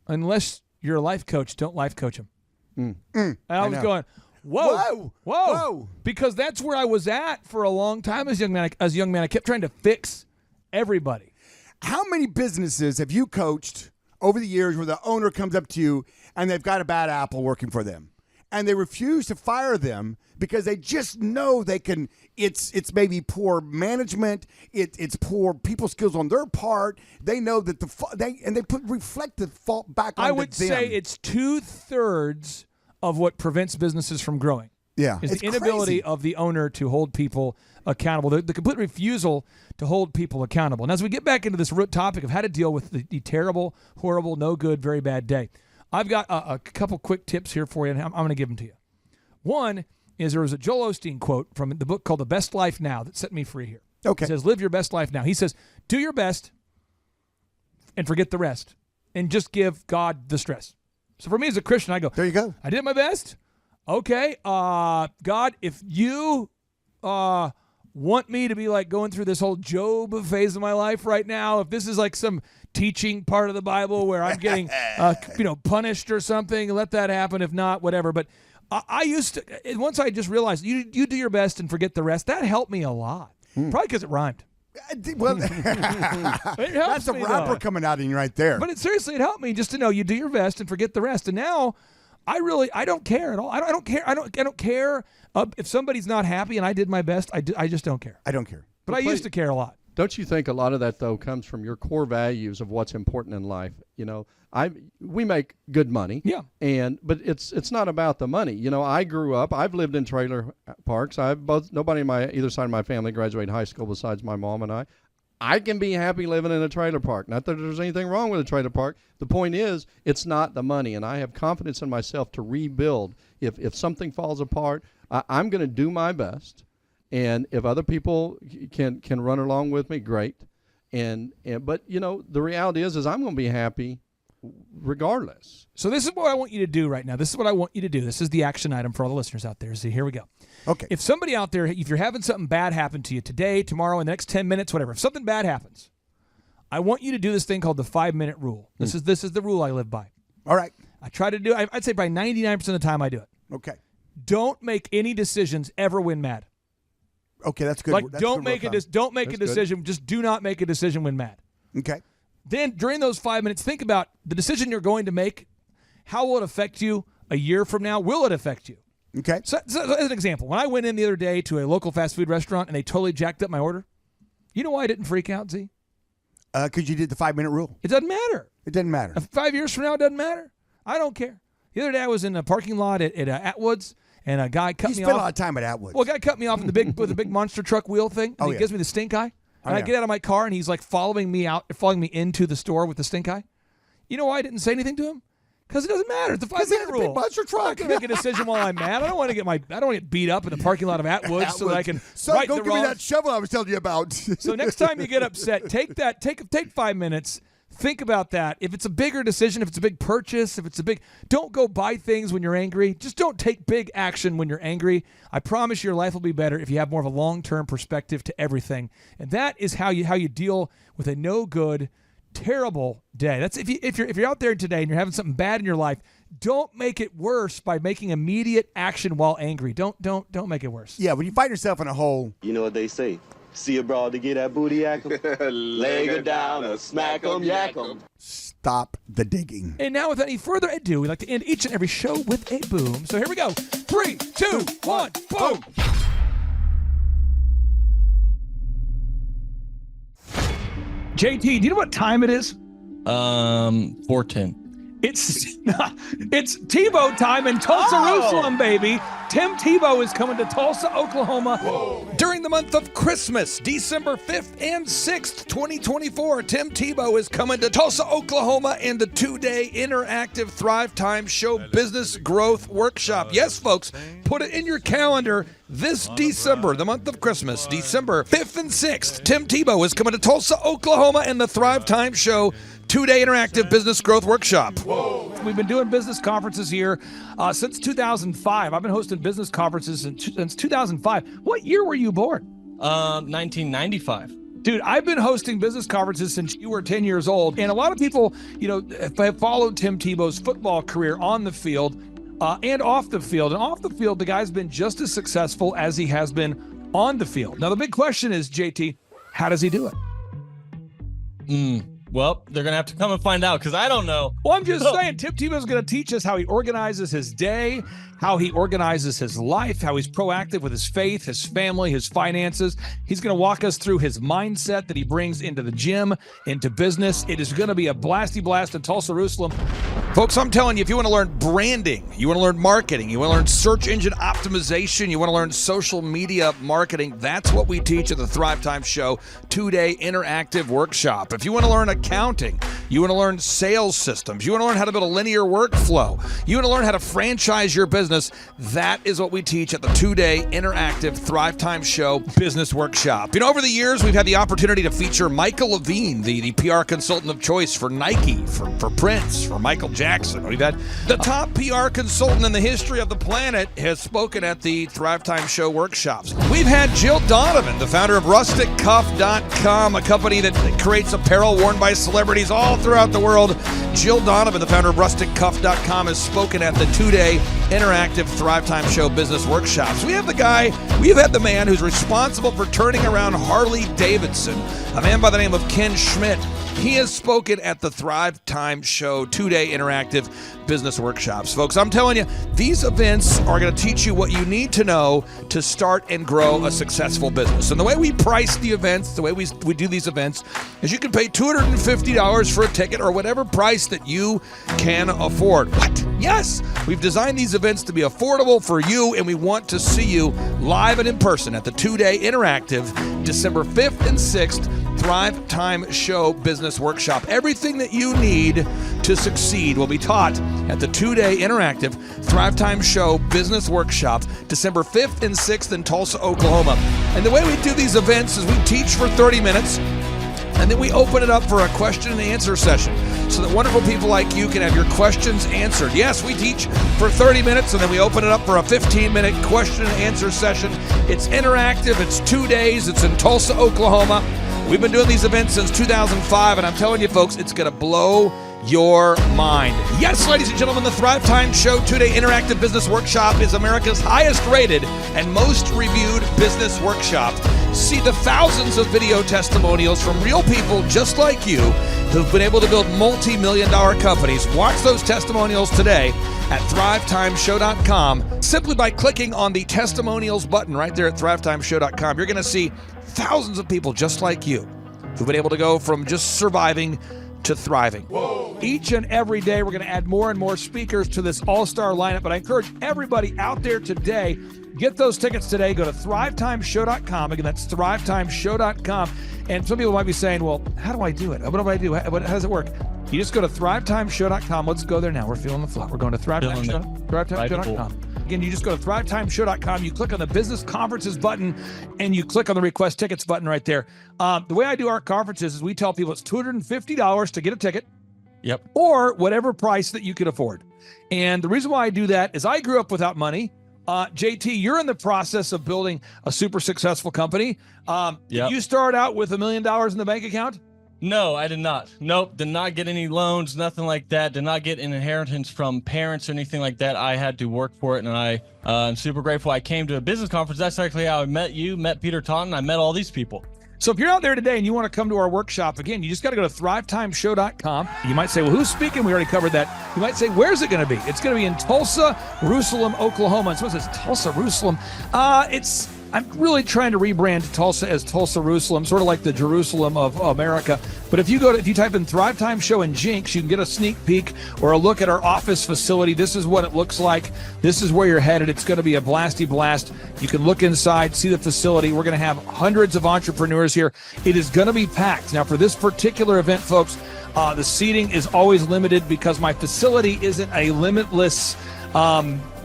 unless you're a life coach, don't life coach them. And I was going, whoa. Because that's where I was at for a long time as a young man. I kept trying to fix everybody. How many businesses have you coached over the years where the owner comes up to you and they've got a bad apple working for them? And they refuse to fire them because they just know they can. It's maybe poor management. It's poor people skills on their part. They know that they reflect the fault back on them. I would say it's 2/3 of what prevents businesses from growing. Yeah, is the inability of the owner to hold people accountable. The complete refusal to hold people accountable. And as we get back into this root topic of how to deal with the terrible, horrible, no good, very bad day, I've got a couple quick tips here for you, and I'm going to give them to you. One is there was a Joel Osteen quote from the book called The Best Life Now that set me free here. Okay. He says, live your best life now. He says, do your best and forget the rest, and just give God the stress. So for me as a Christian, I go, there you go. I did my best. Okay, God, if you want me to be like going through this whole Job phase of my life right now, if this is like some teaching part of the Bible where I'm getting punished or something, let that happen. If not, whatever. But I used to, once I just realized you do your best and forget the rest, that helped me a lot. Probably because it rhymed. Well, that's a rapper coming out in you right there. But seriously, it helped me just to know you do your best and forget the rest. And now I don't care at all. I don't care if somebody's not happy and I did my best. I just don't care. I don't care. But I used to care a lot. Don't you think a lot of that, though, comes from your core values of what's important in life? We make good money. Yeah. But it's not about the money. I grew up, I've lived in trailer parks. Nobody on either side of my family graduated high school besides my mom and I. I can be happy living in a trailer park. Not that there's anything wrong with a trailer park. The point is, it's not the money, and I have confidence in myself to rebuild. If something falls apart, I'm going to do my best, and if other people can run along with me, great. But the reality is I'm going to be happy regardless. So this is what I want you to do right now. This is what I want you to do. This is the action item for all the listeners out there. So here we go. Okay. If somebody out there, if you're having something bad happen to you today, tomorrow, in the next 10 minutes, whatever, if something bad happens, I want you to do this thing called the 5-minute rule. This is the rule I live by. All right. I try to do it. I'd say by 99% of the time I do it. Okay. Don't make any decisions ever when mad. Okay, that's good. Like That's don't good make a decision. Just do not make a decision when mad. Okay. Then during those 5 minutes, think about the decision you're going to make. How will it affect you a year from now? Will it affect you? Okay. So as an example, when I went in the other day to a local fast food restaurant and they totally jacked up my order, you know why I didn't freak out, Z? Because you did the 5-minute rule. It doesn't matter. It doesn't matter. 5 years from now, it doesn't matter. I don't care. The other day I was in a parking lot at Atwood's, and a guy cut me off. You spent a lot of time at Atwood's. Well, a guy cut me off with the big monster truck wheel thing, and he gives me the stink eye. And I get out of my car, and he's like following me into the store with the stink eye. You know why I didn't say anything to him? Because it doesn't matter. It's the 5-minute rule. Big monster truck. I'm not gonna make a decision while I'm mad. I don't want to get beat up in the parking lot of Atwood's so that I can right go the give wrongs. me that shovel I was telling you about. So next time you get upset, take 5 minutes. Think about that. If it's a bigger decision, if it's a big purchase, don't go buy things when you're angry. Just don't take big action when you're angry. I promise your life will be better if you have more of a long-term perspective to everything. And that is how you deal with a no good, terrible day. That's if you're out there today and you're having something bad in your life, don't make it worse by making immediate action while angry. Don't make it worse. Yeah, when you find yourself in a hole. You know what they say? See a broad to get that booty yak 'em, leg her down or smack 'em, yak 'em. Stop the digging. And now, without any further ado, we like to end each and every show with a boom. So here we go. 3, 2, 1, boom. JT, do you know what time it is? 4:10. It's Tebow time in Tulsa, Jerusalem, baby. Tim Tebow is coming to Tulsa, Oklahoma during the month of Christmas, December 5th and 6th, 2024. Tim Tebow is coming to Tulsa, Oklahoma in the 2-day interactive Thrivetime Show Business Growth Workshop. Yes, folks, put it in your calendar. This December, the month of Christmas, December 5th and 6th, Tim Tebow is coming to Tulsa, Oklahoma in the Thrivetime Show 2-day interactive business growth workshop. Whoa. We've been doing business conferences here since 2005. I've been hosting business conferences since 2005. What year were you born? 1995. Dude, I've been hosting business conferences since you were 10 years old. And a lot of people, have followed Tim Tebow's football career on the field and off the field. And off the field, the guy's been just as successful as he has been on the field. Now, the big question is, JT, how does he do it? Well, they're going to have to come and find out because I don't know. Well, I'm just saying, Tim Tebow is going to teach us how he organizes his day, how he organizes his life, how he's proactive with his faith, his family, his finances. He's going to walk us through his mindset that he brings into the gym, into business. It is going to be a blasty blast in Tulsa, Jerusalem. Folks, I'm telling you, if you want to learn branding, you want to learn marketing, you want to learn search engine optimization, you want to learn social media marketing, that's what we teach at the Thrivetime Show 2-day interactive workshop. If you want to learn accounting, you want to learn sales systems, you want to learn how to build a linear workflow, you want to learn how to franchise your business, that is what we teach at the 2-day interactive Thrivetime Show business workshop. Over the years, we've had the opportunity to feature Michael Levine, the PR consultant of choice for Nike, for Prince, for Michael Jackson. We've had the top PR consultant in the history of the planet has spoken at the Thrivetime Show workshops. We've had Jill Donovan, the founder of RusticCuff.com, a company that creates apparel worn by celebrities all throughout the world. Jill Donovan, the founder of RusticCuff.com, has spoken at the 2-day interactive Thrivetime Show business workshops. We have the man who's responsible for turning around Harley Davidson, a man by the name of Ken Schmidt. He has spoken at the Thrivetime Show 2-day interactive business workshops. Folks, I'm telling you, these events are going to teach you what you need to know to start and grow a successful business. And the way we price the events, the way we do these events, is you can pay $250 for a ticket or whatever price that you can afford. What? Yes! We've designed these events to be affordable for you, and we want to see you live and in person at the 2-day interactive December 5th and 6th Thrivetime Show Business Workshop. Everything that you need to succeed will be taught at the 2-day interactive Thrivetime Show Business Workshop, December 5th and 6th in Tulsa, Oklahoma. And the way we do these events is we teach for 30 minutes, and then we open it up for a question and answer session so that wonderful people like you can have your questions answered. Yes, we teach for 30 minutes, and then we open it up for a 15-minute question and answer session. It's interactive. It's 2 days. It's in Tulsa, Oklahoma. We've been doing these events since 2005, and I'm telling you, folks, it's going to blow your mind. Yes, ladies and gentlemen, the Thrivetime Show 2-day interactive business workshop is America's highest rated and most reviewed business workshop. See the thousands of video testimonials from real people just like you who've been able to build multi-million-dollar companies. Watch those testimonials today at thrivetimeshow.com. Simply by clicking on the testimonials button right there at thrivetimeshow.com, you're going to see thousands of people just like you who've been able to go from just surviving to thriving. Whoa. Each and every day, we're going to add more and more speakers to this all-star lineup, but I encourage everybody out there today, get those tickets today. Go to thrivetimeshow.com. Again, that's thrivetimeshow.com. And some people might be saying, well, how do I do it? What do I do? How does it work? You just go to thrivetimeshow.com. Let's go there now. We're feeling the flow. We're going to thrivetimeshow.com. Again, you just go to thrivetimeshow.com. You click on the business conferences button, and you click on the request tickets button right there. The way I do our conferences is we tell people it's $250 to get a ticket. Yep. Or whatever price that you can afford. And the reason why I do that is I grew up without money. JT, you're in the process of building a super successful company. Did you start out with $1 million in the bank account? No, I did not. Nope, did not get any loans, nothing like that. Did not get an inheritance from parents or anything like that. I had to work for it, and I'm super grateful. I came to a business conference. That's actually how I met you, met Peter Taunton. I met all these people. So if you're out there today and you want to come to our workshop, again, you just got to go to thrivetimeshow.com. You might say, well, who's speaking? We already covered that. You might say, where's it going to be? It's going to be in Tulsa, Jerusalem, Oklahoma. And someone says, Tulsa, Jerusalem. I'm really trying to rebrand Tulsa as Tulsa, Jerusalem, sort of like the Jerusalem of America. But if you type in Thrivetime Show and Jinx, you can get a sneak peek or a look at our office facility. This is what it looks like. This is where you're headed. It's going to be a blasty blast. You can look inside, see the facility. We're going to have hundreds of entrepreneurs here. It is going to be packed. Now, for this particular event, folks, the seating is always limited because my facility isn't a limitless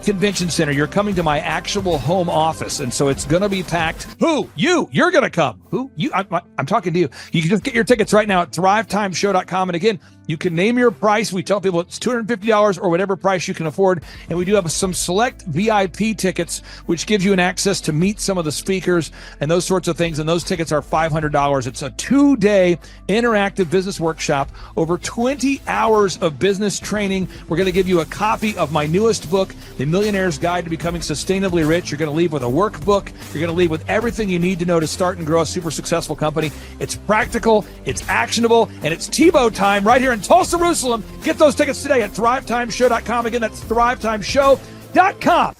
convention center. You're coming to my actual home office, and so it's going to be packed. Who? You're going to come. Who? You? I'm talking to you. You can just get your tickets right now at thrivetimeshow.com. And again, you can name your price. We tell people it's $250 or whatever price you can afford. And we do have some select VIP tickets, which gives you an access to meet some of the speakers and those sorts of things. And those tickets are $500. It's a 2-day interactive business workshop, over 20 hours of business training. We're going to give you a copy of my newest book, The Millionaire's Guide to Becoming Sustainably Rich. You're going to leave with a workbook. You're going to leave with everything you need to know to start and grow a super successful company. It's practical, it's actionable, and it's Tebow time right here in Tulsa, Jerusalem. Get those tickets today at thrivetimeshow.com. Again, that's thrivetimeshow.com.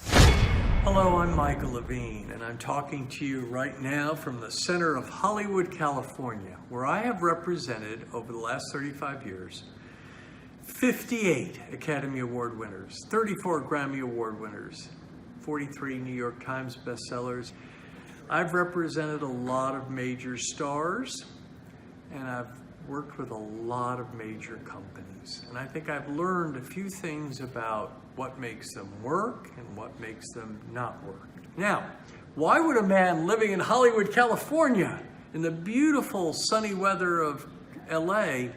Hello, I'm Michael Levine, and I'm talking to you right now from the center of Hollywood, California, where I have represented over the last 35 years 58 Academy Award winners, 34 Grammy Award winners, 43 New York Times bestsellers. I've represented a lot of major stars, and I've worked with a lot of major companies. And I think I've learned a few things about what makes them work and what makes them not work. Now, why would a man living in Hollywood, California, in the beautiful sunny weather of LA,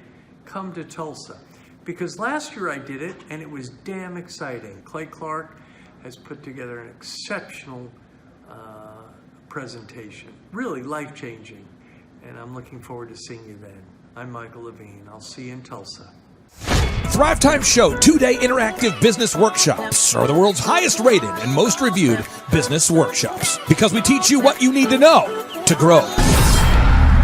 come to Tulsa? Because last year I did it, and it was damn exciting. Clay Clark has put together an exceptional presentation, really life-changing, and I'm looking forward to seeing you then. I'm Michael Levine. I'll see you in Tulsa. Thrivetime Show 2-day interactive business workshops are the world's highest rated and most reviewed business workshops because we teach you what you need to know to grow.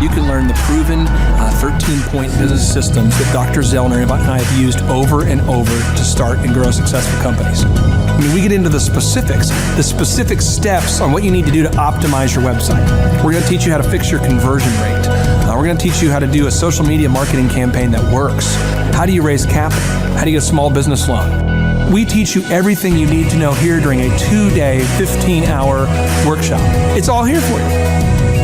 You can learn the proven 13-point business systems that Dr. Zellner and I have used over and over to start and grow successful companies. I mean, we get into the specific steps on what you need to do to optimize your website. We're going to teach you how to fix your conversion rate. We're going to teach you how to do a social media marketing campaign that works. How do you raise capital? How do you get a small business loan? We teach you everything you need to know here during a 2-day, 15-hour workshop. It's all here for you.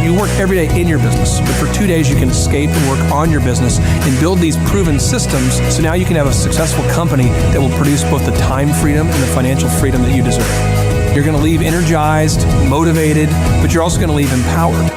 You work every day in your business, but for 2 days you can escape and work on your business and build these proven systems so now you can have a successful company that will produce both the time freedom and the financial freedom that you deserve. You're going to leave energized, motivated, but you're also going to leave empowered.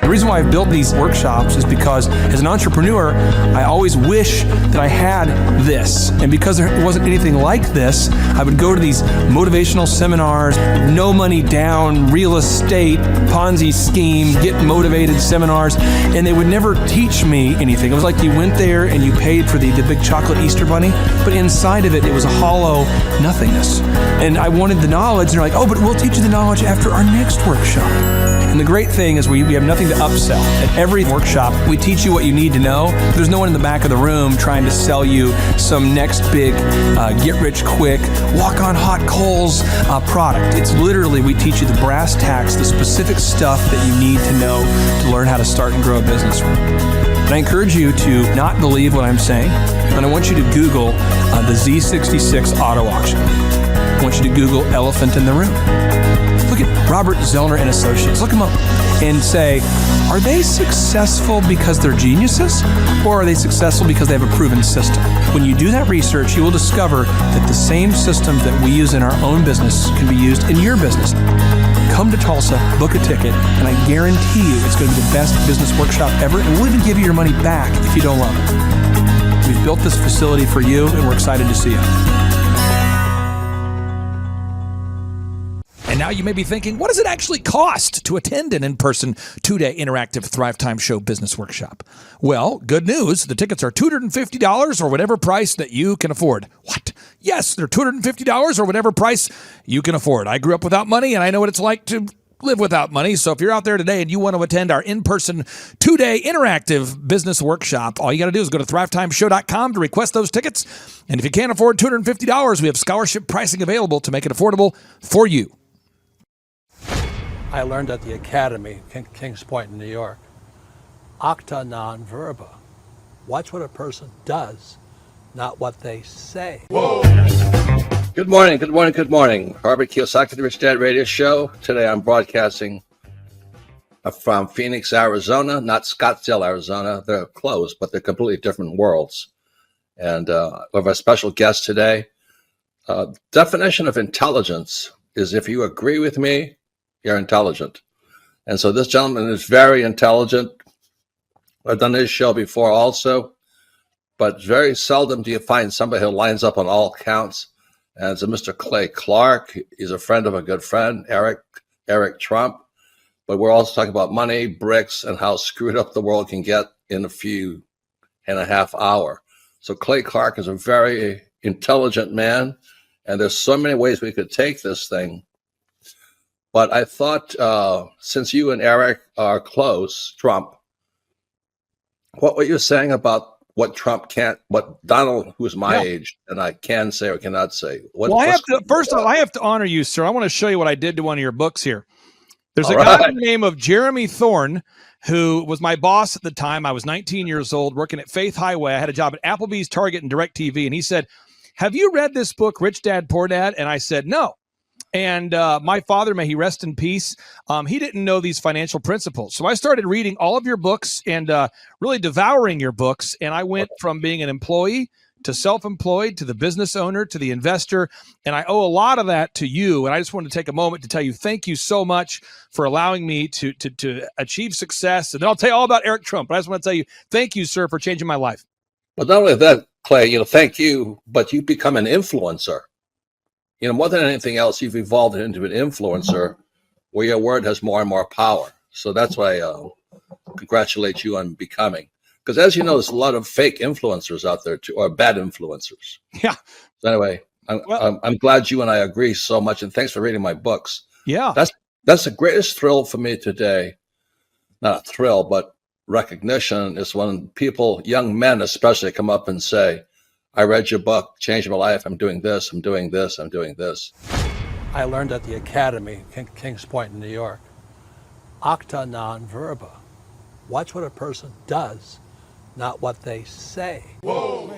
The reason why I've built these workshops is because as an entrepreneur, I always wish that I had this. And because there wasn't anything like this, I would go to these motivational seminars, no money down, real estate, Ponzi scheme, get motivated seminars, and they would never teach me anything. It was like you went there and you paid for the big chocolate Easter bunny, but inside of it, it was a hollow nothingness. And I wanted the knowledge, and they're like, oh, but we'll teach you the knowledge after our next workshop. And the great thing is we have nothing to upsell. At every workshop, we teach you what you need to know. There's no one in the back of the room trying to sell you some next big get-rich-quick, walk-on-hot coals product. It's literally, we teach you the brass tacks, the specific stuff that you need to know to learn how to start and grow a business. And I encourage you to not believe what I'm saying, and I want you to Google the Z66 auto auction. I want you to Google elephant in the room. Look at Robert Zellner and Associates. Look them up and say, are they successful because they're geniuses, or are they successful because they have a proven system? When you do that research, you will discover that the same systems that we use in our own business can be used in your business. Come to Tulsa, book a ticket, and I guarantee you it's going to be the best business workshop ever, and we'll even give you your money back if you don't love it. We've built this facility for you, and we're excited to see you. And now you may be thinking, what does it actually cost to attend an in-person 2-day interactive Thrivetime Show business workshop? Well, good news. The tickets are $250 or whatever price that you can afford. What? Yes, they're $250 or whatever price you can afford. I grew up without money, and I know what it's like to live without money. So if you're out there today and you want to attend our in-person 2-day interactive business workshop, all you got to do is go to thrivetimeshow.com to request those tickets. And if you can't afford $250, we have scholarship pricing available to make it affordable for you. I learned at the Academy, Kings Point in New York. Acta non verba. Watch what a person does, not what they say. Whoa. Good morning, good morning, good morning. Robert Kiyosaki, the Rich Dad Radio Show. Today I'm broadcasting from Phoenix, Arizona, not Scottsdale, Arizona. They're close, but they're completely different worlds. And we have a special guest today. Definition of intelligence is if you agree with me, you're intelligent. And so this gentleman is very intelligent. I've done this show before also, but very seldom do you find somebody who lines up on all counts. And it's a Mr. Clay Clark. He's a friend of a good friend, Eric Trump. But we're also talking about money, bricks, and how screwed up the world can get in a few and a half hour. So Clay Clark is a very intelligent man, and there's so many ways we could take this thing. But I thought, since you and Eric are close, Trump, what were you saying about what Trump can't, what Donald, who's my age, and I can say or cannot say? First off, I have to honor you, sir. I want to show you what I did to one of your books here. There's a guy by the name of Jeremy Thorne, who was my boss at the time. I was 19 years old, working at Faith Highway. I had a job at Applebee's, Target, and DirecTV. And he said, have you read this book, Rich Dad, Poor Dad? And I said, no. And my father, may he rest in peace, he didn't know these financial principles. So I started reading all of your books and really devouring your books. And I went from being an employee to self-employed to the business owner to the investor. And I owe a lot of that to you. And I just wanted to take a moment to tell you thank you so much for allowing me to achieve success. And then I'll tell you all about Eric Trump. But I just want to tell you thank you, sir, for changing my life. But not only that, Clay, thank you, but you become an influencer. More than anything else, you've evolved into an influencer where your word has more and more power. So that's why I congratulate you on becoming. Because as you know, there's a lot of fake influencers out there, too, or bad influencers. Yeah. So anyway, I'm glad you and I agree so much. And thanks for reading my books. Yeah. That's the greatest thrill for me today. Not a thrill, but recognition is when people, young men especially, come up and say, I read your book, changed my life. I'm doing this, I'm doing this, I'm doing this. I learned at the Academy, Kings Point in New York. Acta non verba. Watch what a person does, not what they say. Whoa.